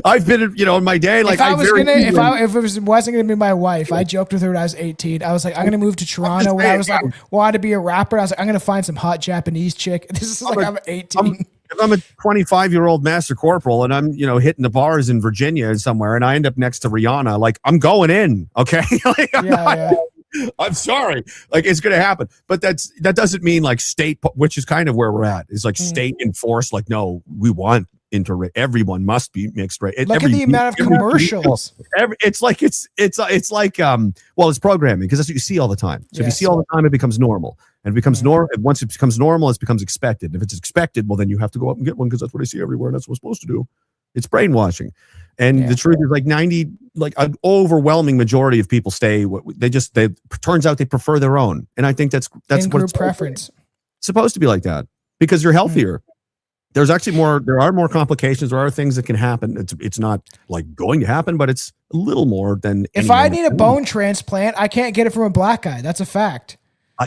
I've been, in my day. Like, if it wasn't gonna be my wife, I joked with her when I was 18. I was like, I'm gonna move to Toronto. When I was like, wanted to be a rapper, I was like, I'm gonna find some hot Japanese chick. This is like I'm 18. If I'm a 25-year-old master corporal and I'm, hitting the bars in Virginia and somewhere, and I end up next to Rihanna, like I'm going in. Okay, like, I'm sorry, like it's going to happen, but that doesn't mean like state, which is kind of where we're at. Is like state enforced. Like, no, we want everyone must be mixed race. Look at the amount of commercials. It's like it's programming because that's what you see all the time. So if you see all the time, it becomes normal, and it becomes normal. Once it becomes normal, it becomes expected. And if it's expected, well, then you have to go up and get one because that's what I see everywhere. And that's what we're supposed to do. It's brainwashing. And the truth is, like an overwhelming majority of people stay. Turns out they prefer their own, and I think that's what it's preference. It's supposed to be like that because you're healthier. There's actually there are more complications. There are things that can happen. It's not like going to happen, but it's a little more than. If I need a bone transplant, I can't get it from a black guy. That's a fact.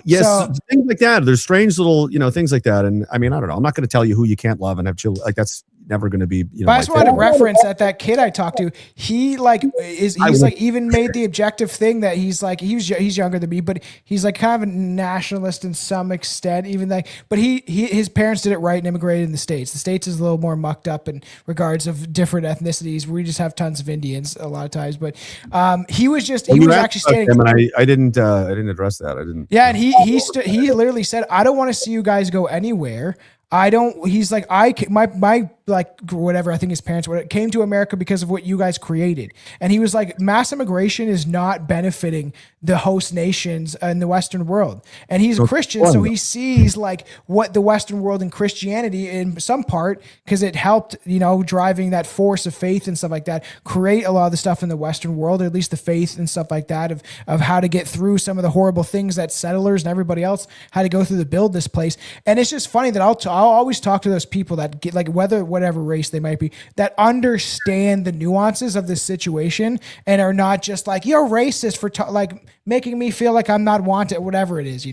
Yes, things like that. There's strange little, things like that. And I mean, I don't know. I'm not going to tell you who you can't love and have children. Like that's never going to be. But I just wanted to reference that kid I talked to. He's even made the objective thing that he's younger than me, but he's like kind of a nationalist in some extent. But his parents did it right and immigrated in the States. The States is a little more mucked up in regards of different ethnicities. We just have tons of Indians a lot of times. But he was actually stating. Him and I didn't address that. I didn't. Yeah, and he literally said, "I don't want to see you guys go anywhere. He's like, my like whatever, I think his parents came to America because of what you guys created." And he was like, mass immigration is not benefiting the host nations in the Western world. And he's a Christian, so he sees like what the Western world and Christianity in some part, because it helped, driving that force of faith and stuff like that, create a lot of the stuff in the Western world, or at least the faith and stuff like that of how to get through some of the horrible things that settlers and everybody else had to go through to build this place. And it's just funny that I'll always talk to those people that get like whatever race they might be, that understand the nuances of this situation and are not just like, you're racist for like making me feel like I'm not wanted, whatever it is,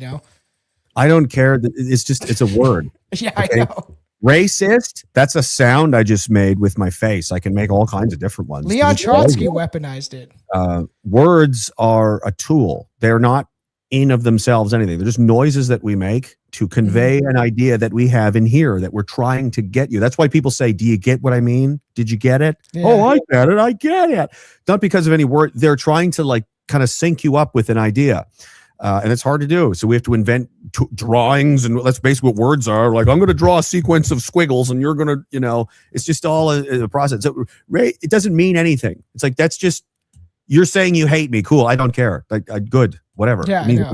I don't care. It's a word. Yeah, okay? I know. Racist, that's a sound I just made with my face. I can make all kinds of different ones. Leon Trotsky weaponized it. Words are a tool. They're not in of themselves anything. They're just noises that we make to convey an idea that we have in here that we're trying to get you. That's why people say, do you get what I mean? Did you get it? Yeah. Oh, I get it. I get it. Not because of any word. They're trying to like kind of sync you up with an idea. And it's hard to do. So we have to invent drawings, and that's basically what words are. Like, I'm going to draw a sequence of squiggles and you're going to, it's just all a process. So it doesn't mean anything. It's like, that's just, you're saying you hate me. Cool. I don't care. Like, good. Whatever. Yeah, I know.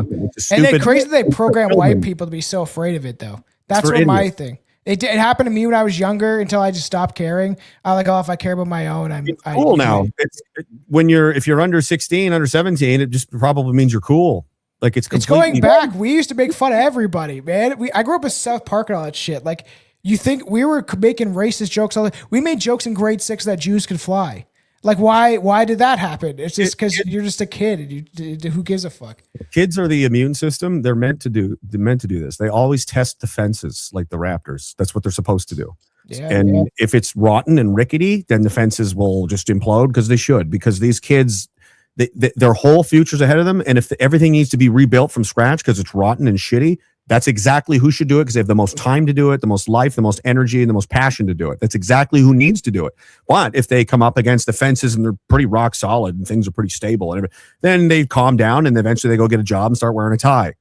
And they're crazy they program white people to be so afraid of it, though. That's what my thing. It happened to me when I was younger until I just stopped caring. I like, if I care about my own, it's cool now. If you're under 16, under 17, it just probably means you're cool. Like it's going back. We used to make fun of everybody, man. I grew up in South Park and all that shit. Like, you think we were making racist jokes? We made jokes in grade 6 that Jews could fly. Like, why did that happen? It's just because you're just a kid and who gives a fuck? Kids are the immune system. They're meant to do this. They always test the fences like the Raptors. That's what they're supposed to do. Yeah, if it's rotten and rickety, then the fences will just implode because they should. Because these kids, their whole future's ahead of them. And if everything needs to be rebuilt from scratch because it's rotten and shitty, that's exactly who should do it because they have the most time to do it, the most life, the most energy, and the most passion to do it. That's exactly who needs to do it. But if they come up against the fences and they're pretty rock solid and things are pretty stable, and then they calm down and eventually they go get a job and start wearing a tie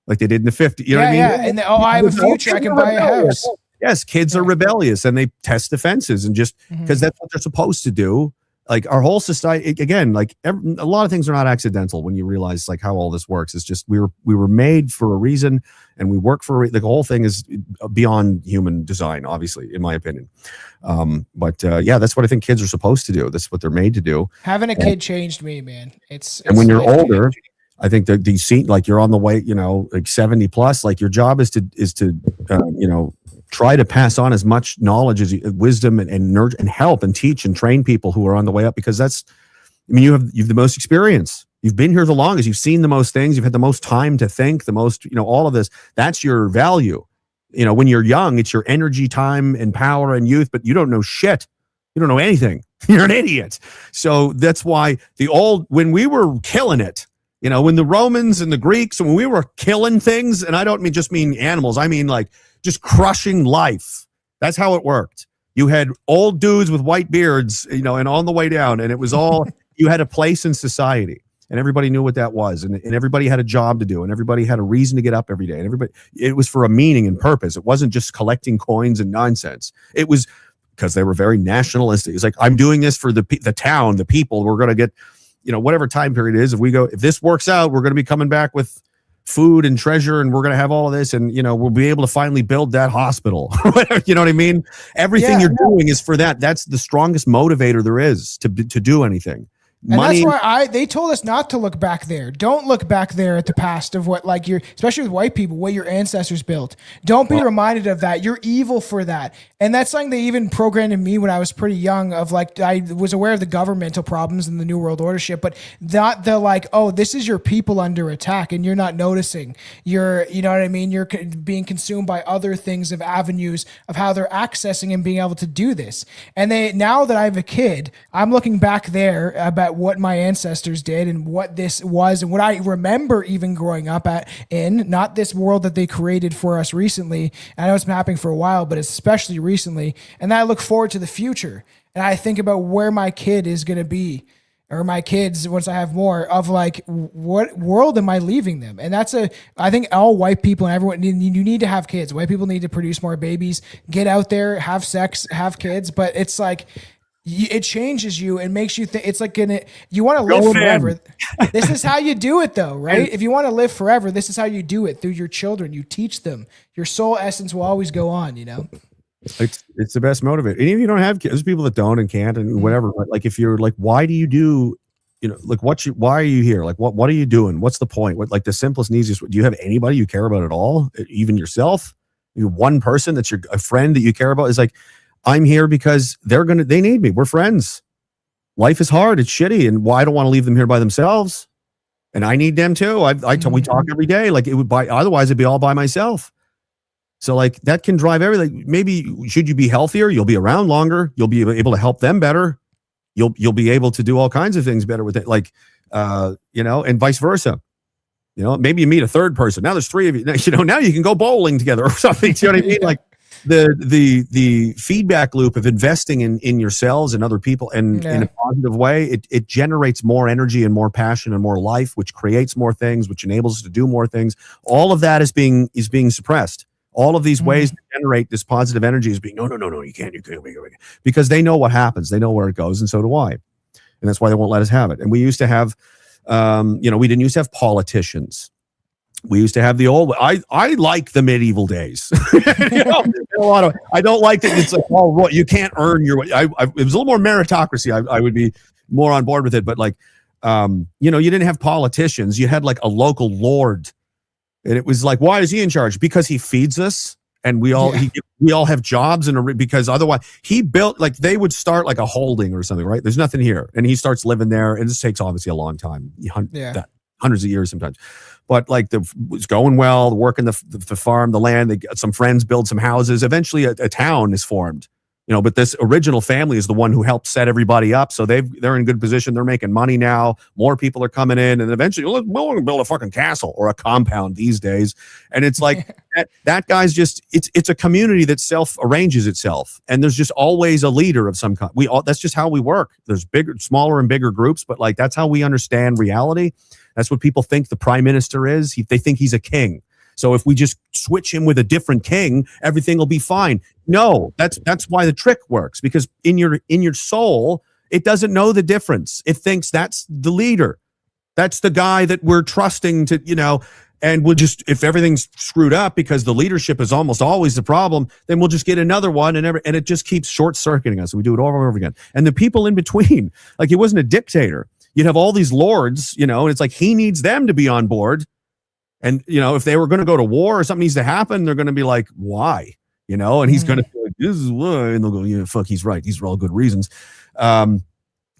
like they did in the 50s. You know what I mean? Yeah, and I have a future. I can buy a house. Yes, kids are rebellious and they test the fences and just because that's what they're supposed to do. like our whole society again, like a lot of things are not accidental when you realize like how all this works. It's just we were made for a reason, and we work for the whole thing is beyond human design, obviously, in my opinion. But yeah, that's what I think kids are supposed to do. That's what they're made to do. Having a kid changed me, man. It's and when you're life older, changing. I think that these like you're on the way, like 70 plus, like your job is to try to pass on as much knowledge as wisdom and nurture and help and teach and train people who are on the way up, because you have the most experience. You've been here the longest. You've seen the most things. You've had the most time to think, the most, all of this. That's your value. When you're young, it's your energy, time, and power and youth, but you don't know shit. You don't know anything. You're an idiot. So that's why when we were killing it, when the Romans and the Greeks, when we were killing things, and I don't mean animals, I mean like just crushing life. That's how it worked. You had old dudes with white beards, and on the way down, and it was all, you had a place in society, and everybody knew what that was, and everybody had a job to do, and everybody had a reason to get up every day, and it was for a meaning and purpose. It wasn't just collecting coins and nonsense. It was because they were very nationalistic. It's like, I'm doing this for the town, the people. We're going to get, whatever time period it is. If this works out, we're going to be coming back with food and treasure, and we're going to have all of this, and we'll be able to finally build that hospital. You know what I mean? Everything you're doing is for that. That's the strongest motivator there is to do anything. And Money. that's why they told us not to look back there. Don't look back there at the past of what, like, especially with white people, what your ancestors built. Don't be reminded of that. You're evil for that. And that's something they even programmed in me when I was pretty young, of like, I was aware of the governmental problems and the New World Order shit, but not the like, oh, this is your people under attack and you're not noticing. You're being consumed by other things of avenues of how they're accessing and being able to do this. And now that I have a kid, I'm looking back there about what my ancestors did and what this was and what I remember even growing up in, not this world that they created for us recently. I know it's been happening for a while, but especially recently. And then I look forward to the future, and I think about where my kid is going to be, or my kids, once I have more, of like, what world am I leaving them? And I think all white people and everyone, you need to have kids. White people need to produce more babies, get out there, have sex, have kids. But it's like, it changes you and makes you think. It's like you want to live forever. This is how you do it, though, right? If you want to live forever, this is how you do it, through your children. You teach them. Your soul essence will always go on. It's the best motivator. And if you don't have kids, there's people that don't and can't and whatever. But like, if you're like, why do you do? Like, why are you here? Like, what are you doing? What's the point? What, like, the simplest and easiest? Do you have anybody you care about at all? Even yourself? You one person that's a friend that you care about is like, I'm here because they need me. We're friends. Life is hard. It's shitty. And I don't want to leave them here by themselves. And I need them too. We talk every day. Like, otherwise it'd be all by myself. So like, that can drive everything. Maybe should you be healthier? You'll be around longer. You'll be able to help them better. You'll be able to do all kinds of things better with it. Like, and vice versa. Maybe you meet a third person. Now there's three of you. Now you can go bowling together or something. You know what I mean? Like, the feedback loop of investing in yourselves and other people and in a positive way, it generates more energy and more passion and more life, which creates more things, which enables us to do more things. All of that is being suppressed. All of these ways to generate this positive energy is being, no, you can't, because they know what happens. They know where it goes. And so do I. And that's why they won't let us have it. And we used to have, we didn't used to have politicians. We used to have the old. I like the medieval days. I don't like that. It's like, you can't earn your way. It was a little more meritocracy. I would be more on board with it. But like, you didn't have politicians. You had like a local lord, and it was like, why is he in charge? Because he feeds us, and we all have jobs, because otherwise he built, like, they would start like a holding or something, right? There's nothing here, and he starts living there, and this takes obviously a long time, hundreds of years sometimes. But like, it's going well, working the farm, the land. They got some friends, build some houses. Eventually, a town is formed. But this original family is the one who helped set everybody up. So they're in good position. They're making money now. More people are coming in, and eventually we're going to build a fucking castle or a compound these days. And it's like that guy's just it's a community that self arranges itself, and there's just always a leader of some kind. That's just how we work. There's smaller and bigger groups, but like, that's how we understand reality. That's what people think the prime minister is. They think he's a king. So if we just switch him with a different king, everything will be fine. No, that's why the trick works, because in your soul, It doesn't know the difference. It thinks that's the leader. That's the guy that we're trusting to, and we'll just, if everything's screwed up because the leadership is almost always the problem, then we'll just get another one and it just keeps short circuiting us. We do it over and over again. And the people in between, like he wasn't a dictator. You'd have all these lords, and it's like he needs them to be on board. And, if they were going to go to war or something needs to happen, they're going to be like, why? And he's going to be like, this is why. And they'll go, yeah, fuck, he's right. These are all good reasons. And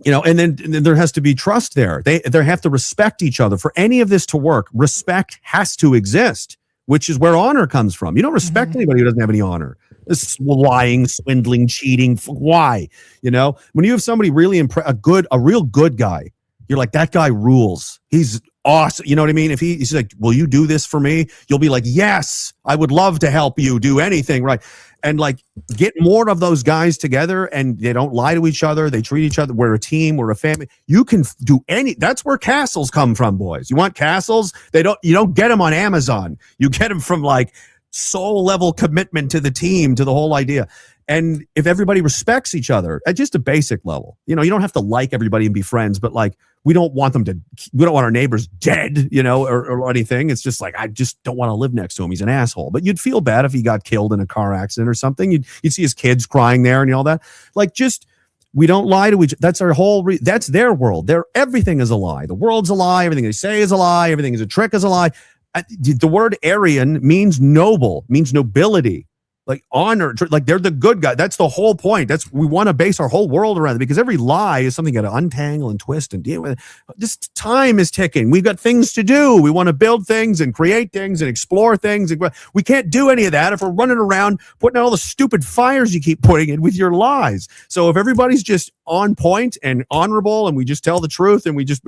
then there has to be trust there. They have to respect each other. For any of this to work, respect has to exist, which is where honor comes from. You don't respect anybody who doesn't have any honor. This lying, swindling, cheating. Why? When you have somebody really a real good guy, you're like, that guy rules. He's awesome. You know what I mean? If he's like, will you do this for me? You'll be like, yes, I would love to help you do anything. Right. And like, get more of those guys together, and they don't lie to each other. They treat each other. We're a team. We're a family. You can do that's where castles come from, boys. You want castles? You don't get them on Amazon. You get them from like soul level commitment to the team, to the whole idea. And if everybody respects each other at just a basic level, you don't have to like everybody and be friends, but like, we don't want our neighbors dead, or anything. It's just like, I just don't want to live next to him. He's an asshole. But you'd feel bad if he got killed in a car accident or something. You'd see his kids crying there and all that. Like, just, we don't lie to each other. That's our whole, that's their world. Everything is a lie. The world's a lie. Everything they say is a lie. Everything is a trick is a lie. The word Aryan means noble, means nobility. Like honor, like they're the good guy. That's the whole point. We want to base our whole world around it, because every lie is something you got to untangle and twist and deal with. This time is ticking. We've got things to do. We want to build things and create things and explore things. We can't do any of that if we're running around putting out all the stupid fires you keep putting in with your lies. So if everybody's just on point and honorable, and we just tell the truth, and we just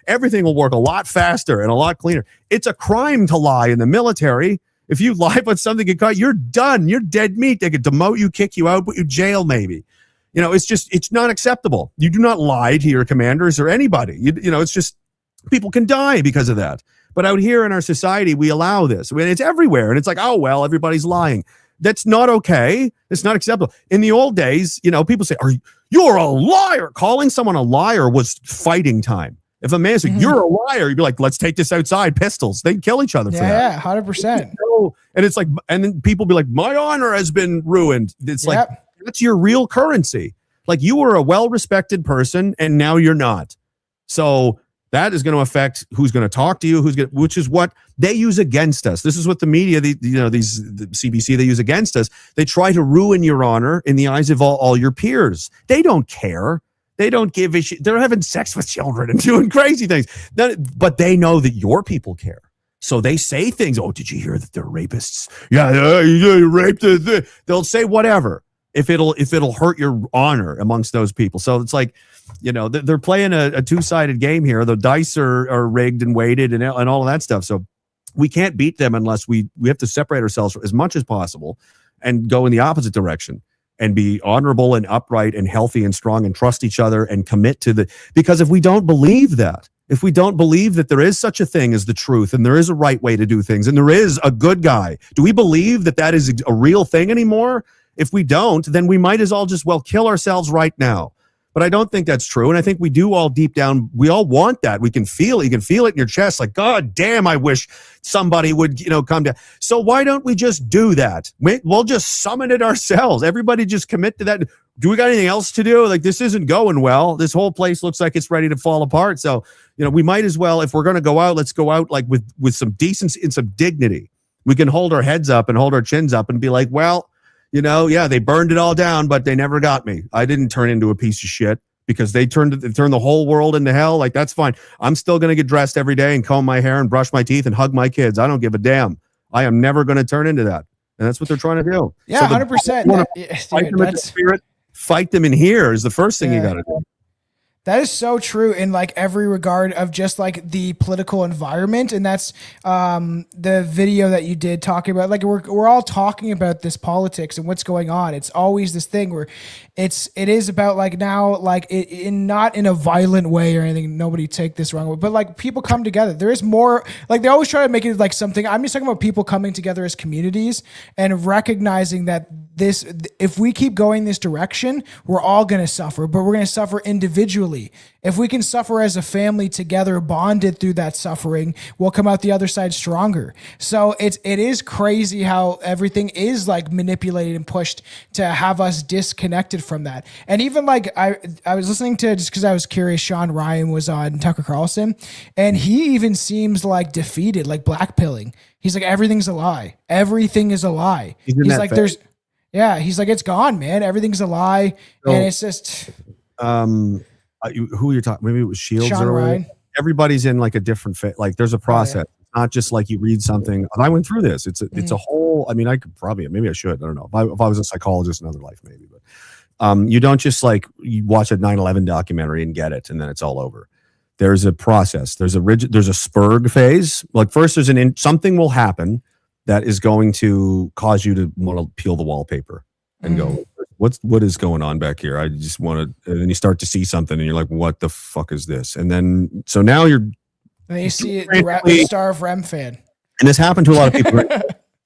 everything will work a lot faster and a lot cleaner. It's a crime to lie in the military. If you lie about something, get caught, you're done. You're dead meat. They could demote you, kick you out, put you in jail maybe. It's not acceptable. You do not lie to your commanders or anybody. It's just, people can die because of that. But out here in our society, we allow this. I mean, it's everywhere. And it's like, oh, well, everybody's lying. That's not okay. It's not acceptable. In the old days, people say, you're a liar. Calling someone a liar was fighting time. If a man said, you're a liar, you'd be like, let's take this outside, pistols. They'd kill each other for that. Yeah, 100%. And it's like, and then people be like, my honor has been ruined. It's like, that's your real currency. Like, you were a well-respected person and now you're not. So that is going to affect who's going to talk to you, which is what they use against us. This is what the media, the CBC, they use against us. They try to ruin your honor in the eyes of all your peers. They don't care. They don't give a shit. They're having sex with children and doing crazy things. But they know that your people care. So they say things. Oh, did you hear that they're rapists? Yeah, you raped. They'll say whatever if it'll hurt your honor amongst those people. So it's like, they're playing a two-sided game here. The dice are rigged and weighted and all of that stuff. So we can't beat them unless we have to separate ourselves as much as possible and go in the opposite direction. And be honorable and upright and healthy and strong and trust each other and commit to because if we don't believe that, if we don't believe that there is such a thing as the truth and there is a right way to do things and there is a good guy, do we believe that is a real thing anymore? If we don't, then we might as well just kill ourselves right now. But I don't think that's true. And I think we do all deep down, we all want that. You can feel it in your chest. Like, God damn, I wish somebody would, come down. So why don't we just do that? We'll just summon it ourselves. Everybody just commit to that. Do we got anything else to do? Like, this isn't going well. This whole place looks like it's ready to fall apart. So, we might as well, if we're going to go out, let's go out like with some decency and some dignity. We can hold our heads up and hold our chins up and be like, well, they burned it all down, but they never got me. I didn't turn into a piece of shit because they turned the whole world into hell. Like, that's fine. I'm still going to get dressed every day and comb my hair and brush my teeth and hug my kids. I don't give a damn. I am never going to turn into that. And that's what they're trying to do. Yeah, 100%. Fight them in here is the first thing you got to do. That is so true in like every regard of just like the political environment. And that's the video that you did talking about, like we're all talking about this politics and what's going on. It's always this thing where it is about like now, like not in a violent way or anything. Nobody take this wrong way, but like people come together. There is more, like they always try to make it like something. I'm just talking about people coming together as communities and recognizing that if we keep going this direction, we're all going to suffer, but we're going to suffer individually. If we can suffer as a family together, bonded through that suffering, we'll come out the other side stronger. So it is crazy how everything is like manipulated and pushed to have us disconnected from that. And even like I was listening to, just because I was curious, Sean Ryan was on Tucker Carlson, and he even seems like defeated, like blackpilling. He's like, everything's a lie. Everything is a lie. He's like, he's like, it's gone, man. Everything's a lie. So, and it's just who you're talking, maybe it was Shields Sean or Ryan. Everybody's in like a different fit. Like there's a process. It's not just like you read something. And I went through this. It's a whole, I mean, I could probably, maybe I should, I don't know. If I was a psychologist in another life, maybe, but you don't just like, you watch a 9/11 documentary and get it, and then it's all over. There's a process. There's a spurg phase. Like first there's something will happen that is going to cause you to want to peel the wallpaper and go, what is going on back here? I just want to, and then you start to see something and you're like, what the fuck is this? And then, so now you're, and you see the Star of Rem fan. And this happened to a lot of people.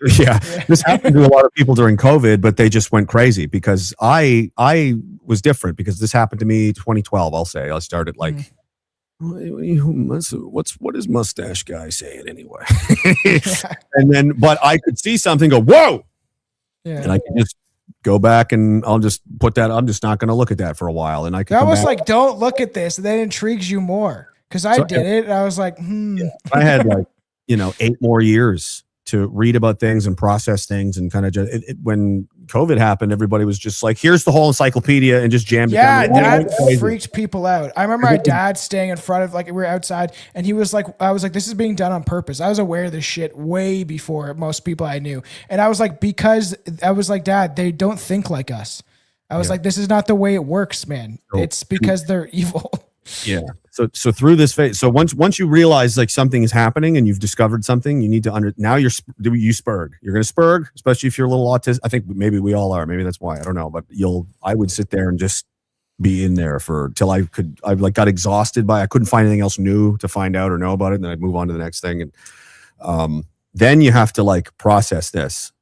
This happened to a lot of people during COVID, but they just went crazy because I was different because this happened to me 2012. I'll say I started like, what is mustache guy saying anyway? And then, but I could see something, go, whoa, and I can just go back and I'll just put that. I'm just not going to look at that for a while, and I could. That was like, don't look at this. And that intrigues you more because I did it. And I was like, I had like 8 more years to read about things and process things, and kind of just when COVID happened, everybody was just like, here's the whole encyclopedia, and just jammed it. Yeah, that freaked people out. I remember my dad staying in front of, like, we were outside, and he was like, I was like, this is being done on purpose. I was aware of this shit way before most people I knew. And I was like, because I was like, Dad, they don't think like us. I was like, this is not the way it works, man. It's because they're evil. Yeah. So through this phase, so once you realize like something is happening and you've discovered something, you need to now you spurg. You're going to spurg, especially if you're a little autistic. I think maybe we all are. Maybe that's why. I don't know. But I would sit there and just be in there till I like got exhausted I couldn't find anything else new to find out or know about it. And then I'd move on to the next thing. And then you have to like process this.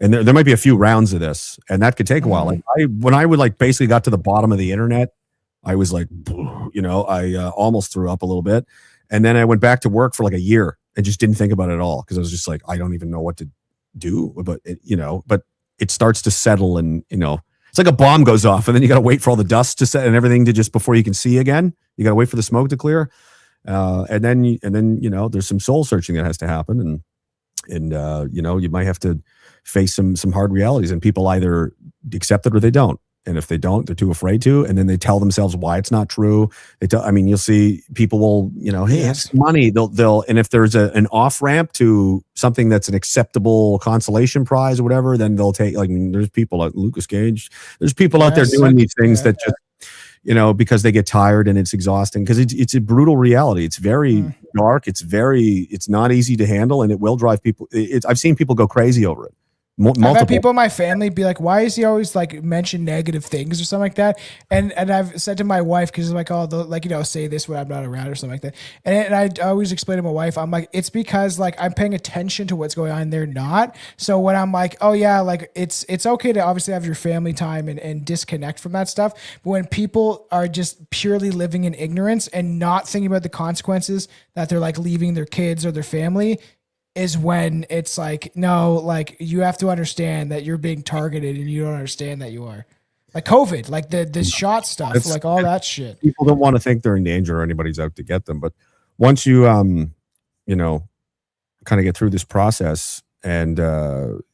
And there might be a few rounds of this, and that could take a while. Like when I would like basically got to the bottom of the internet, I was like, I almost threw up a little bit. And then I went back to work for like a year and just didn't think about it at all. Cause I was just like, I don't even know what to do, but it starts to settle, and, it's like a bomb goes off and then you got to wait for all the dust to set and everything to just before you can see again. You got to wait for the smoke to clear. And then, there's some soul searching that has to happen. And you might have to face some hard realities, and people either accept it or they don't. And if they don't, they're too afraid to. And then they tell themselves why it's not true. You'll see people will, hey, have some money. They'll, and if there's an off ramp to something that's an acceptable consolation prize or whatever, then they'll take, there's people like Lucas Gage. There's people out there doing these things that just, because they get tired and it's exhausting, because it's a brutal reality. It's very dark. It's not easy to handle, and it will drive people. I've seen people go crazy over it. I've had people in my family be like, why is he always like mention negative things or something like that? And I've said to my wife, because like, say this when I'm not around or something like that. And I always explain to my wife, I'm like, it's because like I'm paying attention to what's going on. They're not. So when I'm like, oh yeah, like it's okay to obviously have your family time and disconnect from that stuff. But when people are just purely living in ignorance and not thinking about the consequences that they're like leaving their kids or their family, is when it's like, no, like you have to understand that you're being targeted and you don't understand that you are. Like COVID, like the shot stuff, like all that shit. People don't want to think they're in danger or anybody's out to get them. But once you, kind of get through this process, and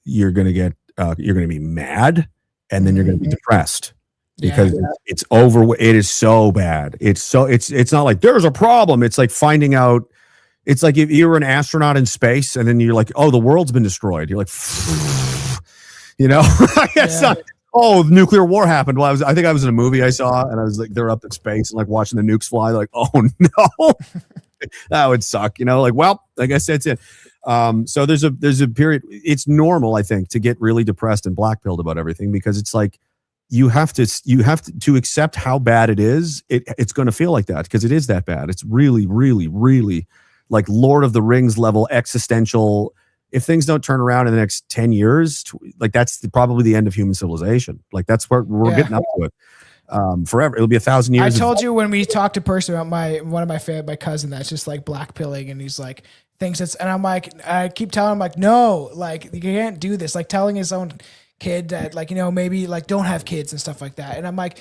you're going to be mad, and then you're going to be depressed. Because it's over. It is so bad. It's not like there's a problem. It's like finding out. It's like if you were an astronaut in space and then you're like, oh, the world's been destroyed. You're like, nuclear war happened. Well, I think I was in a movie I saw, and I was like, they're up in space and like watching the nukes fly. Like, oh no, that would suck. Well, I guess that's it. So there's a period. It's normal, I think, to get really depressed and blackpilled about everything, because it's like you have to accept how bad it is. It's going to feel like that because it is that bad. It's really, really, really like Lord of the Rings level existential, if things don't turn around in the next 10 years, like that's probably the end of human civilization. Like that's where we're getting up to it. Forever. It'll be 1,000 years. I told you when we talked to person about one of my cousin that's just like black pilling, and he's like thinks it's, and I'm like, I keep telling him like, no, like you can't do this. Like telling his own kid that like, maybe like don't have kids and stuff like that. And I'm like,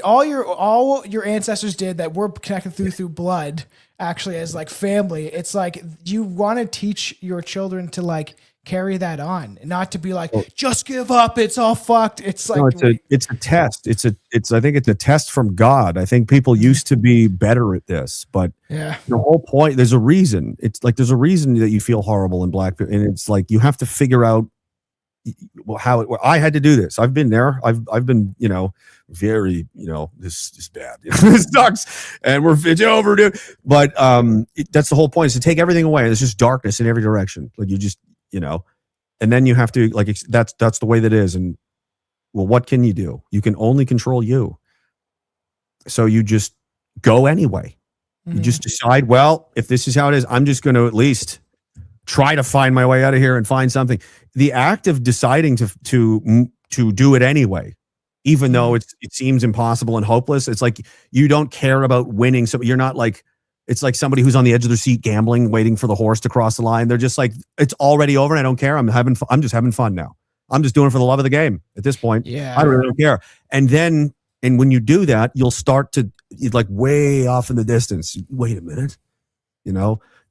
all your ancestors did that we're connected through blood, actually as like family. It's like you want to teach your children to like carry that on, and not to be like, just give up, it's all fucked. It's like, no, it's a test. I think it's a test from God. I think people used to be better at this, but the whole point, there's a reason. It's like, there's a reason that you feel horrible in black, and it's like, you have to figure out how I had to do this. I've been there. I've been, very, this is bad. This sucks. And it's over, dude. But that's the whole point, is to take everything away. There's just darkness in every direction. Like you just, and then you have to like, that's the way that is. And well, what can you do? You can only control you. So you just go anyway. You just decide, well, if this is how it is, I'm just going to at least try to find my way out of here and find something. The act of deciding to do it anyway, even though it seems impossible and hopeless, it's like you don't care about winning. So you're not like, it's like somebody who's on the edge of their seat gambling, waiting for the horse to cross the line. They're just like, it's already over and I don't care. I'm just having fun now. I'm just doing it for the love of the game at this point. Yeah, I really don't care. And when you do that, you'll start to like way off in the distance. Wait a minute,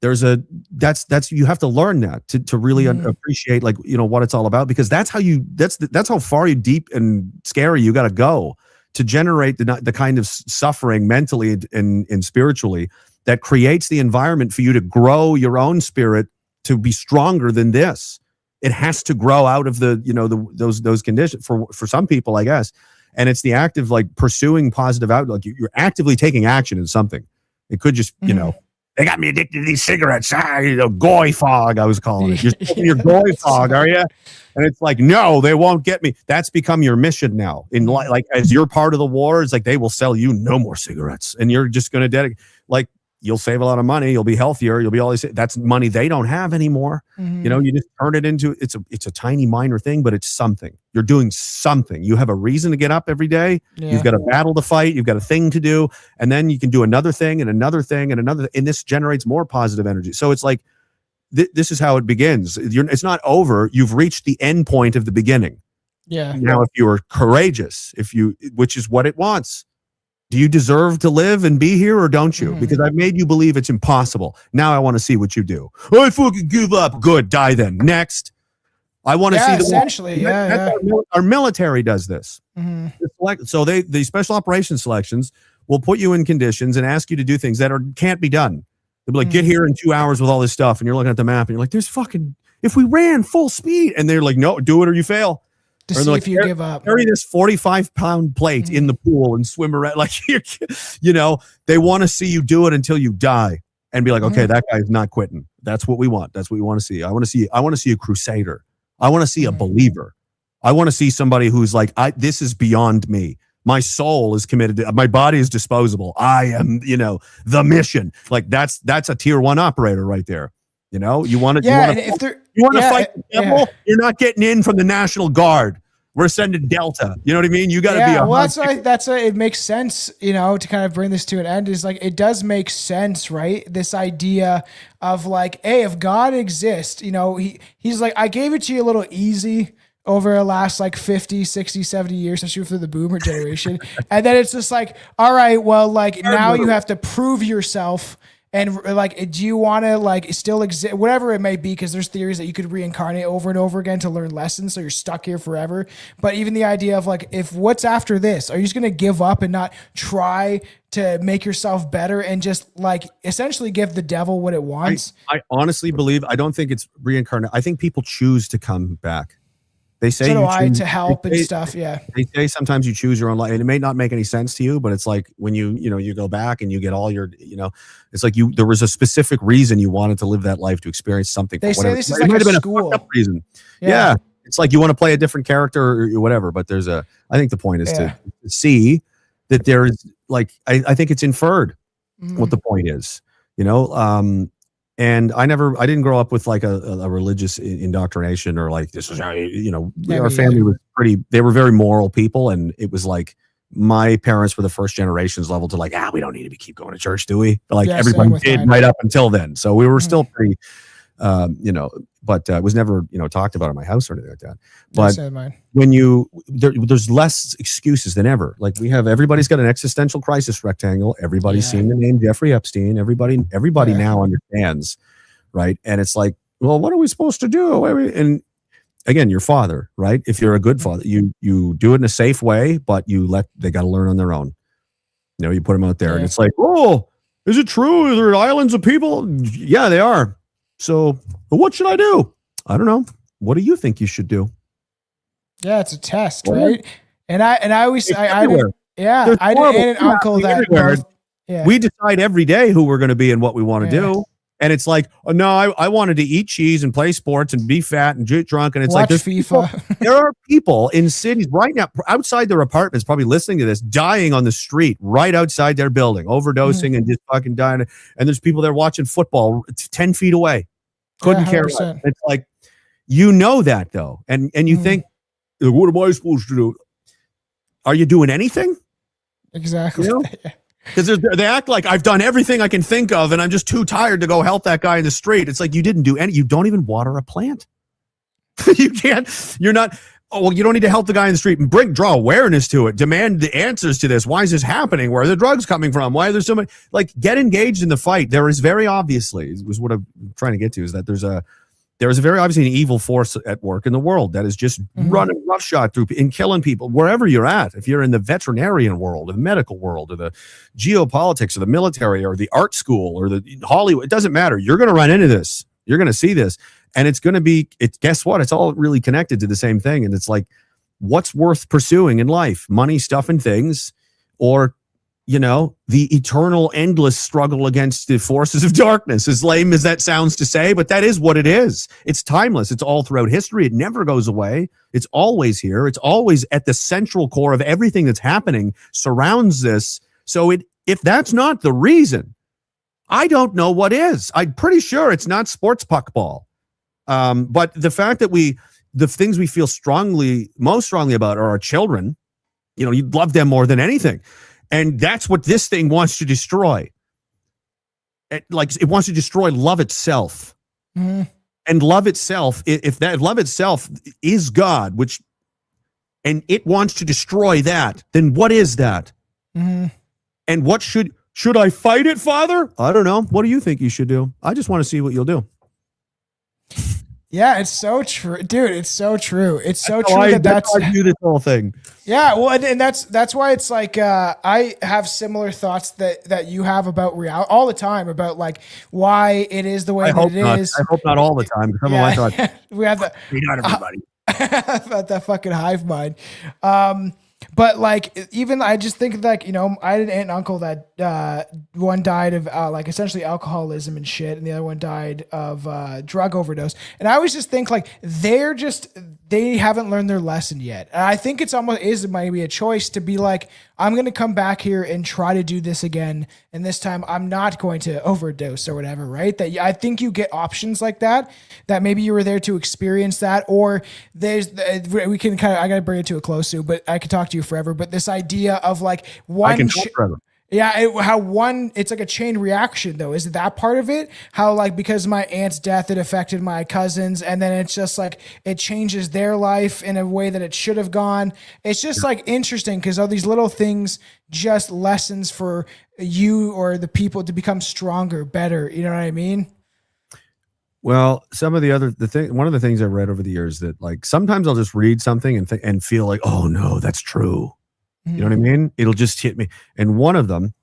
that's you have to learn that to really appreciate like what it's all about, because that's how far deep and scary you got to go to generate the kind of suffering mentally and spiritually that creates the environment for you to grow your own spirit to be stronger than this. It has to grow out of those conditions for some people, I guess. And it's the act of like pursuing positive outlook. You're actively taking action in something. It could just, they got me addicted to these cigarettes. Goy fog, I was calling it. You're smoking your goy fog, are you? And it's like, no, they won't get me. That's become your mission now. In like, as you're part of the war, it's like they will sell you no more cigarettes, and you're just going to dedicate. Like, you'll save a lot of money. You'll be healthier. You'll be all this. That's money they don't have anymore. You just turn it into it's a tiny minor thing, but it's something. You're doing something. You have a reason to get up every day. Yeah. You've got a battle to fight. You've got a thing to do, and then you can do another thing and another thing and another. And this generates more positive energy. So it's like this is how it begins. It's not over. You've reached the end point of the beginning. Yeah. Now, if you are courageous, which is what it wants. Do you deserve to live and be here, or don't you? Because I've made you believe it's impossible. Now I want to see what you do. I fucking give up. Good. Die then. Next. I want to see essentially. Our military does this. So the special operations selections will put you in conditions and ask you to do things that can't be done. They'll be like, get here in 2 hours with all this stuff. And you're looking at the map and you're like, if we ran full speed, and they're like, no, do it or you fail. To see if you give up. Carry this 45-pound plate in the pool and swim around. Like, they want to see you do it until you die and be like, okay, that guy's not quitting. That's what we want. That's what we want to see. I want to see a crusader. I want to see a believer. I want to see somebody who's like, this is beyond me. My soul is committed to, my body is disposable. I am, the mission. Like that's a tier 1 operator right there. You want to fight the devil. You're not getting in from the National Guard. We're sending Delta. You know what I mean? You got to be a. Well, it makes sense. To kind of bring this to an end is like it does make sense, right? This idea of like, hey, if God exists, he's like, I gave it to you a little easy over the last like 50, 60, 70 years, especially for the boomer generation, and then it's just like, all right, well, like now you have to prove yourself. And like, do you want to like still exist, whatever it may be? Because there's theories that you could reincarnate over and over again to learn lessons, so you're stuck here forever. But even the idea of like, if what's after this, are you just going to give up and not try to make yourself better and just like essentially give the devil what it wants? I honestly believe, I don't think it's reincarnate. I think people choose to come back. They say to help and stuff. Yeah. They say sometimes you choose your own life, and it may not make any sense to you, but it's like when you go back and you get all your, it's like there was a specific reason you wanted to live that life, to experience something. They say this is like a school. Fucked up reason. Yeah. It's like you want to play a different character or whatever, but I think the point is to see that there's like, I think it's inferred what the point is, And I didn't grow up with like a religious indoctrination or like, this is how, our family was they were very moral people. And it was like, my parents were the first generations level to like, we don't need to keep going to church, do we? Like everybody did right up until then. So we were still pretty, but it was never, talked about in my house or anything like that. But when there's less excuses than ever. Like everybody's got an existential crisis rectangle. Everybody's seen the name Jeffrey Epstein. Everybody now understands, right? And it's like, well, what are we supposed to do? And again, your father, right? If you're a good father, you do it in a safe way, but they got to learn on their own. You put them out there, and it's like, oh, is it true? There are islands of people. Yeah, they are. So what should I do? I don't know. What do you think you should do? Yeah, it's a test, right? And I always, I did an uncle that both, we decide every day who we're going to be and what we want to do. And it's like, oh, no, I wanted to eat cheese and play sports and be fat and get drunk. And it's watch like, FIFA. There are people in cities right now, outside their apartments, probably listening to this, dying on the street right outside their building, overdosing and just fucking dying. And there's people there watching football 10 feet away. Couldn't care less. It's like, that though. And you think, what am I supposed to do? Are you doing anything? Exactly. Because they act like I've done everything I can think of and I'm just too tired to go help that guy in the street. It's like you didn't do you don't even water a plant. You don't need to help the guy in the street and draw awareness to it. Demand the answers to this. Why is this happening? Where are the drugs coming from? Why are there so many? Like, get engaged in the fight. There is very obviously, was what I'm trying to get to, is that there is a very obviously an evil force at work in the world that is just running roughshod through and killing people wherever you're at. If you're in the veterinarian world, or the medical world, or the geopolitics, or the military, or the art school, or the Hollywood, it doesn't matter. You're going to run into this. You're going to see this. And it's going to be, guess what? It's all really connected to the same thing. And it's like, what's worth pursuing in life? Money, stuff, and things, or the eternal, endless struggle against the forces of darkness, as lame as that sounds to say, but that is what it is. It's timeless. It's all throughout history. It never goes away. It's always here. It's always at the central core of everything that's happening, surrounds this. So if that's not the reason, I don't know what is. I'm pretty sure it's not sports puckball. But the fact that the things we feel most strongly about are our children, you'd love them more than anything. And that's what this thing wants to destroy. It wants to destroy love itself. And love itself, if that love itself is God, and it wants to destroy that, then what is that? And what should I fight it, Father? I don't know. What do you think you should do? I just want to see what you'll do. Yeah, it's so true, dude. It's so true. It's so true that's how I do this whole thing. Yeah, well, and that's why it's like I have similar thoughts that you have about reality all the time, about like why it is the way that it is. I hope not all the time. Some of my thoughts. We have not everybody. About that fucking hive mind. But like, even I just think like, I had an aunt and uncle that one died of like essentially alcoholism and shit, and the other one died of drug overdose. And I always just think like they haven't learned their lesson yet. And I think it might be a choice to be like, I'm going to come back here and try to do this again. And this time I'm not going to overdose or whatever, right? That I think you get options like that maybe you were there to experience that, or we can I got to bring it to a close soon, but I could talk to you forever. But this idea of like I can talk forever. Yeah, it's like a chain reaction though. Is that part of it? How like because of my aunt's death, it affected my cousins, and then it's just like it changes their life in a way that it should have gone. It's just like interesting because all these little things, just lessons for you or the people to become stronger, better. You know what I mean? Well, one of the things I've read over the years that like sometimes I'll just read something and feel like, oh no, that's true. You know what I mean? It'll just hit me. And one of them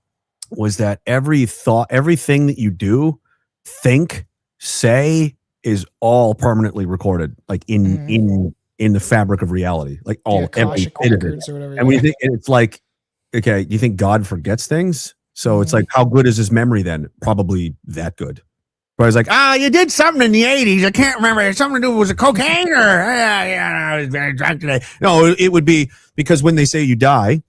was that everything that you do, think, say is all permanently recorded, like in the fabric of reality, like every bit of it. And we think it's like, okay, you think God forgets things? So it's like, how good is his memory then? Probably that good. But I was like, you did something in the 80s. I can't remember. It's something to do with cocaine or I was very drunk today. No, it would be because when they say you die,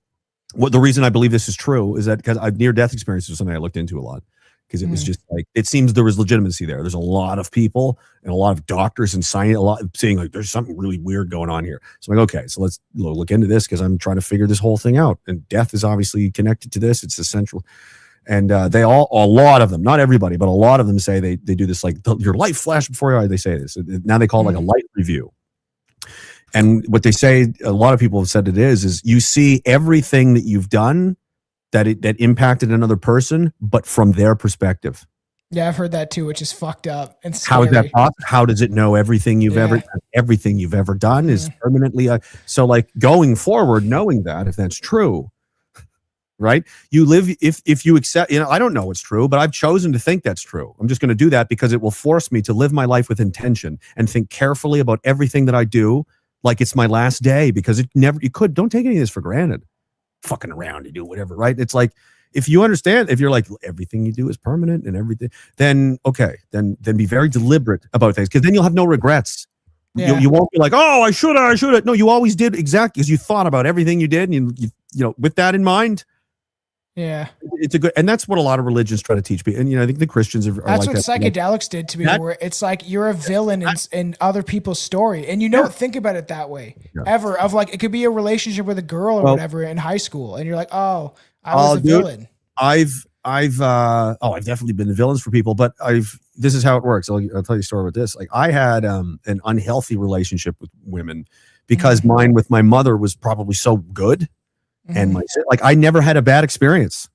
the reason I believe this is true is that because I've near-death experiences was something I looked into a lot. because it was just like, it seems there was legitimacy there. There's a lot of people and a lot of doctors and science, a lot saying like, there's something really weird going on here. So I'm like, okay, so let's look into this because I'm trying to figure this whole thing out. And death is obviously connected to this. It's essential. And they all, a lot of them, not everybody, but a lot of them say they do this like your life flash before your eyes. They say this. Now they call it like a life review. And what they say, a lot of people have said it is you see everything that you've done that impacted another person, but from their perspective. Yeah, I've heard that too, which is fucked up and scary. How is that possible? How does it know everything you've ever done is permanently? So like going forward, knowing that if that's true, right? You live, if you accept, I don't know what's true, but I've chosen to think that's true. I'm just going to do that because it will force me to live my life with intention and think carefully about everything that I do, like it's my last day, because don't take any of this for granted. Fucking around, you do whatever, right? It's like, if you understand, if you're like everything you do is permanent and everything, then okay, then be very deliberate about things, because then you'll have no regrets. Yeah. You won't be like, oh, I should have. No, you always did exactly because you thought about everything you did, and you with that in mind. Yeah, it's a good, and that's what a lot of religions try to teach people. And I think the Christians are that's like what that. Psychedelics did to me, where it's like you're a villain in other people's story, and you don't think about it that way ever. Of like, it could be a relationship with a girl or whatever in high school, and you're like, oh, I was a villain. I've definitely been villains for people, but this is how it works. I'll tell you a story about this. Like I had an unhealthy relationship with women because mine with my mother was probably so good. And I never had a bad experience.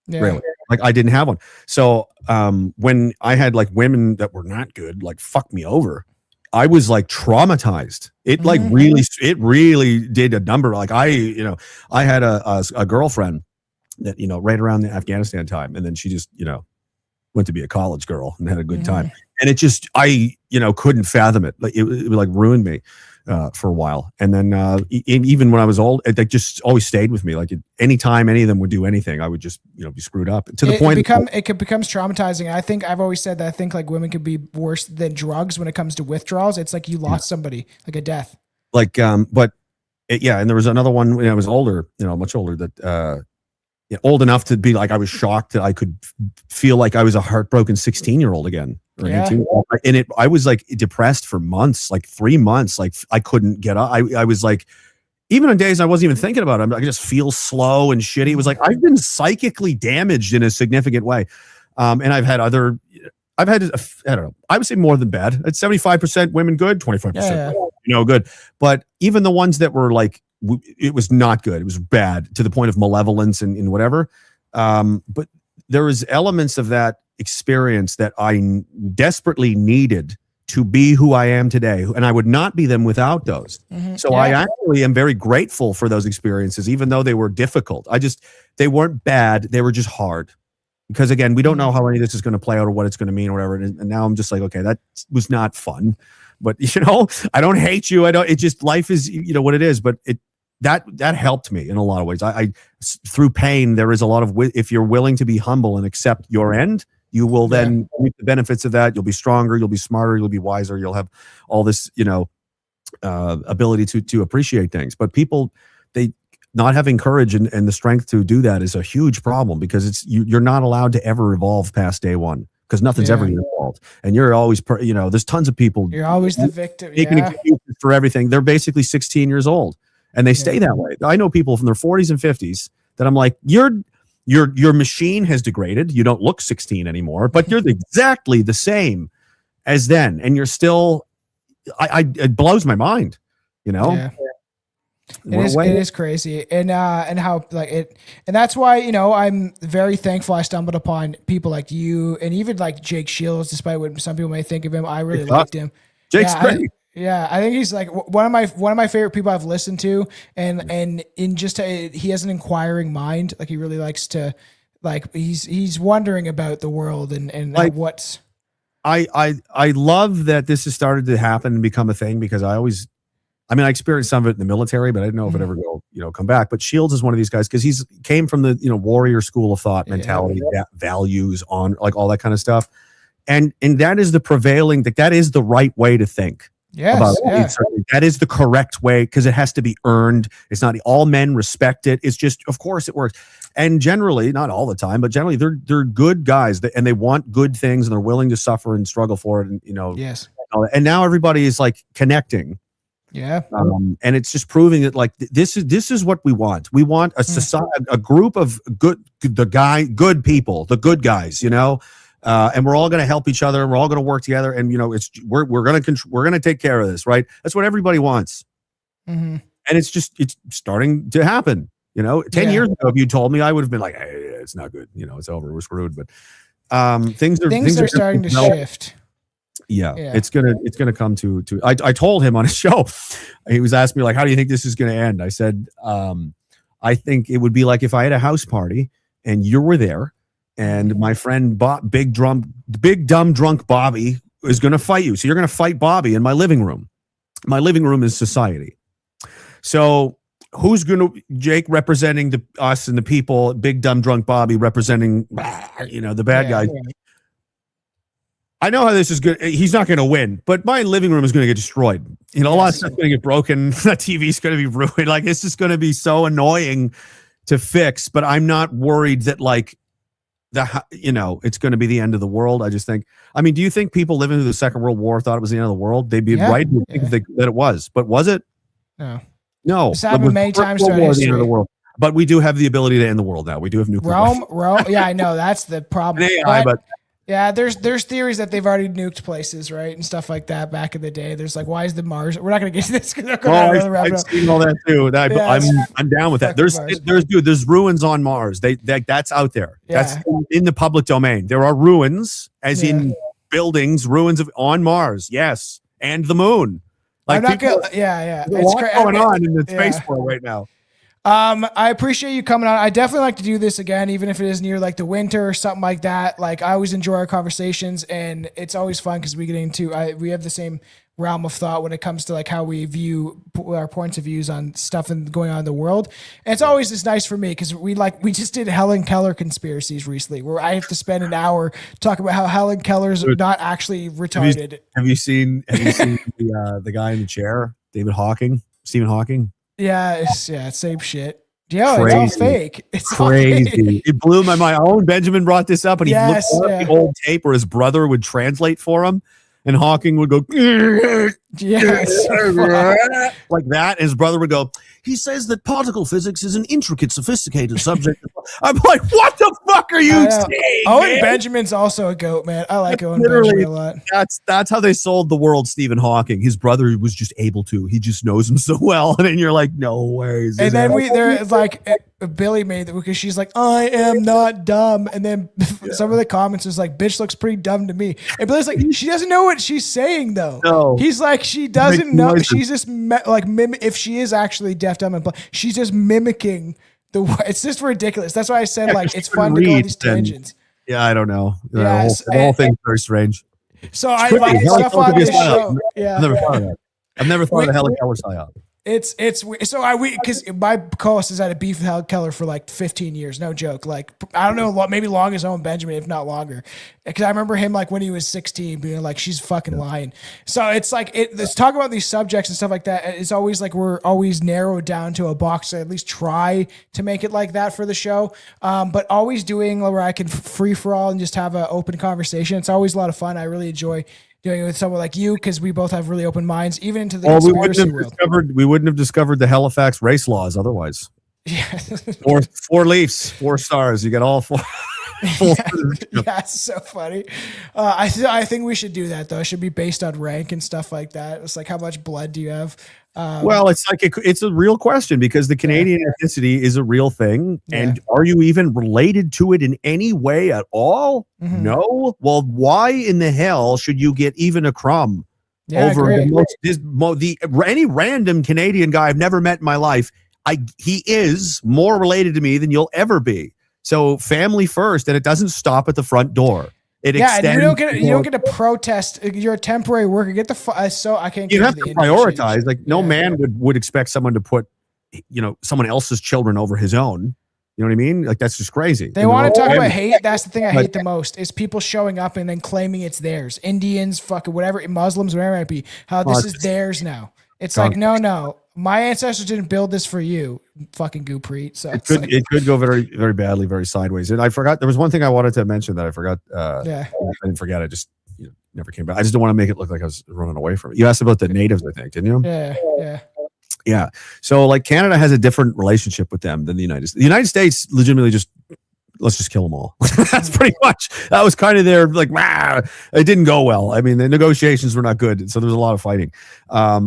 Really. Like I didn't have one. So when I had like women that were not good, like fuck me over, I was like traumatized. It like really did a number. Like I had a girlfriend that, right around the Afghanistan time. And then she just, went to be a college girl and had a good time. And it just, I couldn't fathom it. Like it like ruined me. For a while, and then even when I was old, it just always stayed with me. Like anytime any of them would do anything, I would just be screwed up to the point it becomes traumatizing. I think I've always said that I think like women could be worse than drugs when it comes to withdrawals. It's like you lost somebody, like a death. Like and there was another one when I was older, much older, that old enough to be like, I was shocked that I could feel like I was a heartbroken 16-year-old again. Or 18. And I was like depressed for months, like 3 months. Like I couldn't get up. I was like, even on days I wasn't even thinking about it, I just feel slow and shitty. It was like, I've been psychically damaged in a significant way. And I've had, I don't know, I would say more than bad. It's 75% women good, 25% good. But even the ones that were like, it was not good. It was bad to the point of malevolence and whatever. But there was elements of that experience that I desperately needed to be who I am today, and I would not be them without those. So I actually am very grateful for those experiences, even though they were difficult. They weren't bad, they were just hard, because again, we don't know how any of this is going to play out or what it's going to mean or whatever. And now I'm just like, okay, that was not fun, but I don't hate you. It just, life is what it is. But that helped me in a lot of ways. I through pain, there is a lot of, if you're willing to be humble and accept your end, you will then reap the benefits of that. You'll be stronger, you'll be smarter, you'll be wiser, you'll have all this, ability to appreciate things. But people, they not having courage and the strength to do that is a huge problem, because you're not allowed to ever evolve past day one, because nothing's ever your fault. And you're always, there's tons of people. You're always the victim. Taking excuses for everything. They're basically 16 years old. And they stay that way. I know people from their 40s and 50s that I'm like, your machine has degraded. You don't look 16 anymore, but you're exactly the same as then, and you're still. It blows my mind, Yeah. It is crazy, and how like it, and that's why I'm very thankful I stumbled upon people like you, and even like Jake Shields, despite what some people may think of him. I really liked him. Jake's great. I think he's like one of my favorite people I've listened to, and in just he has an inquiring mind. Like he really likes to, like he's wondering about the world and like what's. I love that this has started to happen and become a thing, because I experienced some of it in the military, but I didn't know if it ever go come back. But Shields is one of these guys, because he's came from the warrior school of thought mentality, values, on like all that kind of stuff, and that is the prevailing, that is the right way to think. Yes, about yeah. that is the correct way because it has to be earned. It's not all men respect it. It's just, of course, it works. And generally, not all the time, but generally, they're good guys and they want good things and they're willing to suffer and struggle for it. And Yes. and now everybody is like connecting. Yeah. And it's just proving that like this is what we want. We want a society, a group of good people, the good guys, and we're all going to help each other. We're all going to work together, and we're going to take care of this, right? That's what everybody wants, and it's starting to happen. 10 years ago, if you told me, I would have been like, hey, it's not good. It's over. We're screwed. But things are starting to shift. Yeah, it's gonna come to. I told him on his show, he was asking me like, how do you think this is gonna end? I said, I think it would be like if I had a house party and you were there, and my friend big dumb drunk Bobby is gonna fight you. So you're gonna fight Bobby in my living room. My living room is society. So who's Jake representing us and the people? Big dumb drunk Bobby representing, the bad guys. Yeah. I know how this is good. He's not going to win, but my living room is going to get destroyed. A lot of stuff's going to get broken. The TV's going to be ruined. Like, it's just going to be so annoying to fix, but I'm not worried that like it's going to be the end of the world. I just think, do you think people living through the Second World War thought it was the end of the world? They'd be right to think that it was, but was it? No. It's happened many times throughout history. The end of the world. But we do have the ability to end the world now. We do have nuclear. Rome. Yeah, I know. That's the problem. But yeah, there's theories that they've already nuked places, right, and stuff like that back in the day. There's like, why is the Mars? We're not going to get to this because I've seen all that too. I'm down with that. There's ruins on Mars. That's out there. Yeah. That's in the public domain. There are ruins, as in buildings, ruins on Mars. Yes, and the moon. Like, I'm not gonna. Yeah. It's going on in the space world right now. I appreciate you coming on. I definitely like to do this again, even if it is near like the winter or something like that. Like, I always enjoy our conversations, and it's always fun because we we have the same realm of thought when it comes to like how we view our points of views on stuff and going on in the world. And it's always just nice for me because we just did Helen Keller conspiracies recently, where I have to spend an hour talking about how Helen Keller's not actually retarded. Have you seen the guy in the chair, Stephen Hawking? Yeah, same shit. Yeah, it's all fake. It's crazy. All fake. It blew my mind. Owen Benjamin brought this up, and he looked at the old tape where his brother would translate for him, and Hawking would go, yes, like that. And his brother would go, he says that particle physics is an intricate, sophisticated subject. I'm like, what the fuck are you saying? Owen Benjamin's also a goat, man. I like Owen Benjamin a lot. That's how they sold the world Stephen Hawking. His brother was just able to. He just knows him so well. And then you're like, no ways. And then there's like Billy made that because she's like, I am not dumb. And then some of the comments is like, bitch looks pretty dumb to me. And Billy's like, she doesn't know what she's saying though. No. He's like, she doesn't know. She's just if she is actually deaf, dumb, and blind, she's just mimicking it's just ridiculous. That's why I said like it's fun to go on these tangents. Yeah, I don't know. Yeah, the whole thing's very strange. So I like stuff on this show. Yeah, I've never thought of that. I've never thought of the Helen Keller psyop. It's so because my co-host has had a beef with Helen Keller for like 15 years, no joke. Like, I don't know, maybe long as Owen Benjamin, if not longer. Because I remember him like when he was 16 being like, she's fucking lying. So it's like let's talk about these subjects and stuff like that. It's always like we're always narrowed down to a box. So at least try to make it like that for the show. But always doing where I can free for all and just have an open conversation. It's always a lot of fun. I really enjoy doing it with someone like you because we both have really open minds, even into the conspiracy world. We wouldn't have discovered the Halifax race laws otherwise. Yeah, 4 Leafs, 4 stars. You get all 4. Yeah, it's so funny. I think we should do that though. It should be based on rank and stuff like that. It's like, how much blood do you have? Well, it's like it's a real question because the Canadian ethnicity is a real thing, and are you even related to it in any way at all? Mm-hmm. No. Well, why in the hell should you get even a crumb over any random Canadian guy I've never met in my life? He is more related to me than you'll ever be. So family first, and it doesn't stop at the front door. It extends. And you don't get to protest. You're a temporary worker. Get the so I can't. You have to prioritize. Like no man would expect someone to put, someone else's children over his own. You know what I mean? Like, that's just crazy. They want to talk about hate. That's the thing I hate the most is people showing up and then claiming it's theirs. Indians, fucking whatever, Muslims, whatever it might be. How this is theirs now. It's like, no. My ancestors didn't build this for you, fucking Goopreet. So it could go very, very badly, very sideways. And I forgot, there was one thing I wanted to mention that I forgot. I didn't forget. I just never came back. I just don't want to make it look like I was running away from it. You asked about the natives, I think, didn't you? Yeah. So like Canada has a different relationship with them than the United States. The United States legitimately just, let's just kill them all. That's pretty much, that was kind of their like, it didn't go well. I mean, the negotiations were not good. So there was a lot of fighting.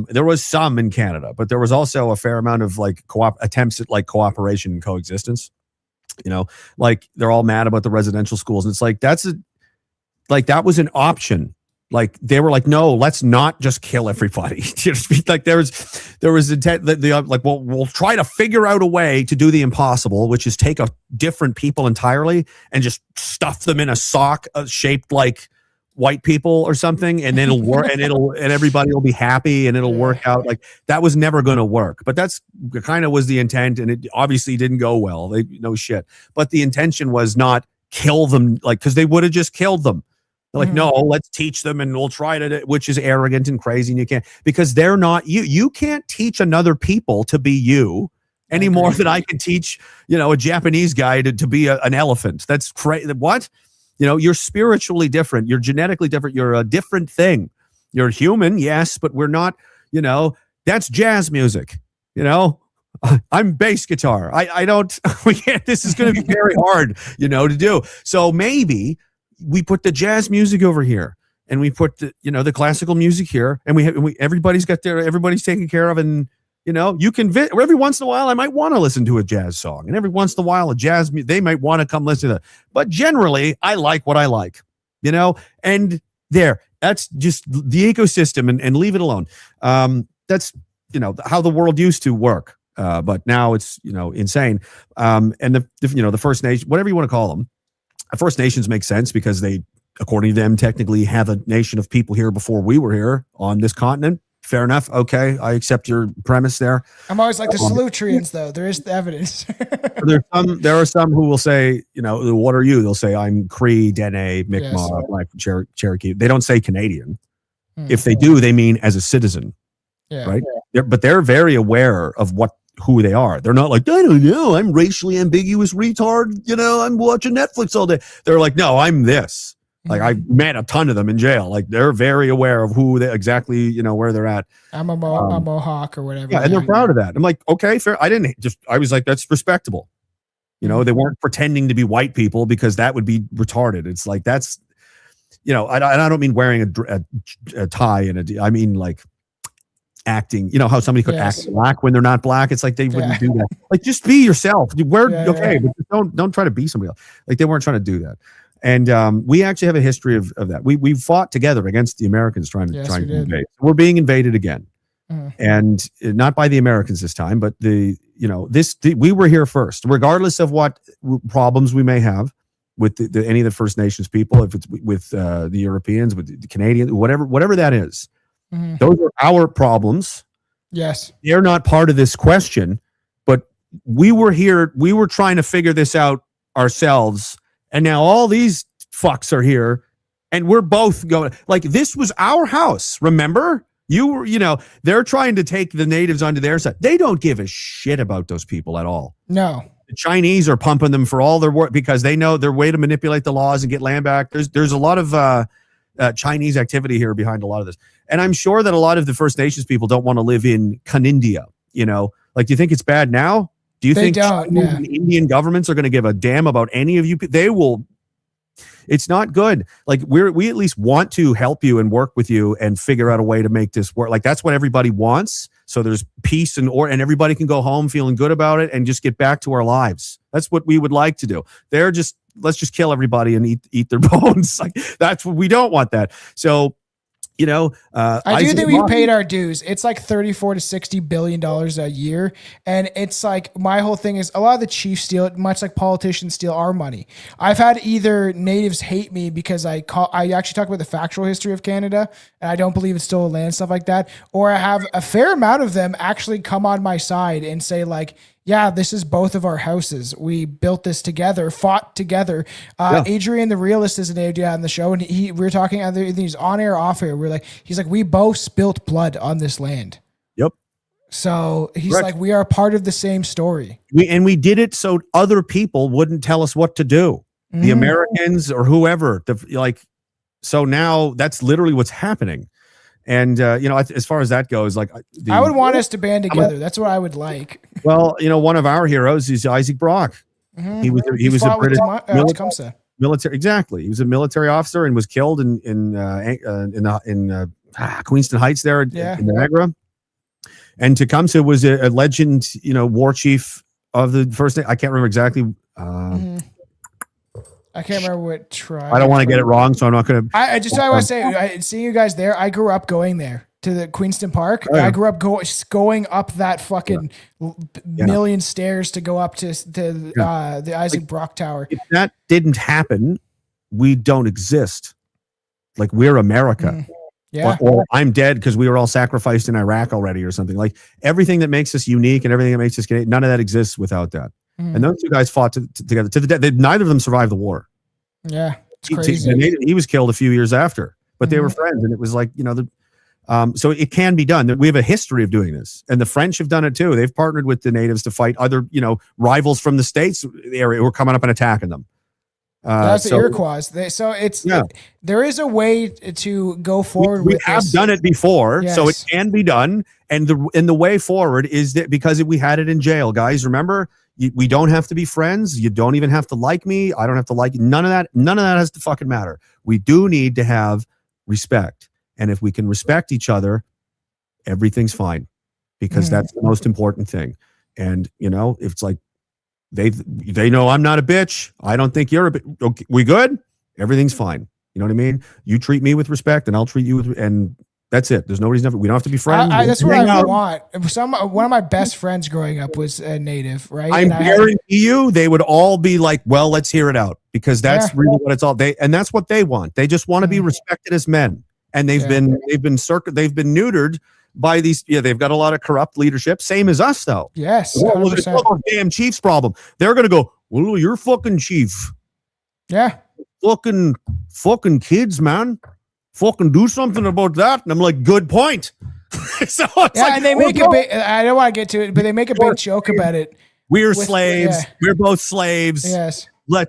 There was some in Canada, but there was also a fair amount of like attempts at like cooperation and coexistence. Like they're all mad about the residential schools. And it's like, that was an option. Like they were like, no, let's not just kill everybody. Like there was intent that like, well, we'll try to figure out a way to do the impossible, which is take a different people entirely and just stuff them in a sock shaped like white people or something, and then it'll work, and everybody will be happy, and it'll work out. Like that was never going to work, but that's kind of was the intent, and it obviously didn't go well. No shit, but the intention was not kill them, like because they would have just killed them. Like, no, let's teach them and we'll try to, which is arrogant and crazy. And you can't, because they're not you. You can't teach another people to be you any more than I can teach, a Japanese guy to be an elephant. That's crazy. What? You're spiritually different. You're genetically different. You're a different thing. You're human, yes, but we're not, that's jazz music, I'm bass guitar. I don't, we can't, this is going to be very hard, to do. So maybe we put the jazz music over here, and we put the classical music here, and everybody's taken care of, and you can every once in a while I might want to listen to a jazz song, and every once in a while they might want to come listen to that. But generally, I like what I like, and that's just the ecosystem, and leave it alone. That's how the world used to work, but now it's insane. And the First Nation, whatever you want to call them. First Nations make sense because they, according to them, technically have a nation of people here before we were here on this continent. Fair enough. Okay, I accept your premise there. I'm always like the Solutreans, though. There is the evidence. There are some who will say, what are you? They'll say, I'm Cree, Dene, Mi'kmaq, Black, Cherokee. They don't say Canadian. If they do, they mean as a citizen. Yeah. Right? But they're very aware of who they are. They're not like, I don't know, I'm racially ambiguous retard, I'm watching Netflix all day. They're like, no, I'm this. Like I met a ton of them in jail. Like they're very aware of who they exactly, where they're at. I'm a Mohawk or whatever. Yeah, and they're proud of that. I'm like, okay, fair. I was like, that's respectable. They weren't pretending to be white people because that would be retarded. It's like, that's, I don't mean wearing a tie and I mean like, acting, how somebody could act black when they're not black. It's like they wouldn't do that. Like just be yourself. But don't try to be somebody else. Like they weren't trying to do that. And we actually have a history of that. We fought together against the Americans trying to invade. We're being invaded again, and not by the Americans this time, but we were here first, regardless of what problems we may have with any of the First Nations people, if it's with the Europeans, with the Canadians, whatever that is. Those are our problems. Yes. They're not part of this question, but we were here. We were trying to figure this out ourselves. And now all these fucks are here and we're both going like, this was our house. Remember they're trying to take the natives onto their side. They don't give a shit about those people at all. No. The Chinese are pumping them for all their work because they know their way to manipulate the laws and get land back. There's a lot of, Chinese activity here behind a lot of this. And I'm sure that a lot of the First Nations people don't want to live in Canindia, like, do you think it's bad now? Do you think the Indian governments are going to give a damn about any of you? They will. It's not good. Like we at least want to help you and work with you and figure out a way to make this work. Like that's what everybody wants. So there's peace and everybody can go home feeling good about it and just get back to our lives. That's what we would like to do. Let's just kill everybody and eat their bones. Like that's what we don't want that. So, I do think we paid our dues. It's like $34 to $60 billion a year. And it's like, my whole thing is a lot of the chiefs steal it, much like politicians steal our money. I've had either natives hate me because I actually talk about the factual history of Canada and I don't believe it's stolen land, stuff like that. Or I have a fair amount of them actually come on my side and say like, yeah, this is both of our houses. We built this together, fought together. Adrian, the realist, is an idea on the show, and we were talking either he's on air, off air. He's like, we both spilt blood on this land. Yep. So he's Correct. like, we are part of the same story. We did it so other people wouldn't tell us what to do. The Americans or whoever, so now that's literally what's happening. And, as far as that goes, like I would want us to band together. That's what I would like. Well, one of our heroes is Isaac Brock. He was a British military. Exactly. He was a military officer and was killed in Queenston Heights there in Niagara. And Tecumseh was a legend, war chief of the first. I can't remember exactly. I can't remember what tribe. I don't want to get it wrong, so I'm not going to. I want to say, seeing you guys there, I grew up going there to the Queenston Park. Oh, yeah. I grew up going up that fucking million stairs to go up to the Isaac Brock Tower. If that didn't happen, we don't exist. Like, we're America. Yeah. Or I'm dead because we were all sacrificed in Iraq already or something. Like, everything that makes us unique and everything that makes us Canadian, none of that exists without that. And those two guys fought together to the death. Neither of them survived the war. Yeah, it's crazy. He was killed a few years after, but they were friends, and it was like, so it can be done. We have a history of doing this, and the French have done it too. They've partnered with the natives to fight other, rivals from the States area who are coming up and attacking them. That's the Iroquois. There is a way to go forward. We have done it before, so it can be done. And the way forward is that because we had it in jail, guys. Remember, we don't have to be friends. You don't even have to like me. I don't have to like you. None of that has to fucking matter. We do need to have respect, and if we can respect each other, everything's fine, because that's the most important thing. And if it's like they know I'm not a bitch. I don't think you're a bitch. Okay, we good? Everything's fine. You know what I mean? You treat me with respect, and I'll treat you with, and that's it. There's nobody's never. We don't have to be friends. That's what I want. One of my best friends growing up was a native, right? I guarantee you, they would all be like, "Well, let's hear it out," because that's really what it's all. And that's what they want. They just want to be respected as men, and they've been neutered by these. Yeah, they've got a lot of corrupt leadership. Same as us, though. Yes, well, it's a damn chief's problem. They're gonna go, "Well, you're fucking chief." Yeah, fucking kids, man. Fucking do something about that. And I'm like, good point. So and they make a big, I don't want to get to it, but they make a big joke about it. We're slaves. We're both slaves. Yes. Do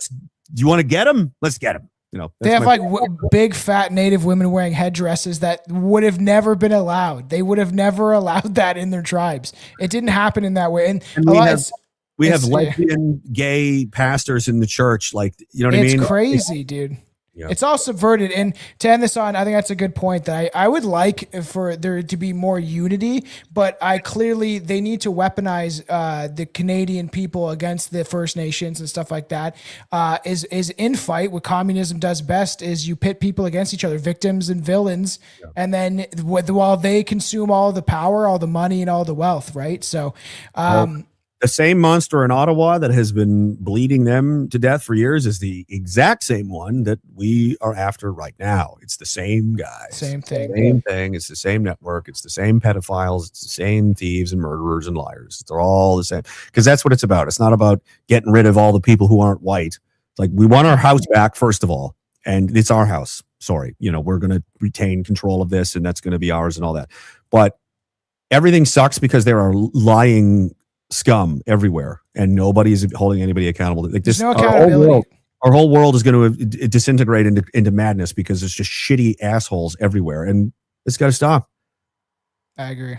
you want to get them? Let's get them. They have big fat native women wearing headdresses that would have never been allowed. They would have never allowed that in their tribes. It didn't happen in that way. And we have lesbian, gay pastors in the church. Like, you know what I mean? It's crazy, dude. Yeah. It's all subverted. And to end this on, I think that's a good point that I would like for there to be more unity, but they need to weaponize the Canadian people against the First Nations and stuff like that. Is in fight. What communism does best is you pit people against each other, victims and villains, and then while they consume all the power, all the money, and all the wealth, right? So, the same monster in Ottawa that has been bleeding them to death for years is the exact same one that we are after right now. It's the same guys. Same thing. Same thing. It's the same network. It's the same pedophiles. It's the same thieves and murderers and liars. They're all the same. Because that's what it's about. It's not about getting rid of all the people who aren't white. It's like, we want our house back, first of all. And it's our house. Sorry. We're going to retain control of this, and that's going to be ours and all that. But everything sucks because there are lying scum everywhere, and nobody is holding anybody accountable. Like, there's no accountability. Our whole world is going to disintegrate into madness because there's just shitty assholes everywhere, and it's got to stop. I agree.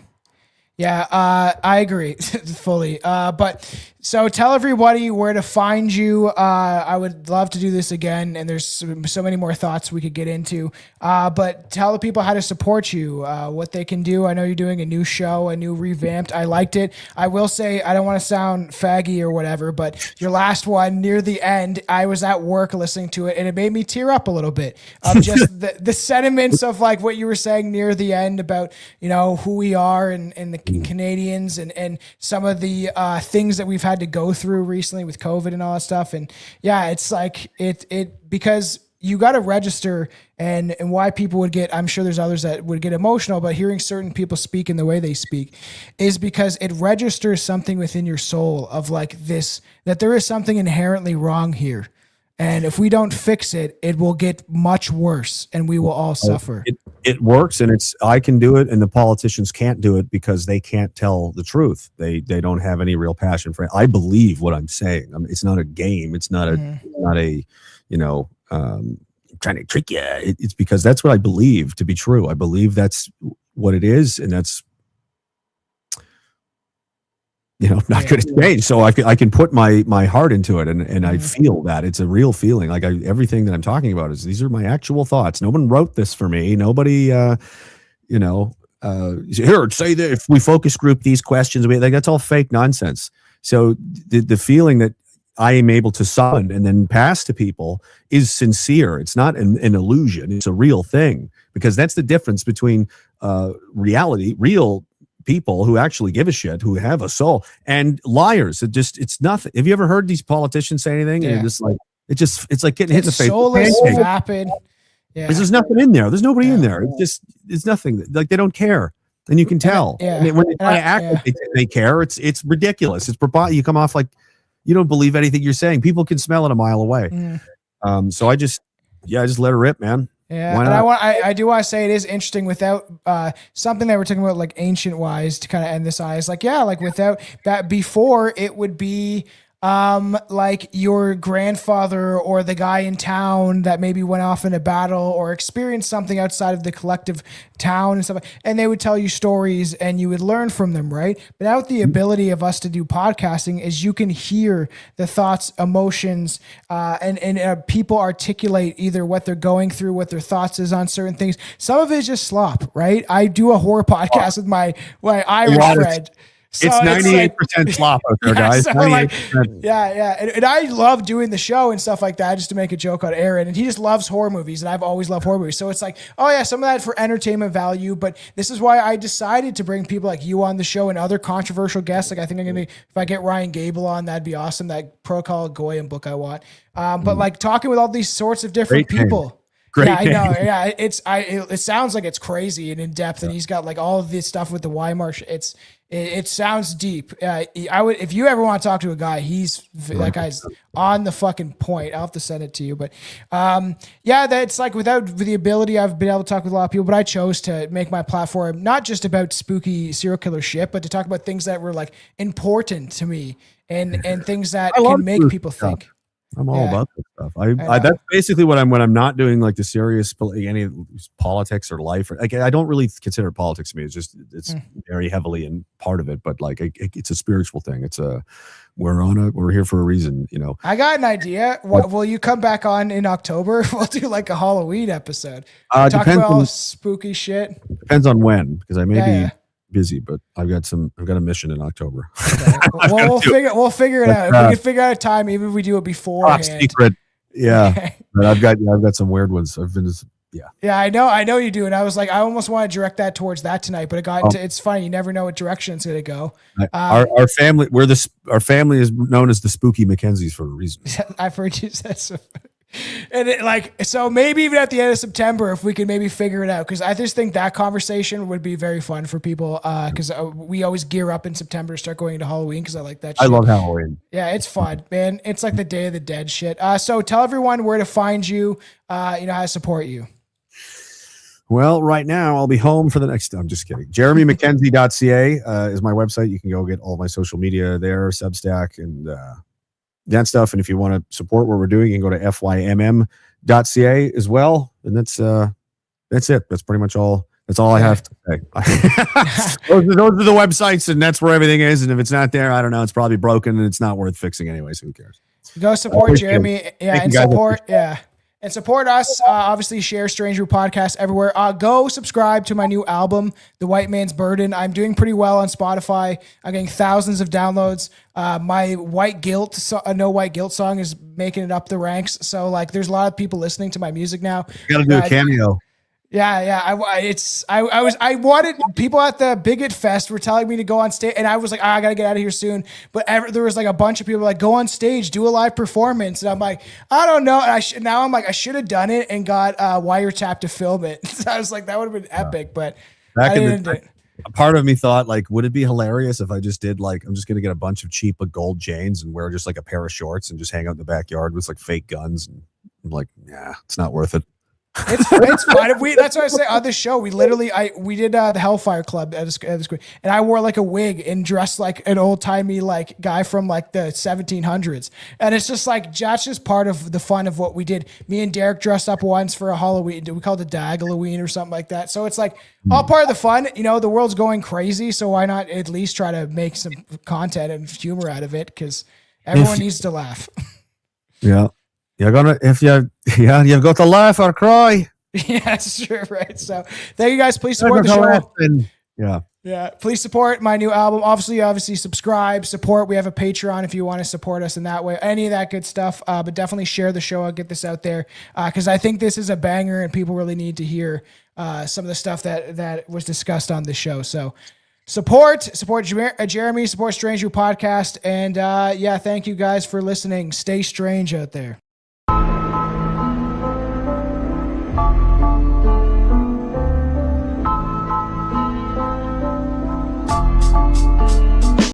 Yeah, I agree fully. But so tell everybody where to find you. I would love to do this again, and there's so many more thoughts we could get into. But tell the people how to support you, what they can do. I know you're doing a new show, a new revamped. I liked it. I will say, I don't want to sound faggy or whatever, but your last one near the end, I was at work listening to it, and it made me tear up a little bit of just the sentiments of like what you were saying near the end about, who we are and the Canadians and some of the things that we've had to go through recently with COVID and all that stuff. And yeah, it's like it because you got to register, and why people would get, I'm sure there's others that would get emotional, but hearing certain people speak in the way they speak is because it registers something within your soul of like this, that there is something inherently wrong here. And if we don't fix it, it will get much worse and we will all suffer. It works, and I can do it, and the politicians can't do it because they can't tell the truth. They don't have any real passion for it. I believe what I'm saying. It's not a game. It's not a trying to trick you. It's because that's what I believe to be true. I believe that's what it is, and that's not going to change. So I can put my heart into it, and I feel that it's a real feeling. Like everything that I'm talking about these are my actual thoughts. No one wrote this for me. Nobody, here, say that if we focus group these questions, that's all fake nonsense. So the feeling that I am able to summon and then pass to people is sincere. It's not an illusion. It's a real thing, because that's the difference between reality, real people who actually give a shit, who have a soul, and liars. It's nothing. Have you ever heard these politicians say anything? Yeah. And it's like getting hit in the face. Soulless, vapid. Yeah. There's nothing in there. There's nobody in there. It's nothing. Like they don't care, and you can tell. Yeah. When they try to act like they care, it's ridiculous. It's you come off like you don't believe anything you're saying. People can smell it a mile away. So I just let her rip, man. Yeah, and I do want to say it is interesting without something that we're talking about, like ancient wise, to kind of end this eye. Is like, yeah, like without that, before it would be like your grandfather or the guy in town that maybe went off in a battle or experienced something outside of the collective town and stuff, and they would tell you stories and you would learn from them, right? But now with the ability of us to do podcasting is you can hear the thoughts, emotions, and people articulate either what they're going through, what their thoughts is on certain things. Some of it is just slop, right? I do a horror podcast with my Irish friend. So it's 98% slop out there, guys. So 98%. And I love doing the show and stuff like that, just to make a joke on Aaron. And he just loves horror movies, and I've always loved horror movies. So it's like, oh yeah, some of that for entertainment value. But this is why I decided to bring people like you on the show and other controversial guests. Like I think if I get Ryan Gable on, that'd be awesome. That Protocol Goyim book I want. But like talking with all these sorts of different people. Great I name. know. Yeah, it sounds like it's crazy and in depth, and he's got like all of this stuff with the Weimar. It sounds deep. I would, if you ever want to talk to a guy, that guy's on the fucking point. I'll have to send it to you, but that's like without the ability, I've been able to talk with a lot of people, but I chose to make my platform not just about spooky serial killer shit, but to talk about things that were like important to me and things that can make people think. I'm all about this stuff. I that's basically what when I'm not doing like the serious any politics or life. Like I don't really consider politics to me. It's very heavily in part of it, but like it's a spiritual thing. We're here for a reason, I got an idea. Will you come back on in October? We'll do like a Halloween episode. Talk about all spooky shit. Depends on when, because I may be busy, but I've got a mission in October. Okay. Well, we'll figure it out. If we can figure out a time, even if we do it beforehand. Top secret. Yeah. But I've got some weird ones. Yeah, I know you do. And I was like, I almost want to direct that towards that tonight, but it's funny. You never know what direction it's going to go. Our family, our family is known as the Spooky Mackenzies for a reason. I've heard you say so. And so maybe even at the end of September, if we can maybe figure it out, because I just think that conversation would be very fun for people. Because we always gear up in September to start going into Halloween, because I like that shit. I love Halloween. Yeah, it's fun, man. It's like the Day of the Dead shit. So tell everyone where to find you, how to support you. Well, right now I'll be home for the next. I'm just kidding. JeremyMackenzie.ca is my website. You can go get all my social media there, Substack, and that stuff. And if you want to support what we're doing, you can go to fymm.ca as well. And that's it. That's pretty much all. That's all I have to say. those are the websites, and that's where everything is. And if it's not there, I don't know. It's probably broken, and it's not worth fixing anyway. So who cares? Go support Jeremy. Yeah, and support. Yeah. And support us. Obviously, share Strange Brew Podcast everywhere. Go subscribe to my new album, The White Man's Burden. I'm doing pretty well on Spotify. I'm getting thousands of downloads. My White Guilt, No White Guilt song is making it up the ranks. So, there's a lot of people listening to my music now. You got to do a cameo. Yeah. I wanted people at the Bigot Fest were telling me to go on stage, and I was like, I gotta get out of here soon. But there was like a bunch of people like, go on stage, do a live performance, and I'm like, I don't know. And now I'm like, I should have done it and got Wiretap to film it. So I was like, that would have been epic, but Back I in didn't the do it. part of me thought, like, would it be hilarious if I just did like, I'm just gonna get a bunch of cheap gold chains and wear just like a pair of shorts and just hang out in the backyard with like fake guns, and I'm like, yeah, it's not worth it. It's fine. That's what I say on this show. We did the Hellfire Club at this, and I wore like a wig and dressed like an old timey like guy from like the 1700s. And it's just like that's just part of the fun of what we did. Me and Derek dressed up once for a Halloween. We called it Dag-Halloween or something like that. So it's like all part of the fun. You know, the world's going crazy, so why not at least try to make some content and humor out of it? Because everyone needs to laugh. Yeah. You've got to laugh or cry. Yeah, that's true, right? So thank you guys. Please support the show. Yeah. Please support my new album. Obviously subscribe, support. We have a Patreon if you want to support us in that way. Any of that good stuff. But definitely share the show. I'll get this out there because I think this is a banger and people really need to hear some of the stuff that was discussed on the show. So support Jeremy, support Strange Brew Podcast. And thank you guys for listening. Stay strange out there.